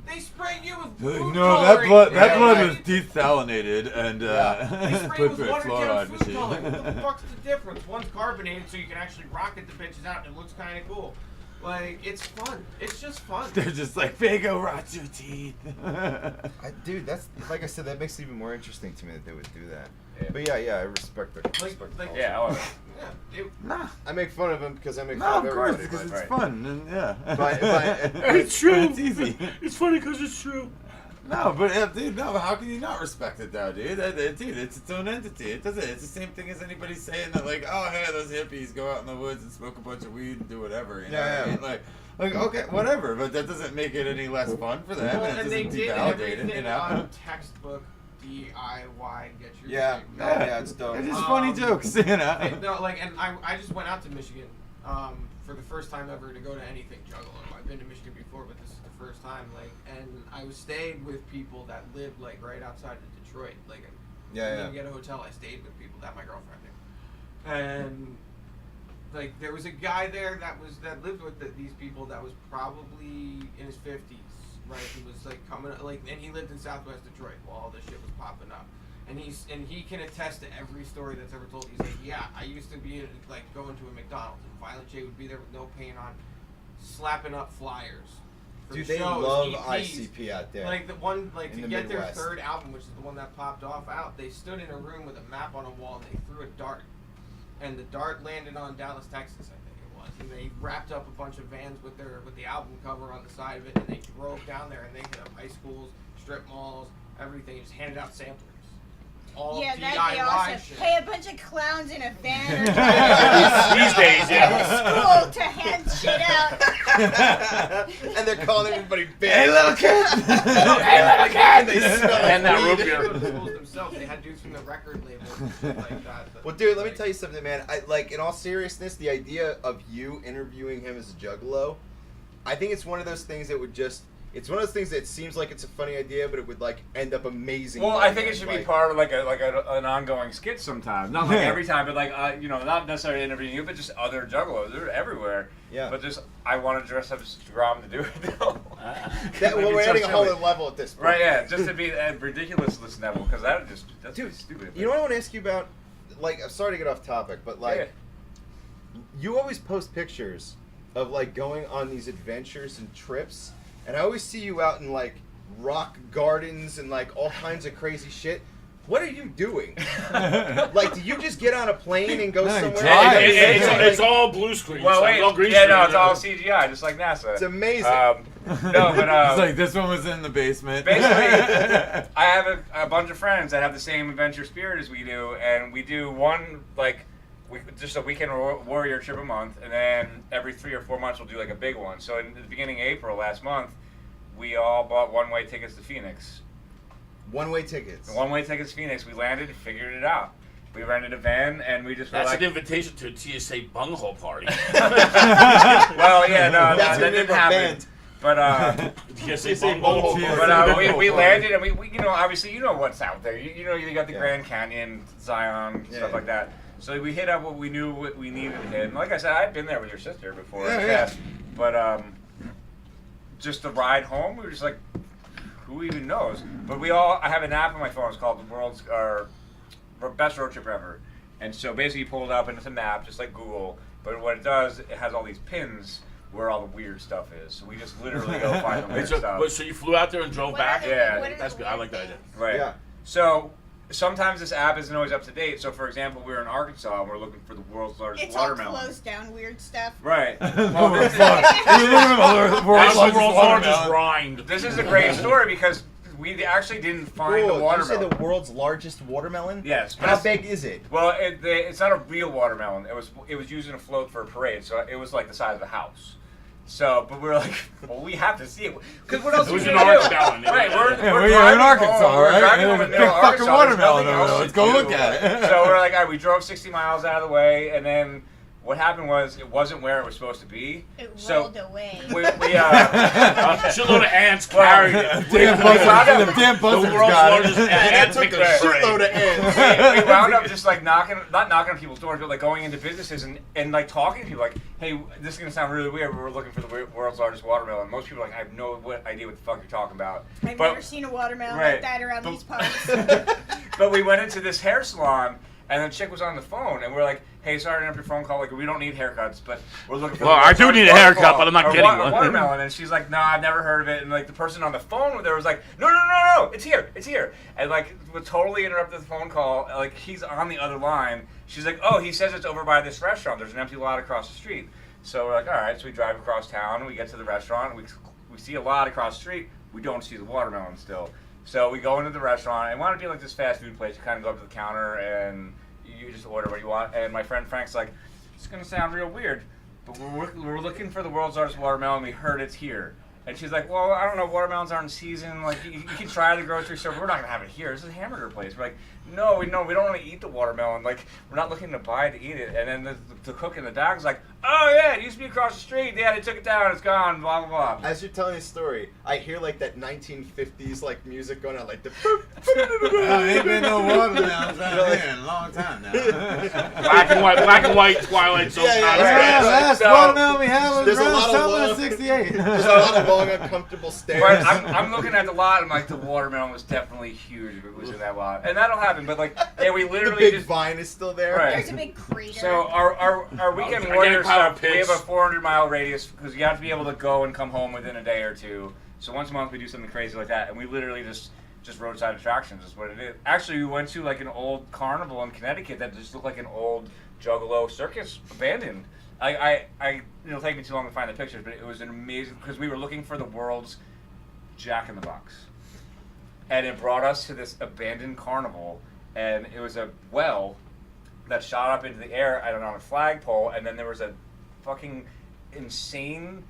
they spray you with food No, that coloring. blood Yeah, was right. desalinated and They spray put you with through a watered fluoride down food machine. coloring. What the fuck's the difference? One's carbonated, so you can actually rocket the bitches out, and it looks kind of cool. Like, it's fun. It's just fun. They're just like, Fago rots your teeth. Dude, that's like I said. That makes it even more interesting to me that they would do that. Yeah. But yeah, I respect the. Like, culture. Yeah, I love it. Yeah, Nah, I make fun of him because I make no, fun of of course, everybody. because but- it's fun and yeah. But- It's true. It's easy. It's funny because it's true. No, but dude, no. How can you not respect it, though, dude? Dude, it's its own entity. It doesn't. It's the same thing as anybody saying that, like, oh, hey, those hippies go out in the woods and smoke a bunch of weed and do whatever. You know what I mean? Like, okay, whatever. But that doesn't make it any less fun for them. well, and it and they doesn't did devalidate everything it. You know? on textbook DIY. Get your Yeah, thing. yeah, it's dope. They're just funny jokes, you know. No, like, and I just went out to Michigan for the first time ever to go to anything Juggalo. I've been to Michigan before, but this is the first time. Like, and I was staying with people that lived like right outside of Detroit. Like, I didn't even get a hotel. I stayed with people that my girlfriend knew, and like there was a guy there that lived with these people that was probably in his 50s. Right, he was like coming like, and he lived in Southwest Detroit while all this shit was popping up. And he can attest to every story that's ever told. He's like, yeah, I used to be like going to a McDonald's and Violent J would be there with no paint on, slapping up flyers. For Dude, the they shows, love EPs. ICP out there. Like the one, like in to the get Midwest. their third album, which is the one that popped off out. They stood in a room with a map on a wall and they threw a dart, and the dart landed on Dallas, Texas, I think it was. And they wrapped up a bunch of vans with the album cover on the side of it, and they drove down there and they hit up high schools, strip malls, everything. Just handed out samplers. All Yeah, DIY that'd be awesome. shit. Hey, a bunch of clowns in a van or These days, yeah. school to hand shit out. And they're calling everybody bitch. Hey, little kid. Hey, little kid. And they smell like And that root weed. beer. The schools themselves, they had dudes from the record label and shit like that. Well, dude, let me tell you something, man. In all seriousness, the idea of you interviewing him as a juggalo, I think it's one of those things that would just. It's one of those things that seems like it's a funny idea, but it would like end up amazing. Well, I think it should be part of an ongoing skit sometimes. Not like every time, but not necessarily interviewing you, but just other juggalos. They're everywhere. Yeah. But just I want to dress up as Grom to do it though. We're adding a whole other level at this point. Right? Yeah. Just to be at ridiculousness level because that's Dude, stupid. You know what I want to ask you about? Like, I'm sorry to get off topic, but like, you always post pictures of like going on these adventures and trips. And I always see you out in like rock gardens and like all kinds of crazy shit. What are you doing? Like, do you just get on a plane and go somewhere? It's all blue screen. Well, It's all green yeah, screen. no, it's all CGI, just like NASA. It's amazing. No, but It's like this one was in the basement. basically, I have a bunch of friends that have the same adventure spirit as we do, and we do one just a weekend warrior trip a month, and then every 3 or 4 months we'll do like a big one. So in the beginning of April last month, we all bought one-way tickets to Phoenix. One-way tickets. One-way tickets to Phoenix. We landed and figured it out. We rented a van, and we just That's were like... an invitation to a TSA bunghole party. Well, yeah, no, That's that didn't happen. But TSA bunghole party. But we landed, and we obviously you know what's out there. You know you got the Grand Canyon, Zion, stuff like that. So we hit up what we knew what we needed to hit. And like I said, I'd been there with your sister before. Yeah. But just the ride home, we were just like, who even knows? But I have an app on my phone. It's called our best road trip ever. And so basically you pull it up and it's a map, just like Google. But what it does, it has all these pins where all the weird stuff is. So we just literally go find the weird stuff. So you flew out there and drove back? Yeah. That's good. I like that idea. Right. Yeah. So sometimes this app isn't always up to date. So for example, we were in Arkansas and we're looking for the world's largest watermelon. It's all closed down weird stuff. Right. Well, Well, That's the world's largest rind. this is a great story because we actually didn't find the Did you watermelon. say the world's largest watermelon? Yes. but How it's- big is it? Well, it's not a real watermelon. It was used in a float for a parade, so it was like the size of a house. So, but we were like, well, we have to see it because what else? It was are an we gonna do? orange melon. Right, we're We're in driving Arkansas, home, we're right? driving And home there's in a the big middle of fucking Arkansas, there's watermelon nothing over else there. to Let's go do. look at it. So we're like, all right, we drove 60 miles out of the way, and then what happened was it wasn't where it was supposed to be. It So rolled away. we Shitload of ants carried it. Damn buzzards, them damn buzzards The world's got largest it. ant Took a picking parade. shitload of ants. we wound up just like not knocking on people's doors, but like going into businesses and like talking to people like, hey, this is gonna sound really weird, but we're looking for the world's largest watermelon. Most people are like, I have no idea what the fuck you're talking about. I've But- never seen a watermelon Right. like that around But- these parts. But we went into this hair salon, and the chick was on the phone, and we're like, hey, sorry to interrupt your phone call. Like, we don't need haircuts, but we're looking for Well, I do need a haircut, but I'm not getting one. Watermelon. And she's like, no, I've never heard of it. And, like, the person on the phone with her was like, no, it's here. And, like, we totally interrupted the phone call. Like, he's on the other line. She's like, oh, he says it's over by this restaurant. There's an empty lot across the street. So we're like, all right. So we drive across town, and we get to the restaurant, and we see a lot across the street. We don't see the watermelon still. So we go into the restaurant. It wanted to be like this fast food place. You kind of go up to the counter and you just order what you want. And my friend Frank's like, it's going to sound real weird, but we're looking for the world's largest watermelon. We heard it's here. And she's like, well, I don't know. Watermelons aren't in season. Like, you can try the grocery store, but we're not going to have it here. This is a hamburger place. We're like, no, we don't want to eat the watermelon. Like, we're not looking to buy it to eat it. And then the cook in the dog's like, oh, yeah, it used to be across the street. Yeah, they took it down. It's gone, blah, blah, blah. As you're telling the story, I hear like that 1950s like music going on, like the. Ain't been no watermelons out here in a long time now. Black and white Twilight Zone. Yeah, Yeah, last So- watermelon we had was There's a around lot of summer love. of '68. There's a lot of long, uncomfortable stares. But I'm looking at the lot, and like the watermelon was definitely huge if it was in that lot, and that'll happen. But like, yeah, we the literally big just vine is still there. Right. There's a big crater. so our weekend Again, warrior pile of stuff. We have a pits. 400-mile radius because you have to be able to go and come home within a day or two. So once a month we do something crazy like that, and we literally just roadside attractions is what it is. Actually, we went to like an old carnival in Connecticut that just looked like an old Juggalo circus abandoned. It'll take me too long to find the pictures, but it was an amazing because we were looking for the world's Jack in the Box, and it brought us to this abandoned carnival, and it was a well that shot up into the air on a flagpole, and then there was a fucking insane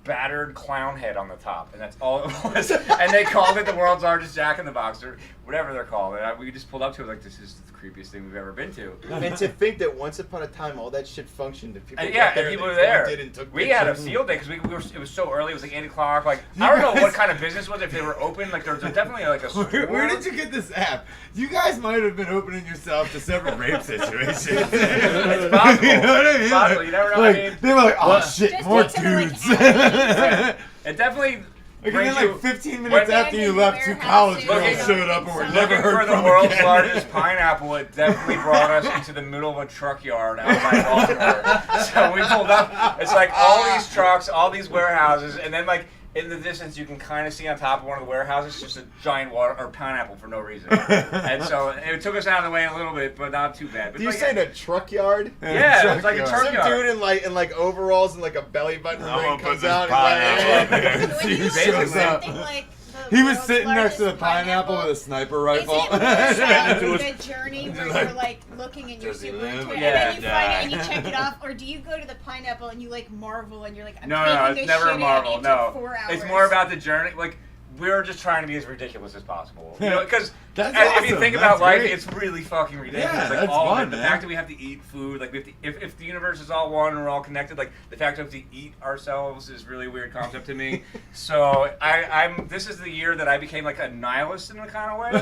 battered clown head on the top, and that's all it was. And they called it the world's largest Jack in the Box, or whatever they're called. And we just pulled up to it like, this is the creepiest thing we've ever been to. And to think that once upon a time all that shit functioned, and people people were there. And took we had a field day because it was so early. It was like 8 o'clock. Like I don't know what kind of business was if they were open. Like there was definitely like a store. Where did you get this app? You guys might have been opening yourself to several rape situations. It's possible. You know what I mean? It's possible. You never know Like, what I mean. they were like, oh shit, Just more get to the, like, dudes. Right. It definitely. Like, and brings then you- like 15 minutes when- after you left, 2 college Looking- girls showed up and were never Looking heard for the from world's again. largest pineapple, it definitely brought us into the middle of a truck yard outside Baltimore. So we pulled up. It's like all these trucks, all these warehouses, and then like in the distance you can kind of see on top of one of the warehouses just a giant pineapple for no reason. And so it took us out of the way a little bit, but not too bad. But Do you like, say in a truck yard? Yeah, it's like a truck Some yard. dude in like overalls and like a belly button I'm ring gonna put comes this out pineapple up and there. When you He look shows at up. something like He was sitting next to the pineapple with a sniper rifle. Is it more about the journey where you're like looking and you're Does he super live? into it, Yeah. and then you find it and you check it off, or do you go to the pineapple and you like marvel and you're like, I'm No, taking it's this never a shit marvel. in. It No, took 4 hours. it's more about the journey. Like we're just trying to be as ridiculous as possible. You know, because That's if you awesome. think That's about life, great. it's really fucking ridiculous. Yeah, like that's all of fun, it. The man. fact that we have to eat food, like we have to, if the universe is all one and we're all connected, like the fact that we have to eat ourselves is really a weird concept to me. So I'm. This is the year that I became like a nihilist in a kind of way.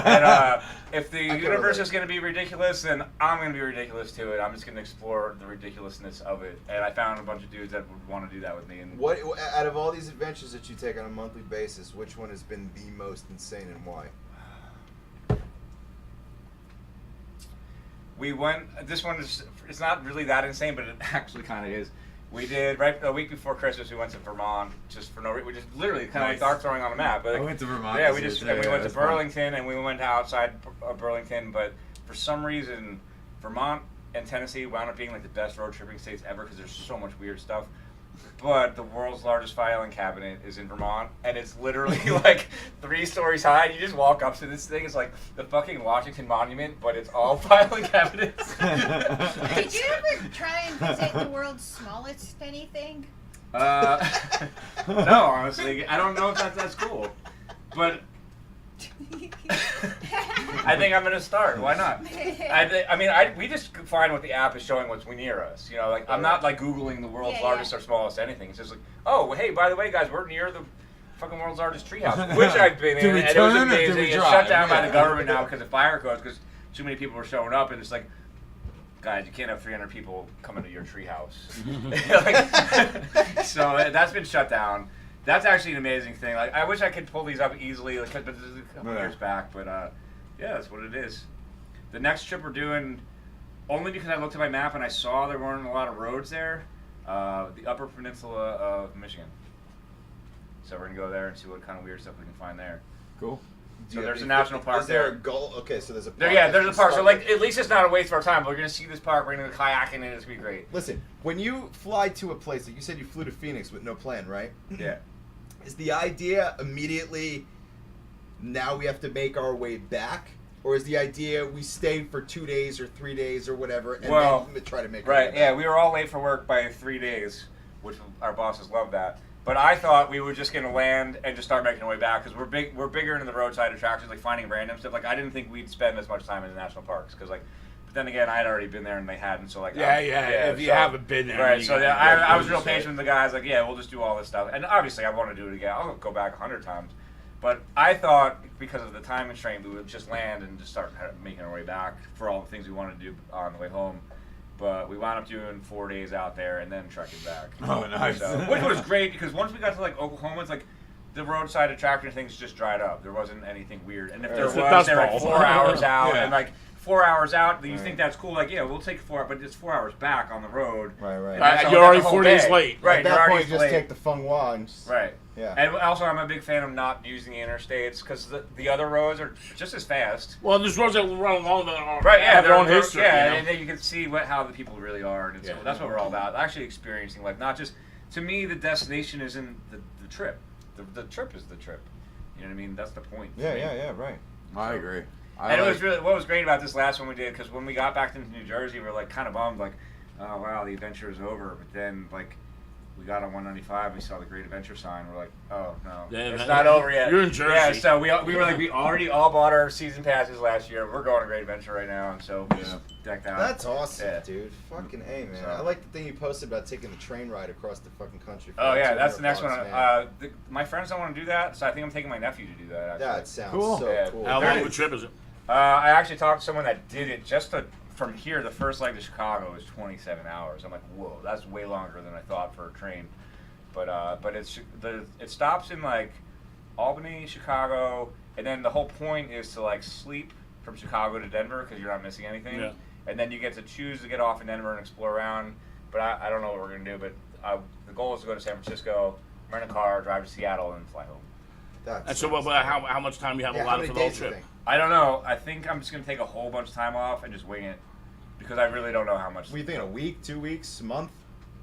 And if the universe is going to be ridiculous, then I'm going to be ridiculous to it. I'm just going to explore the ridiculousness of it. And I found a bunch of dudes that would want to do that with me. And What out of all these adventures that you take on a monthly basis, which one has been the most insane and why? we went. This one is. It's not really that insane, but it actually kind of is. We did right a week before Christmas. We went to Vermont just for no reason. We just literally kind of like dart throwing on a map. But I went to Vermont. yeah, this we just year, and we too. went to That's fun. Burlington and we went outside of Burlington. But for some reason, Vermont and Tennessee wound up being like the best road tripping states ever because there's so much weird stuff. But the world's largest filing cabinet is in Vermont, and it's literally like 3 stories high. And you just walk up to this thing. It's like the fucking Washington Monument, but it's all filing cabinets. Did you ever try and visit the world's smallest anything? No, honestly, I don't know if that's cool, but I think I'm gonna start. Why not? We just find what the app is showing what's near us. You know, like I'm not like Googling the world's largest or smallest anything. It's just like, oh, hey, by the way, guys, we're near the fucking world's largest treehouse, which I've been in, and it was amazing. It's shut down by the government now because of fire codes, because too many people were showing up, and it's like, guys, you can't have 300 people coming to your treehouse. So that's been shut down. That's actually an amazing thing. Like, I wish I could pull these up easily, but this is a couple years back. But yeah, that's what it is. The next trip we're doing, only because I looked at my map and I saw there weren't a lot of roads there, the Upper Peninsula of Michigan. So we're gonna go there and see what kind of weird stuff we can find there. Cool. So there's a national park Is there there. a goal? Okay, so there's a park. There's a park. So like, at least it's not a waste of our time. We're gonna see this park. We're gonna go kayaking, and it's gonna be great. Listen, when you fly to a place, like you said, you flew to Phoenix with no plan, right? Yeah. Is the idea immediately now we have to make our way back? Or is the idea we stay for 2 days or 3 days or whatever and then try to make our way right, back? yeah, we were all late for work by 3 days, which our bosses love that. But I thought we were just going to land and just start making our way back because we're bigger into the roadside attractions, like finding random stuff. Like, I didn't think we'd spend as much time in the national parks because, like, but then again, I had already been there and they hadn't, so like... If you haven't been there... Right, so I was real patient with the guys, like, yeah, we'll just do all this stuff. And obviously, I want to do it again. I'll go back 100 times. But I thought, because of the time constraint, we would just land and just start making our way back for all the things we wanted to do on the way home. But we wound up doing 4 days out there and then trekking back. Oh, nice. So, which was great, because once we got to, like, Oklahoma, it's like, the roadside attraction things just dried up. There wasn't anything weird. And if there was, they were like 4 hours out, and like 4 hours out, you think that's cool, like, yeah, we'll take 4 hours, but it's 4 hours back on the road. Right. You're already 4 days late. Right, At that point, just take the Feng Hua and just... Right. Yeah. And also, I'm a big fan of not using the interstates, because the other roads are just as fast. Well, there's roads that run along that are, right, yeah, have their own history. Yeah, you know? and then you can see how the people really are, and that's what we're all about. Actually experiencing life, not just... To me, the destination isn't the trip. The trip is the trip. You know what I mean? That's the point. Yeah, right. I agree. And it was really what was great about this last one we did, because when we got back to New Jersey, we were like kind of bummed, like, oh wow, the adventure is over. But then like we got on 195. We saw the Great Adventure sign. We're like, oh no, Yeah, it's not over yet. You're in Jersey. Yeah, so we were like, we already all bought our season passes last year. We're going to Great Adventure right now, and so we just decked out. That's awesome, Yeah. dude. Fucking A, man. So- I like the thing you posted about taking the train ride across the fucking country. For Oh like yeah, that's the next $200, one. man. My friends don't want to do that, so I think I'm taking my nephew to do that. Actually. That sounds Cool. so Yeah. cool. How long of a trip is it? I actually talked to someone that did it from here. The first leg to Chicago is 27 hours. I'm like, whoa, that's way longer than I thought for a train. But it stops in like Albany, Chicago, and then the whole point is to like sleep from Chicago to Denver because you're not missing anything. Yeah. And then you get to choose to get off in Denver and explore around. But I don't know what we're gonna do. But the goal is to go to San Francisco, rent a car, drive to Seattle, and fly home. And so, how much time you have Yeah, how allotted many for the whole days do you trip? think? I don't know. I think I'm just gonna take a whole bunch of time off and just wing it because I really don't know how much. What are you thinking? A week, 2 weeks, a month?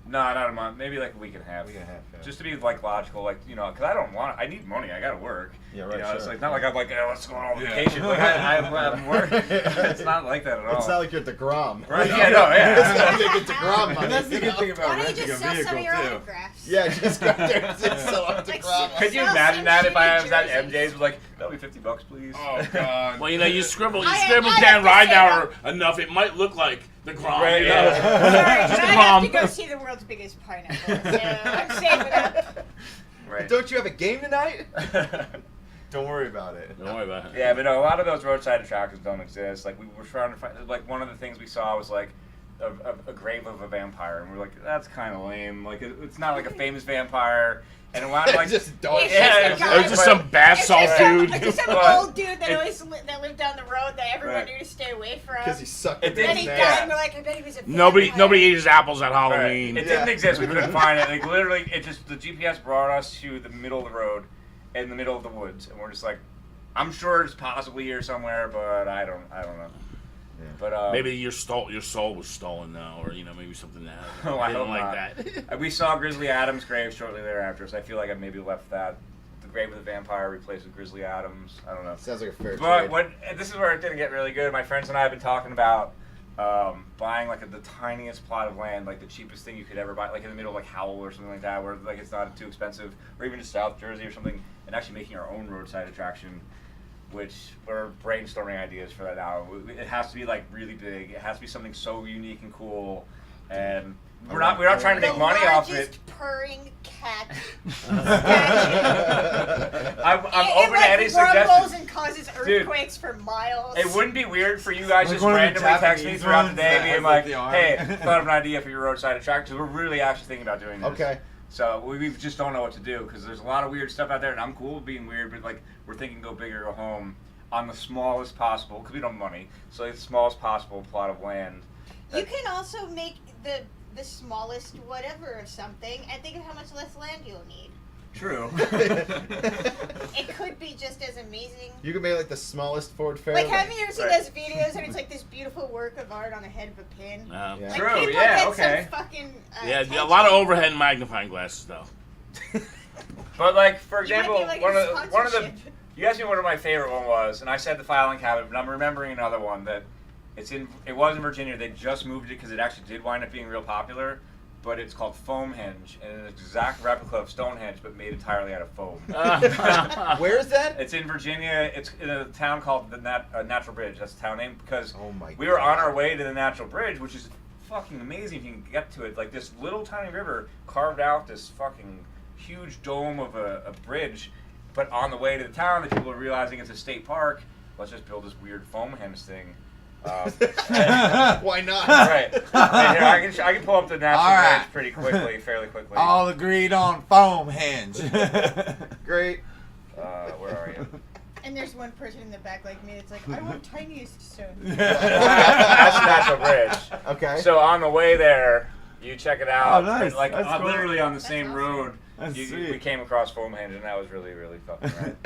No, not a month. Maybe like a week and a half. Week and a half, yeah. Just to be like logical, like because I need money. I gotta work. Yeah, right, You know, it's sure. like not like I'm like, oh, let's go on Yeah. vacation. Like I'm working. It's not like that at all. It's not like you're DeGrom. Right? Yeah, no, yeah. It's not like it's DeGrom money. That's the good thing about Why don't you renting a just sell some of your vehicle too. autographs? Yeah, just go there and sell out Like, DeGrom. Could you Sell imagine some that if I shitty was at jerseys. MJ's was like, that'll be $50, please. Oh God. Well, you scribble I Dan have to say Ridenour enough, it might look like the Grom. Right, you know? yeah. Sorry, Just but a I have to Grom. go see the world's biggest pineapple. So I'm saving up. Right. Don't you have a game tonight? Don't worry about it. Don't worry about it. Yeah, but no, a lot of those roadside attractions don't exist. Like we were trying to find, like one of the things we saw was like a grave of a vampire, and we're like, that's kind of lame. Like it's not like a famous vampire, and a lot of like just dog It's shit. just a guy. Or just some bath salt dude. It's just some But- old dude that always that lived down the road that everyone Right. knew to stay away from. Because he sucked It at didn't- Then he his died, ass. and we're like, I bet he was a Nobody vampire. ate his apples at Right. Halloween. It Yeah. didn't exist. We couldn't find it. Like literally, the GPS brought us to the middle of the road, in the middle of the woods, and we're just like, I'm sure it's possibly here somewhere, but I don't know. Yeah. But Maybe your soul was stolen now, or maybe something that. Oh, I they don't hope like not. that. We saw Grizzly Adams' grave shortly thereafter, so I feel like I maybe left the grave of the vampire replaced with Grizzly Adams. I don't know. Sounds like a fair But trade. this is where it didn't get really good. My friends and I have been talking about buying like the tiniest plot of land, like the cheapest thing you could ever buy, like in the middle of like Howell or something like that, where like it's not too expensive, or even just South Jersey or something, and actually making our own roadside attraction. Which we're brainstorming ideas for that now. It has to be like really big. It has to be something so unique and cool, and we're not trying to make money off it. The largest purring cat. I'm it open to any rumbles suggestions. and causes Dude, earthquakes for miles. It wouldn't be weird for you guys Like just one of the randomly text me Japanese throughout the ones day that being has, like, like, the arm. hey, thought of an idea for your roadside attraction. We're really actually thinking about doing this. Okay. So we just don't know what to do because there's a lot of weird stuff out there, and I'm cool with being weird, but like we're thinking go big or go home on the smallest possible, because we don't have money, so like the smallest possible plot of land. You can also make the smallest whatever or something, and think of how much less land you'll need. True. It could be just as amazing. You can make like the smallest Ford Fairlane. Like, have you ever seen Right. those videos and it's like this beautiful work of art on the head of a pin? Yeah. Like, True, people yeah, get okay. some fucking Yeah, a attention. lot of overhead magnifying glasses though. But like, for You might example, be like one a of the sponsorship. you asked me what my favorite one was, and I said the filing cabinet, but I'm remembering another one that it was in Virginia. They just moved it because it actually did wind up being real popular. But it's called Foamhenge, and it's an exact replica of Stonehenge, but made entirely out of foam. Where is that? It's in Virginia. It's in a town called the Natural Bridge. That's the town name because Oh my we were on God. our way to the Natural Bridge, which is fucking amazing if you can get to it. Like this little tiny river carved out this fucking huge dome of a bridge, but on the way to the town, the people are realizing it's a state park. Let's just build this weird Foamhenge thing. Why not? Right. And here, I can pull up the Natural All right. Bridge pretty quickly, fairly quickly. All agreed on Foamhenge. Great. Where are you? And there's one person in the back like me. It's like, I want tiniest stone. That's the Natural Bridge. Okay. So on the way there, you check it out. Oh, nice. And like That's cool. literally on the That's same awesome. road, That's we sweet. came across Foamhenge, and that was really, really fucking rad.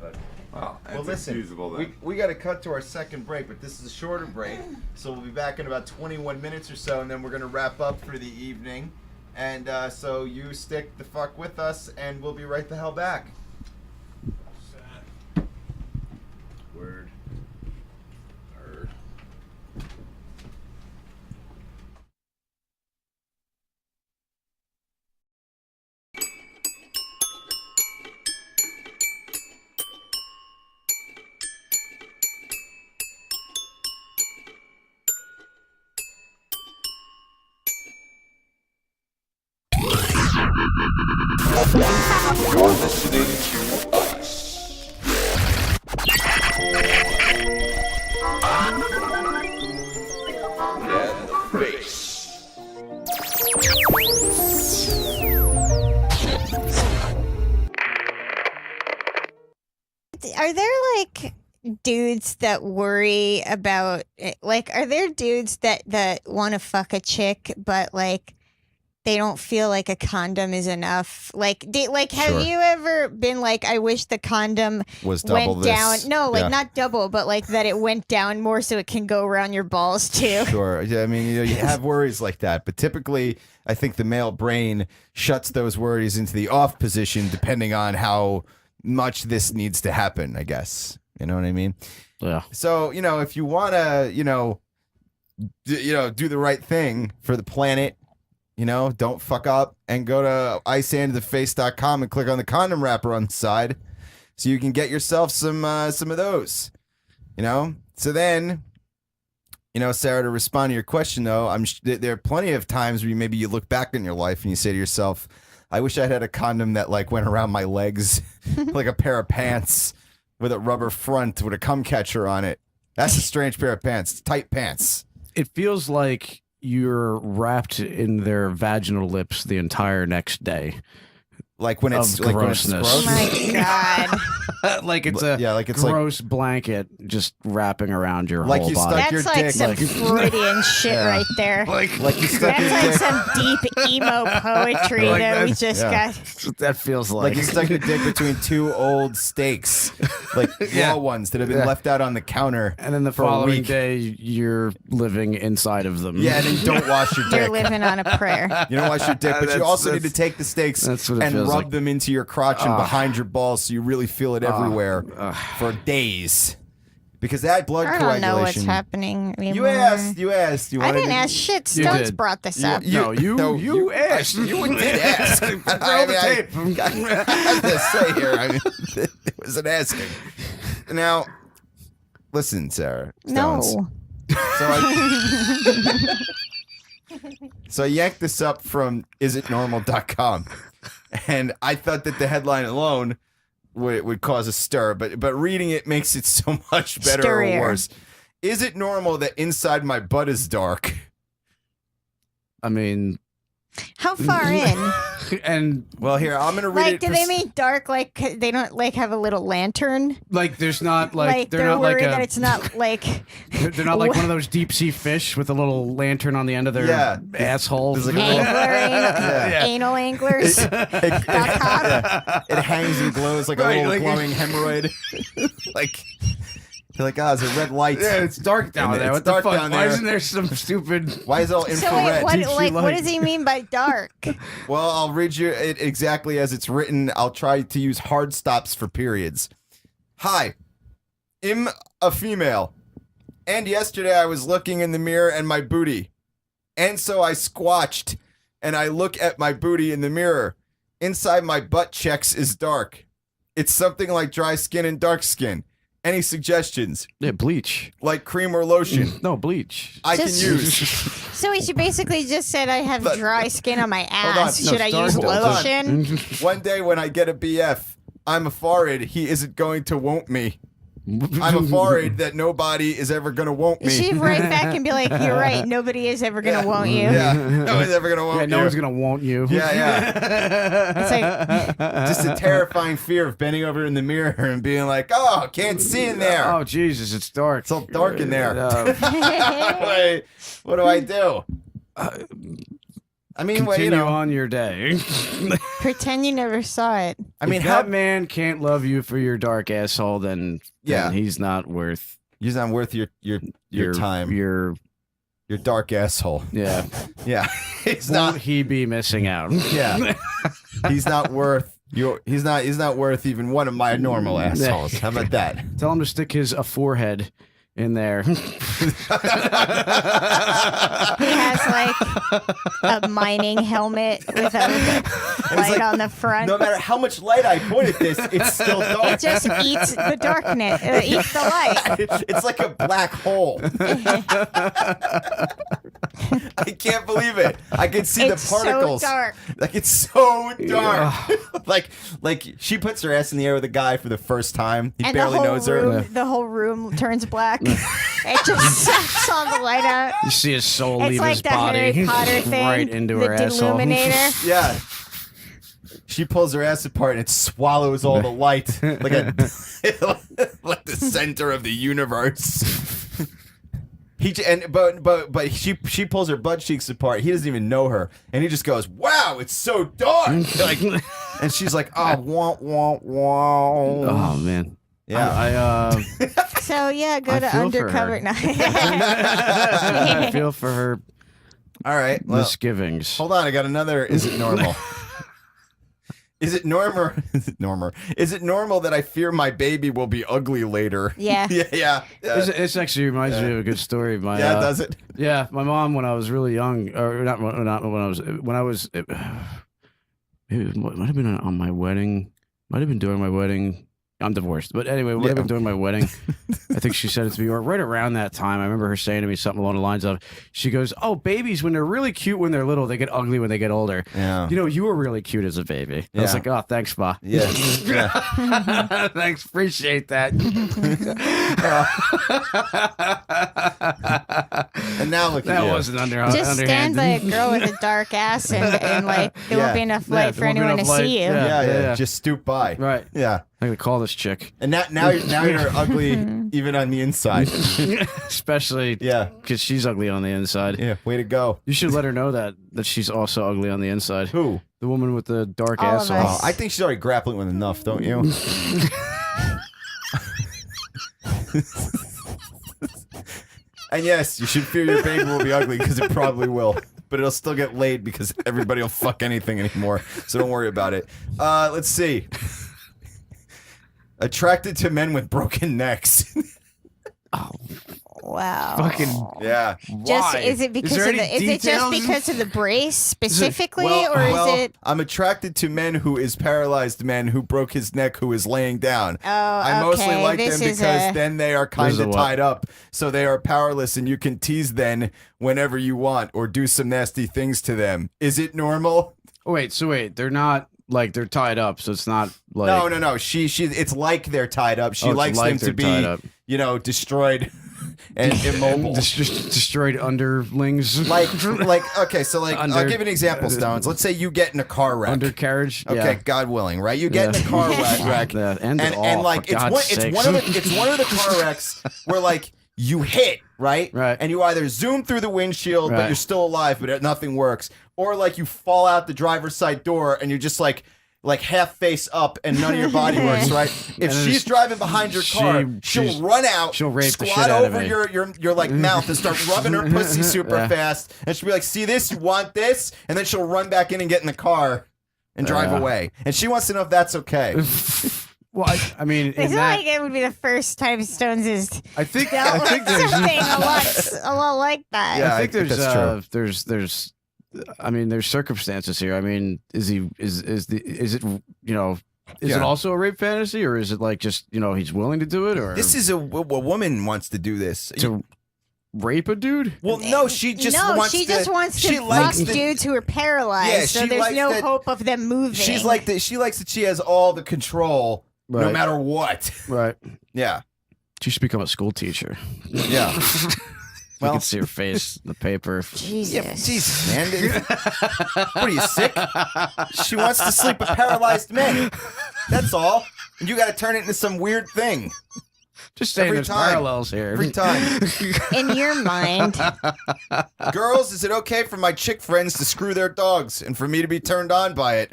But Well, that's Well, listen, excusable then. we got to cut to our second break, but this is a shorter break, so we'll be back in about 21 minutes or so, and then we're going to wrap up for the evening. And so you stick the fuck with us, and we'll be right the hell back. You're listening to us. And the face. Are there like dudes that worry about are there dudes that want to fuck a chick but like they don't feel like a condom is enough? Like have Sure. you ever been like, I wish the condom Was double went this. down? No, like Yeah. not double, but like that it went down more so it can go around your balls too. Sure. Yeah, I mean, you have worries like that, but typically, I think the male brain shuts those worries into the off position depending on how much this needs to happen, I guess. You know what I mean? Yeah. So, if you want to, do the right thing for the planet, don't fuck up and go to iceandtheface.com and click on the condom wrapper on the side so you can get yourself some of those, So then, Sarah, to respond to your question, though, there are plenty of times where maybe you look back in your life and you say to yourself, I wish I had a condom that like went around my legs like a pair of pants with a rubber front with a cum catcher on it. That's a strange pair of pants. Tight pants. It feels like you're wrapped in their vaginal lips the entire next day. Like when it's Of like when it's grossness. gross. Oh my god. Like it's a Yeah, like it's gross blanket just wrapping around your Like whole you body. stuck your That's like dick, some like- Freudian shit Yeah. right there. like you stuck That's your like dick. some deep emo poetry Like that we that's- just yeah. got. That feels Like like you stuck your dick between two old steaks, like Yeah. raw ones that have been Yeah. left out on the counter. and then the for a following week. day you're living inside of them. Yeah, and then you don't wash your You're dick. living on a prayer. You don't wash your dick, but you That's- also need to that's- take the steaks that's what it and feels rub like. them into your crotch and behind your balls so you really feel it everywhere for days. Because that blood I don't know what's coagulation. happening anymore. You asked. You I wanted didn't to- ask shit. You Stones did. brought this up. No, you asked. You did ask. Roll the tape. I have to say here. I mean, it was an asking. Now, listen, Sarah. Stones. No. So I yanked this up from isitnormal.com, and I thought that the headline alone would cause a stir, but reading it makes it so much better Stirrier. or worse. Is it normal that inside my butt is dark? I mean, How far in? and Well, here I'm gonna read Like, it. do they mean dark? Like they don't like have a little lantern? like there's not like they're not like worried a that it's not like. they're not like one of those deep sea fish with a little lantern on the end of their Yeah. asshole. There's like a little- Anal anglers. It hangs and glows like a Right, little like- glowing hemorrhoid. like you're like, there's a red light. Yeah, it's dark down And there. it's What the dark fuck? down Why there. isn't there some stupid? Why is it all So infrared? wait, Deep sea what light. does he mean by dark? Well, I'll read you it exactly as it's written. I'll try to use hard stops for periods. Hi, I'm a female. And yesterday I was looking in the mirror and my booty. And so I squatched and I look at my booty in the mirror. Inside my butt checks is dark. It's something like dry skin and dark skin. Any suggestions? Yeah, bleach. Like cream or lotion? No bleach. I Just- can use. So he should basically just said I have But- dry skin on my Hold on. ass. No, Should I start use with- lotion? One day when I get a BF, I'm afraid he isn't going to want me. I'm afraid that nobody is ever going to want You me. should write back and be like, "You're right. Nobody is ever gonna want you." Yeah, no one's ever going to want Yeah, you. no one's gonna want you. Yeah, It's like, Just a terrifying fear of bending over in the mirror and being like, oh, can't see in there. Oh Jesus, it's dark. It's all dark in there. Uh, What do I do? I mean, well, continue you know, on your day. pretend you never saw it. I mean, if how that man can't love you for your dark asshole, then Yeah. he's not worth he's not worth your time, Your your dark asshole. yeah. Yeah, he's Won't not. he be missing out? Yeah, he's not worth your. He's not worth even one of my normal assholes. How about that? Tell him to stick his forehead in there. He has like a mining helmet with a light like, on the front. No matter how much light I point at this, it's still dark. It just eats the darkness. It eats the light. It's like a black hole. I can't believe it. I can see It's the particles. so dark. Like it's so dark. like she puts her ass in the air with a guy for the first time. He And barely the whole knows room, her. the whole room turns black. It just sucks all the light out. You see his soul It's leave like his the body Harry Potter thing, right into the her asshole. Deluminator. Yeah. She pulls her ass apart and it swallows all the light like like the center of the universe. But she pulls her butt cheeks apart. He doesn't even know her, and he just goes, "Wow, it's so dark." Like, and she's like, "Oh, wah wah wah." Oh man. Yeah. So yeah, go I to feel for Undercover. her. No. I feel for her All right. Well, misgivings. hold on, I got another. Is it normal? Is it normal? Is it normal that I fear my baby will be ugly later? Yeah. Yeah. This actually reminds me of a good story. Does it? Yeah, my mom when I was really young, or not when I was, it might have been on my wedding, might have been during my wedding. I'm divorced, but anyway, it might have been during my wedding. I think she said it to me, or right around that time. I remember her saying to me something along the lines of, she goes, "Oh, babies, when they're really cute when they're little, they get ugly when they get older. Yeah. You know, you were really cute as a baby." I was like, "Oh, thanks, Ma." Yeah. Thanks, appreciate that. And now look at That you. wasn't Just stand by a girl with a dark ass, and like there won't be enough light for anyone to see you. Yeah. Just stoop by. Right. Yeah. I'm gonna call this chick. And now you're ugly even on the inside. Especially because she's ugly on the inside. Yeah, way to go. You should let her know that she's also ugly on the inside. Who? The woman with the dark All of asshole. us. Oh, I think she's already grappling with enough, don't you? And yes, you should fear your baby will be ugly because it probably will. But it'll still get laid because everybody will fuck anything anymore. So don't worry about it. Let's see. Attracted to men with broken necks. Wow. Fucking Yeah. Just why? is it because there of any the? Is it just details? because of the brace specifically, Well, or is it? I'm attracted to men who is paralyzed men who broke his neck who is laying down. Oh, I mostly okay, like this them is because a- then they are kind This is a of what? tied up, so they are powerless, and you can tease them whenever you want or do some nasty things to them. Is it normal? Oh, wait, they're not like they're tied up, so it's not like No. She. It's like they're tied up. She Oh, it's likes like them to they're tied be, up. destroyed and immobile. destroyed underlings. Like, okay, so like, I'll Under- give you an example, Stones. Let's say you get in a car wreck. undercarriage. Okay, Yeah. God willing, right? You get in a car wreck, Yeah, and like for God's it's sakes. one of the car wrecks where like you hit, right? Right. And you either zoom through the windshield, but Right. you're still alive, but nothing works, or like you fall out the driver's side door and you're just like half face up and none of your body works, right? If And then she's driving behind your car, she'll she's- run out, she'll rape the squat shit out of over me. your like mouth and start rubbing her pussy super Yeah. fast, and she'll be like, "See this? You want this?" And then she'll run back in and get in the car and drive Yeah. away. And she wants to know if that's okay. Well, I mean, I in feel that, like it would be the first time Stones is I think dealt with there's something a lot like that. Yeah. I think I think that's true. there's I mean, there's circumstances here. I mean, is it Yeah. also a rape fantasy, or is it like just he's willing to do it, or This is a woman wants to do this. to rape a dude? Well, no, she just wants she to. just wants to she fuck likes the- dudes who are paralyzed, Yeah, so she there's likes no that- hope of them moving. She's like that. She likes that she has all the control, no Right. matter what. Right. Yeah, She should become a school teacher. yeah. You Well, can see her face in the paper. Jesus. yeah, Jesus, man. What are you, sick? She wants to sleep with paralyzed men. That's all. And you got to turn it into some weird thing Just saying, Every there's time. parallels here. every time. In your mind, Girls, is it okay for my chick friends to screw their dogs and for me to be turned on by it?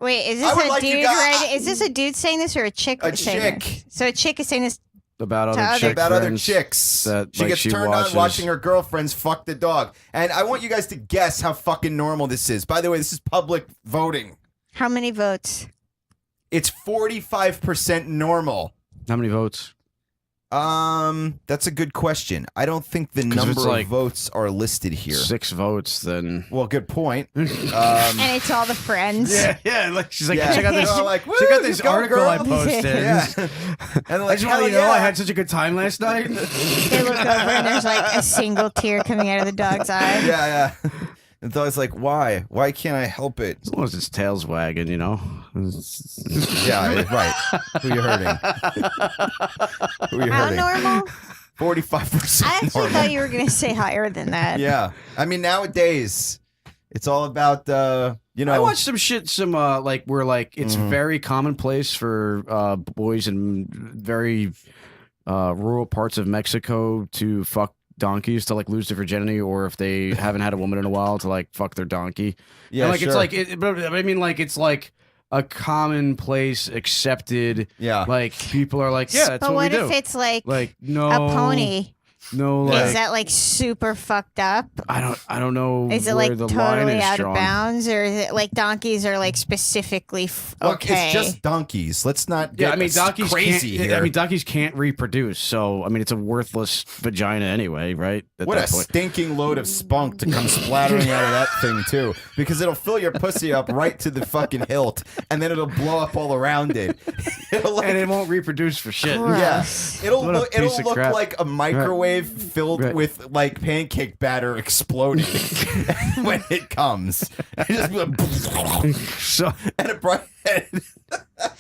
wait, is I this would a like you dude? guys- Is this a dude saying this or a chick? A saying chick. this? So a chick is saying this. About To other other- chick About other friends chicks. that, She like, gets she turned watches. on watching her girlfriends fuck the dog. And I want you guys to guess how fucking normal this is. By the way, this is public voting. How many votes? It's 45% normal. How many votes? That's a good question. I don't think the 'Cause if it's number like of votes are listed here. 6 votes, then. Well, good point. And it's all the friends. Yeah. Like she's like, Yeah. check out this. They're all like, check out "Woo, this go, article I girl." posted. Yeah. And I like, just want hell you to know yeah. I had such a good time last night. They look over and there's like a single tear coming out of the dog's eye. Yeah. And so I was like, why? Why can't I help it? As long as its tail's wagging, you know. Yeah, right. Who you hurting? Who you How hurting? normal? 45%. I actually normal. thought you were gonna say higher than that. Yeah. I mean, nowadays, it's all about, you know. I watched some shit, like where like it's very commonplace for boys in very rural parts of Mexico to fuck donkeys to like lose their virginity, or if they haven't had a woman in a while to like fuck their donkey. Yeah, and, like sure. it's like but I mean like it's like a commonplace accepted. Yeah. Like people are like, yeah, that's But what we what do. if it's like no a pony? No, like Is that like super fucked up? I don't know. Is it where like the line totally is out drawn. of bounds, or is it like donkeys are like specifically Look, okay? it's just donkeys. Let's not get Yeah, I mean donkeys crazy can't, here. I mean donkeys can't reproduce, so I mean it's a worthless vagina anyway, right? At What that a point. stinking load of spunk to come splattering out of that thing too, because it'll fill your pussy up right to the fucking hilt, and then it'll blow up all around it. It'll like, And it won't reproduce for shit. yeah, it'll What a look, piece it'll of look crap. like a microwave filled Right. with like pancake batter exploding when it comes. It just be like, So and it bright.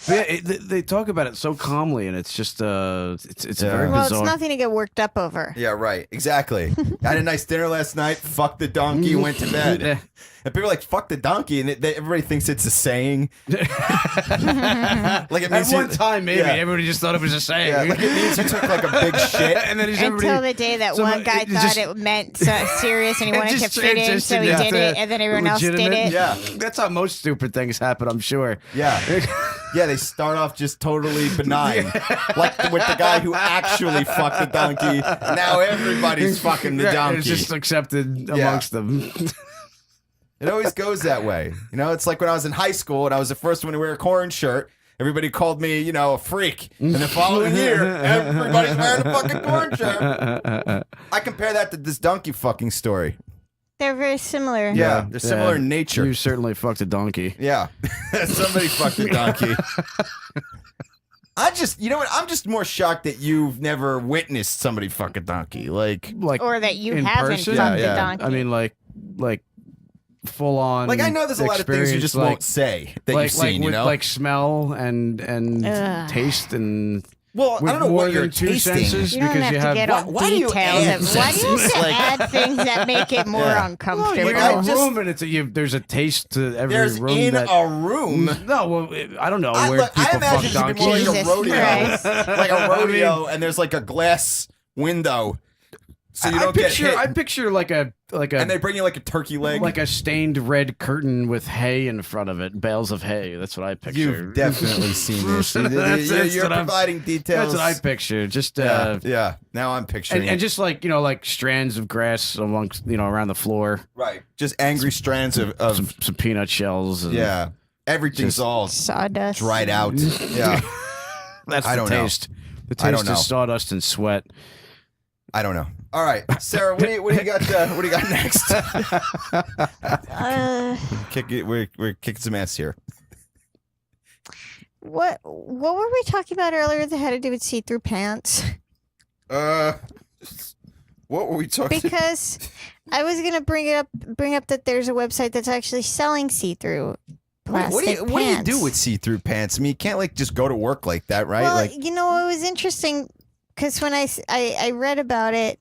they talk about it so calmly, and it's just it's Yeah. very well, bizarre. it's nothing to get worked up over. Yeah, right. Exactly. I had a nice dinner last night. Fuck the donkey. Went to bed. Yeah. And people are like, "Fuck the donkey," and everybody thinks it's a saying. Like it means At one you- time, maybe Yeah. everybody just thought it was a saying. Yeah, like it means you took like a big shit. And then Until the day that one guy thought it meant serious and he wanted to fit in, so he did it, and then everyone else did it. Yeah, that's how most stupid things happen. I'm sure. yeah, yeah. They start off just totally benign, like with the guy who actually fucked the donkey. Now everybody's fucking the Right, donkey. It's just accepted Yeah. amongst them. It always goes that way. You know, it's like when I was in high school and I was the first one to wear a corn shirt. Everybody called me, you know, a freak. And the following year, everybody's wearing a fucking corn shirt. I compare that to this donkey fucking story. They're very similar. Yeah, they're similar in nature. You certainly fucked a donkey. Yeah. Somebody fucked a donkey. You know what? I'm just more shocked that you've never witnessed somebody fuck a donkey. Like Or that you in haven't person? fucked Yeah, a donkey. I mean, like full on. I know there's a lot of things you just won't say that you've seen, you with, know? like smell and Ugh. taste and. Well, with I don't know more what you're than two tasting. senses You don't because have you to have. get all why do you details. add Why do you have senses? to Like- add things that make it more Yeah. uncomfortable? You're I in a just- room and there's a taste to every There's room. in that, a room. No, well, I don't know I where imagine people fuck it should be more donkeys. like a Jesus rodeo. Christ. Like a rodeo, and there's like a glass window. So you don't get hit. I picture like a And they bring you like a turkey leg. like a stained red curtain with hay in front of it, bales of hay. That's what I picture. You've definitely seen this. That's You're what I'm- providing details. That's what I picture. Just yeah. Now I'm picturing and just like like strands of grass amongst around the floor. right. Just angry strands of Some peanut shells. And yeah. Everything's Just- all Sawdust. dried out. Yeah. that's I the don't know. taste. The I don't taste know. is sawdust and sweat. I don't know. All right, Sarah. What do you got? What do you got next? We're kicking some ass here. What were we talking about earlier that had to do with see-through pants? What were we talking? Because I was gonna bring up that there's a website that's actually selling see-through plastic What do you pants. do with see-through pants? I mean, you can't like just go to work like that, right? Well, like, it was interesting because when I read about it,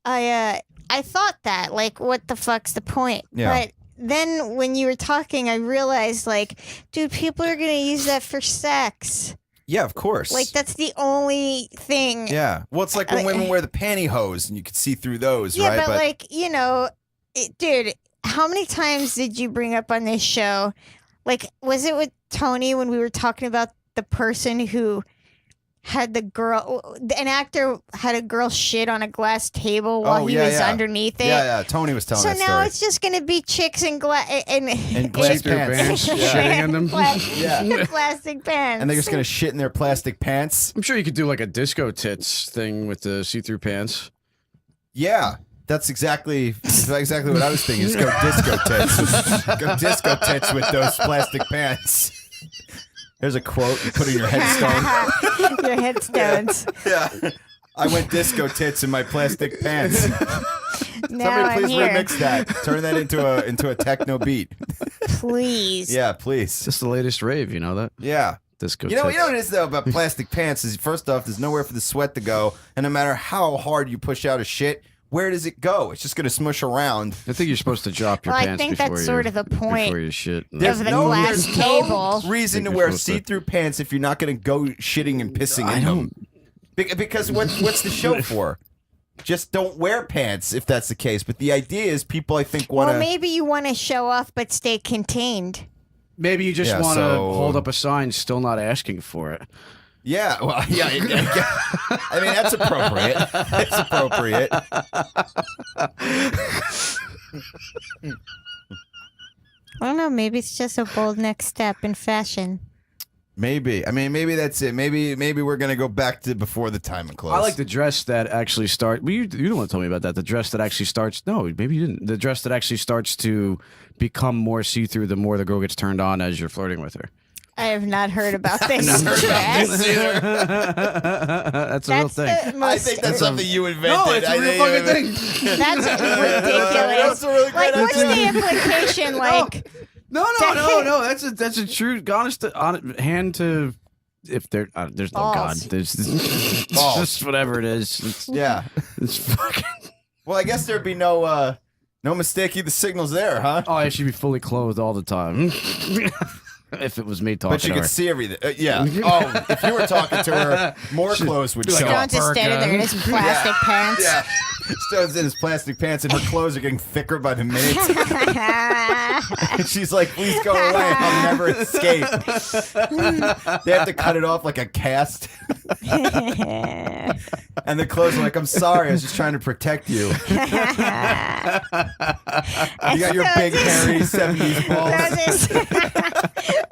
I thought that like, what the fuck's the point? Yeah. But then when you were talking, I realized like, dude, people are gonna use that for sex. yeah, of course. Like that's the only thing. yeah. Well, it's like when women wear the pantyhose and you can see through those, Yeah, right? but like dude, how many times did you bring up on this show? Like, was it with Tony when we were talking about the person who had an actor had a girl shit on a glass table while he was underneath it. Yeah, Tony was telling So that now story. it's just gonna be chicks in glass And glass pants. shitting in them. Plastic pants. And they're just gonna shit in their plastic pants. I'm sure you could do like a disco tits thing with the see-through pants. Yeah. That's exactly what I was thinking. Just go disco tits. Go disco tits with those plastic pants. There's a quote you put in your headstone. Your headstones. Yeah. I went disco tits in my plastic pants. Now Somebody please I'm here. remix that. Turn that into a techno beat. Please. Yeah, please. It's the latest rave, you know that? Yeah. Disco You know tits. what it is though about plastic pants is first off, there's nowhere for the sweat to go, and no matter how hard you push out a shit, where does it go? It's just gonna smush around. I think you're supposed to drop your Well, I pants think before that's you, sort of the point before you shit. of the glass table. Reason to Think wear you're supposed to- see-through pants if you're not gonna go shitting and pissing in them. Because what's the show for? Just don't wear pants if that's the case. But the idea is people, I think, want to. Well, maybe you want to show off but stay contained. Maybe you just Yeah, want to so- hold up a sign, still not asking for it. Yeah, well, yeah. I mean, that's appropriate. That's appropriate. I don't know. Maybe it's just a bold next step in fashion. Maybe. I mean, maybe that's it. Maybe we're gonna go back to before the time and close. I like the dress that actually starts. Well, you don't want to tell me about that. The dress that actually starts. No, maybe you didn't. The dress that actually starts to become more see-through the more the girl gets turned on as you're flirting with her. I have not heard about this dress. That's a real thing. I think that's something you invented. No, it's a real fucking thing. That's ridiculous. That's a really great What's idea. the implication? Like, No. That's a true, honest hand to. If there's no Balls. God, there's it's just whatever it is. Yeah. It's fucking. Well, I guess there'd be no mistaking the signals there, huh? Oh, I should be fully clothed all the time. If it was me talking But you to could her. see everything. Yeah. Oh, if you were talking to her, more clothes would show up. Stone's just standing there in his plastic pants. Yeah. Stone's in his plastic pants, and her clothes are getting thicker by the minute. And she's like, "Please go away. I'll never escape." They have to cut it off like a cast. And the clothes are like, "I'm sorry. I was just trying to protect you." You got your big hairy 70s balls.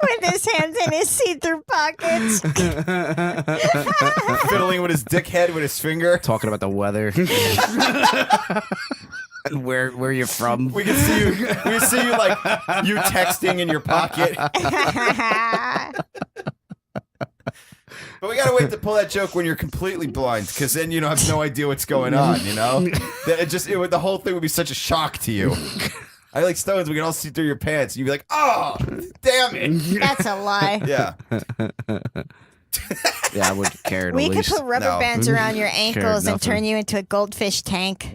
With his hands in his see-through pockets. Fiddling with his dick head with his finger. Talking about the weather. And where you're from. We can see you. We can see you like you texting in your pocket. But we gotta wait to pull that joke when you're completely blind, because then you don't have no idea what's going on. You know, the whole thing would be such a shock to you. I like Stones. We can all see through your pants. You'd be like, "Oh, damn it!" That's a lie. Yeah. Yeah, I wouldn't care at We least. could put rubber No. bands around your ankles and nothing. turn you into a goldfish tank.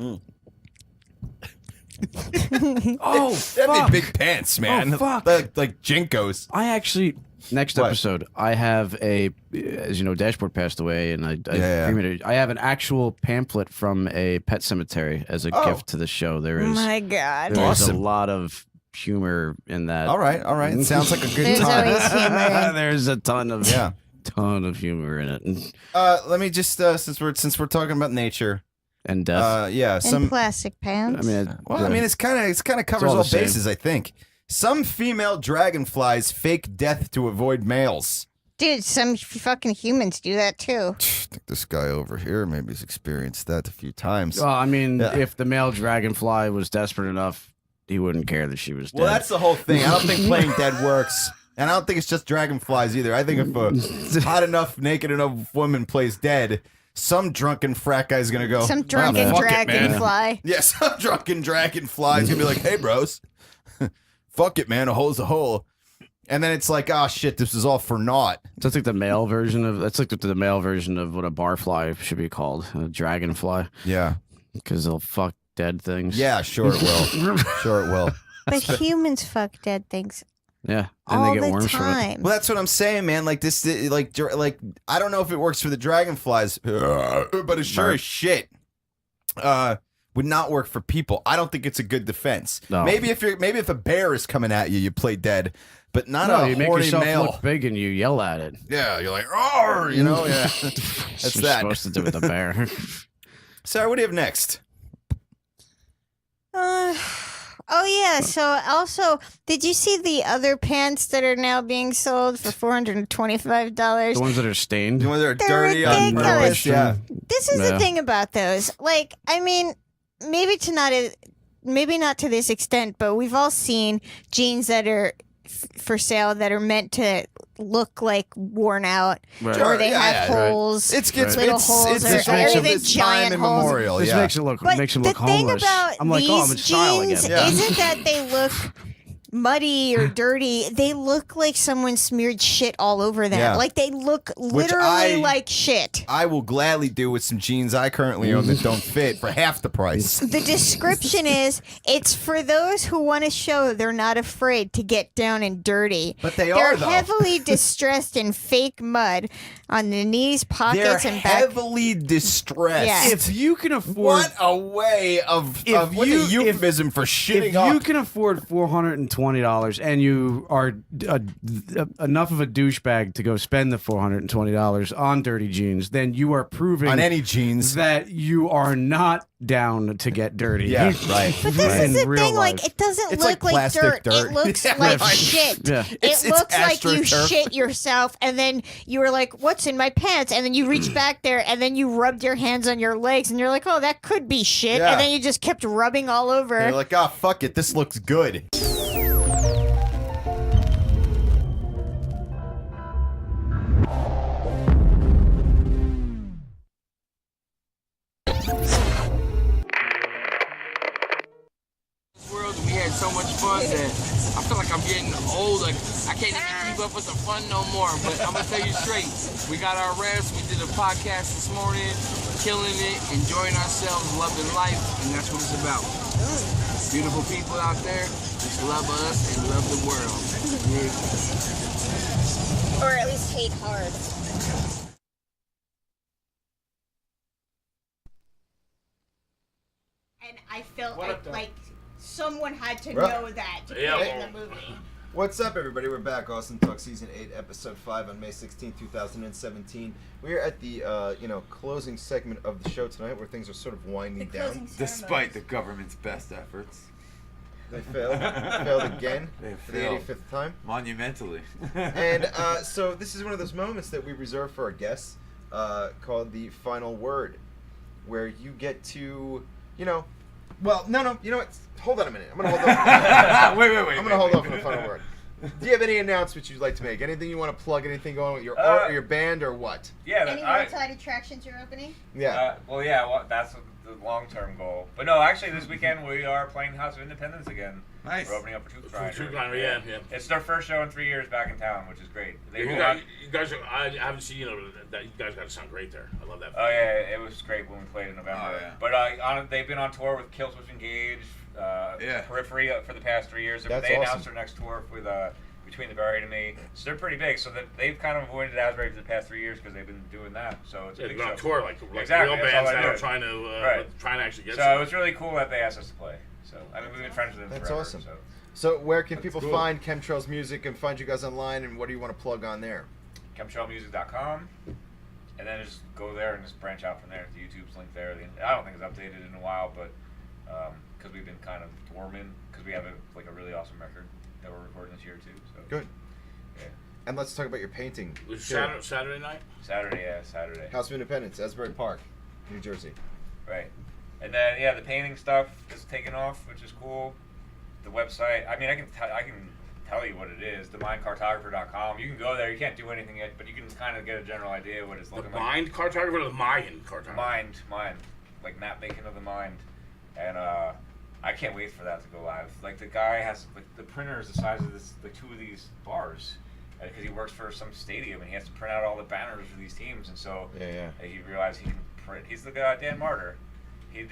Oh, That'd be big pants, man. Oh, fuck. Like Jinkos. I actually next What? episode I have as you know, Dashboard passed away, and I Yeah. cremated. I have an actual pamphlet from a pet cemetery as a gift to the show. There Oh is my God. there's Awesome. a lot of humor in that. All right. It sounds like a good There's time. always humor. There's a ton of Yeah. humor in it Let me just since we're talking about nature. and death. Yeah. In Some. plastic pants. I mean, Well, I mean, it's kind of covers all all the same. bases. I think some female dragonflies fake death to avoid males. Dude, some fucking humans do that too. I think this guy over here maybe has experienced that a few times. well, I mean, Yeah. if the male dragonfly was desperate enough, he wouldn't care that she was dead. Well, that's the whole thing. I don't think playing dead works. And I don't think it's just dragonflies either. I think if a hot enough, naked enough woman plays dead, some drunken frat guy's gonna go. Some drunken "Fuck it, man." dragonfly. Yeah, some drunken dragonfly's gonna be like, "Hey, bros, fuck it, man. A hole's a hole." And then it's like, "Oh shit, this is all for naught." That's like the male version of the male version of what a barfly should be called, a dragonfly, Yeah, because they'll fuck dead things. yeah, sure it will. Sure it will. But humans fuck dead things yeah, and all they get the worms from it. time. Well, that's what I'm saying, man. Like this, like I don't know if it works for the dragonflies, but it sure as shit would not work for people. I don't think it's a good defense. No. Maybe if a bear is coming at you, you play dead. but not No, a you make horny yourself male. look big and you yell at it. Yeah, you're like, "Roar!" You know, yeah. That's That's what you're that. supposed to do with a bear. Sarah, what do you have next? Oh yeah. So also, did you see the other pants that are now being sold for $425? The ones that are stained. The ones that are They're dirty on ridiculous. purpose. Yeah. This is Yeah. the thing about those. Like, I mean, maybe not to this extent, but we've all seen jeans that are for sale that are meant to look like worn out, Right. or they Yeah, have yeah, right. holes, It's little holes, it's or time even giant holes. immemorial. This Yeah. makes it look But makes him the look thing homeless. about I'm like, these oh, I'm in style jeans again. Yeah. isn't that they look muddy or dirty. They look like someone smeared shit all over them. Yeah. Like they look literally like shit. I will gladly do with some jeans I currently own that don't fit for half the price. The description is it's for those who want to show they're not afraid to get down and dirty. But they're They're though. heavily distressed in fake mud on the knees, pockets, They're and back. heavily distressed. Yeah. If you can afford, What a way of what's a euphemism for shitting if up. you can afford $420 and you are enough of a douchebag to go spend the $420 on dirty jeans, then you are proving on any jeans that you are not down to get dirty. Yeah, right. But this In is the real thing, like, life. it doesn't It's look like like plastic dirt. It looks Yeah, like right. shit. Yeah. It's It looks like you astroturf. shit yourself, and then you were like, what's in my pants? And then you reach back there, and then you rubbed your hands on your legs, and you're like, oh, that could be shit. Yeah. And then you just kept rubbing all over. You're like, oh, fuck it, this looks good. World, we had so much fun that I feel like I'm getting old. Like I can't even keep up with the fun no more. But I'm gonna tell you straight, we got our rest. We did a podcast this morning, killing it, enjoying ourselves, loving life, and that's what it's about. Beautiful people out there, just love us and love the world. Yeah. Or at least hate hard. And I felt like someone had to Right. know that Yeah. in the movie. What's up, everybody? We're back. Awesome Talk Season 8, Episode 5 on May 16, 2017. We're at the, closing segment of the show tonight where things are sort of winding down. Despite the government's best efforts. They failed. Failed again They for the failed. 85th time. Monumentally. And so this is one of those moments that we reserve for our guests called the final word, where you get to, well, no, you know what? Hold on a minute. I'm going to hold off. Wait. I'm going to hold off on the final word. Do you have any announcements you'd like to make? Anything you want to plug? Anything going on with your art or your band or what? Yeah, Any roadside attractions you're opening? Yeah. That's the long-term goal. But no, actually, this weekend we are playing House of Independence again. Nice. We're opening up for Tooth Grinder. Tooth Grinder, yeah. It's their first show in 3 years back in town, which is great. You guys are, I haven't seen, that you guys got to sound great there. I love that. Oh yeah, it was great when we played in November. Oh, yeah. But they've been on tour with Killswitch Engage, Periphery for the past 3 years. That's they awesome. announced their next tour with Between the Buried and Me. So they're pretty big. So that they've kind of avoided Asbury for the past 3 years because they've been doing that. So it's a Yeah, big they're show. on tour like exactly, real that's bands all they that are do. trying to actually get. So some. it was really cool that they asked us to play. So I mean, we've been friends with them That's forever. awesome. So. So where can That's people cool. find Chemtrail's music and find you guys online, and what do you want to plug on there? Chemtrailmusic.com, and then just go there and just branch out from there. The YouTube's link there. I don't think it's updated in a while, but because we've been kind of dormant, because we have a really awesome record that we're recording this year too. So Good. Yeah. And let's talk about your painting. It was too. Saturday night. Saturday. House of Independence, Asbury Park, New Jersey. Right. And then the painting stuff is taking off, which is cool. The website. I mean, I can tell you what it is. TheMindCartographer.com. You can go there. You can't do anything yet, but you can kind of get a general idea of what it's looking The like. Mind Cartographer or the Mayan Cartographer? Mind, like map making of the mind, and I can't wait for that to go live. Like the guy has the printer is the size of two of these bars, because he works for some stadium and he has to print out all the banners for these teams, and so he realized he can print. He's the guy Dan Martyr. He's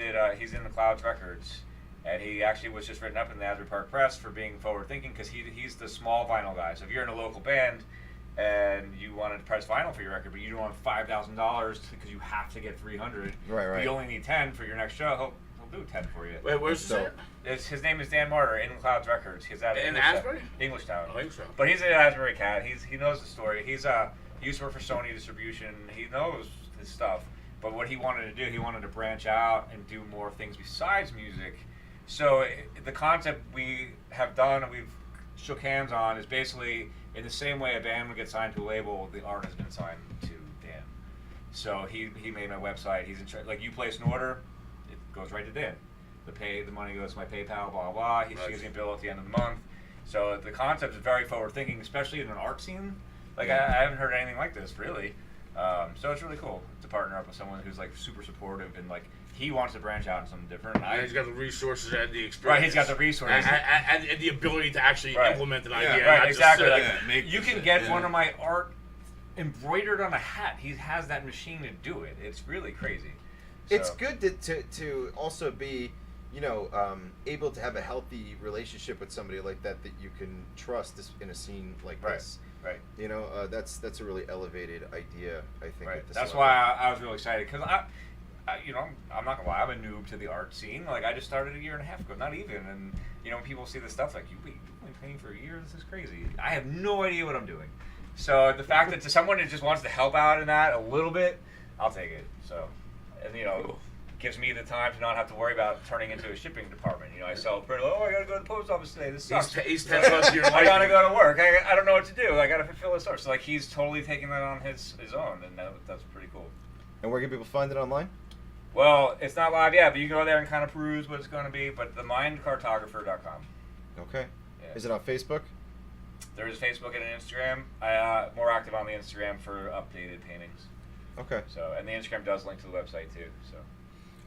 in the Clouds Records, and he actually was just written up in the Asbury Park Press for being forward thinking, because he's the small vinyl guy. So if you're in a local band and you wanted to press vinyl for your record, but you don't want $5,000 because you have to get 300. Right. You only need 10 for your next show. He'll he'll do 10 for you. Wait, where's So- His name is Dan Martyr, In Clouds Records. He's out of In Englishtown. Asbury? Englishtown. I think so. But he's an Asbury cat. He knows the story. He used to work for Sony Distribution. He knows his stuff. But what he wanted to do, he wanted to branch out and do more things besides music. So the concept we have done and we've shook hands on is basically in the same way a band would get signed to a label, the art has been signed to Dan. So he made my website. He's in charge. Like you place an order, it goes right to Dan. The money goes to my PayPal, blah, blah. She gives me a bill at the end of the month. So the concept is very forward thinking, especially in an art scene. Like I haven't heard anything like this really. So it's really cool to partner up with someone who's like super supportive and like he wants to branch out in something different. And he's got the resources and the experience. Right, he's got the resources and the ability to actually implement an idea. Right, not exactly. Just Like, you can get one of my art embroidered on a hat. He has that machine to do it. It's really crazy. It's good to also be, able to have a healthy relationship with somebody like that you can trust in a scene like this. Right. That's a really elevated idea, I think. Right. At this That's level. why I was really excited because I'm not gonna lie, I'm a noob to the art scene. Like I just started a year and a half ago, not even. And when people see this stuff, like you've been playing for a year, this is crazy. I have no idea what I'm doing. So the fact that to someone who just wants to help out in that a little bit, I'll take it. So, and gives me the time to not have to worry about turning into a shipping department. I sell print. Oh, I gotta go to the post office today. This sucks. He's 10 months to your life. I gotta go to work. I don't know what to do. I gotta fulfill this order. So like he's totally taking that on his own, and that's pretty cool. And where can people find it online? Well, it's not live yet, but you can go there and kind of peruse what it's going to be. But themindcartographer.com. Okay. Yeah. Is it on Facebook? There is Facebook and an Instagram. I'm more active on the Instagram for updated paintings. Okay. So, and the Instagram does link to the website too. So.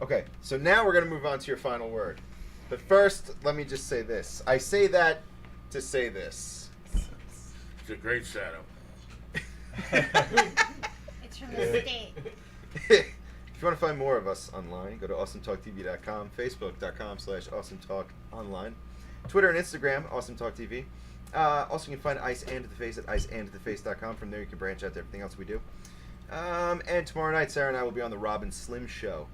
Okay, so now we're going to move on to your final word. But first, let me just say this. I say that to say this. It's a great setup. It's from the state. If you want to find more of us online, go to awesometalktv.com, facebook.com/awesometalkonline, Twitter and Instagram, awesometalktv. Also, you can find Ice and the Face at iceandtheface.com. From there, you can branch out to everything else we do. And tomorrow night, Sarah and I will be on the Robin Slim Show.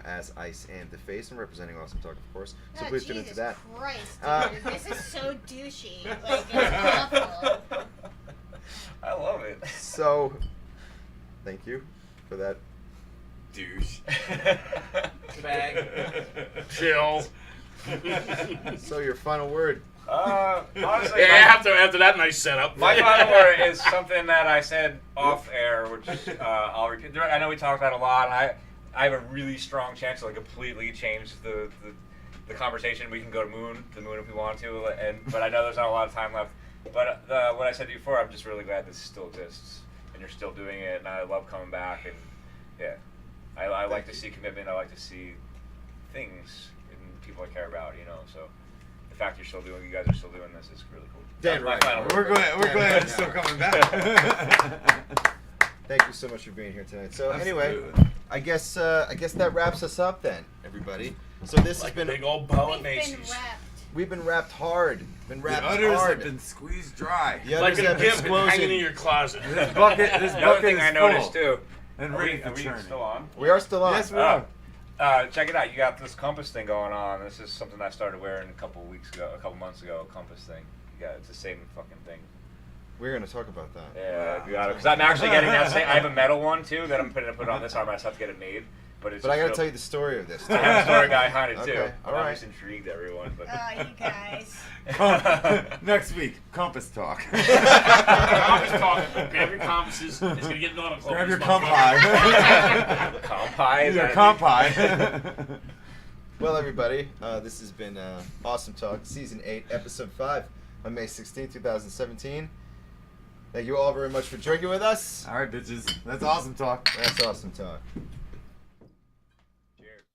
As Ice and the Face, and representing Awesome Talk, of course. So please tune into that. Christ, dude, this is so douchey. Like, it's awful. I love it. So, thank you for that. Douche. Bag. Chill. So your final word. Honestly, after that nice setup. My final word is something that I said off air, which I'll repeat. I know we talked about it a lot, and I have a really strong chance to completely change the conversation. We can go to the moon if we want to, but I know there's not a lot of time left. But what I said before, I'm just really glad this still exists, and you're still doing it, and I love coming back, and yeah, I like to see commitment. I like to see things in people I care about, so the fact you guys are still doing this is really cool. Dan, That's my final word. We're glad it's still coming back. Thank you so much for being here tonight. So anyway, I guess that wraps us up then, everybody. So this has been a big old ball of We've been Macy's. wrapped. We've been wrapped hard. The udders have been squeezed dry. The Like others a have been gift hanging in your closet. This bucket Another thing is I noticed full too. and Are ready we for churning. still on? We are still on. Yes, we are. Check it out. You got this compass thing going on. This is something I started wearing a couple months ago. A compass thing. Yeah, it's the same fucking thing. We're gonna talk about that. Yeah, you got it. Because I'm actually getting that same. I have a metal one too that I'm putting on this arm. I just have to get it made. But I gotta tell you the story of this. I have a story behind it too. Okay, all I'm right. just intrigued, everyone. But Oh, you guys. Next week, compass talk. Compass talk. Grab your compasses. It's gonna get nautical. Grab your This compi. Compi. Your compi. Well, everybody, this has been Awesome Talk, Season 8, Episode 5, on May 16, 2017. Thank you all very much for drinking with us. All right, bitches. That's awesome talk. That's Awesome Talk. Cheers.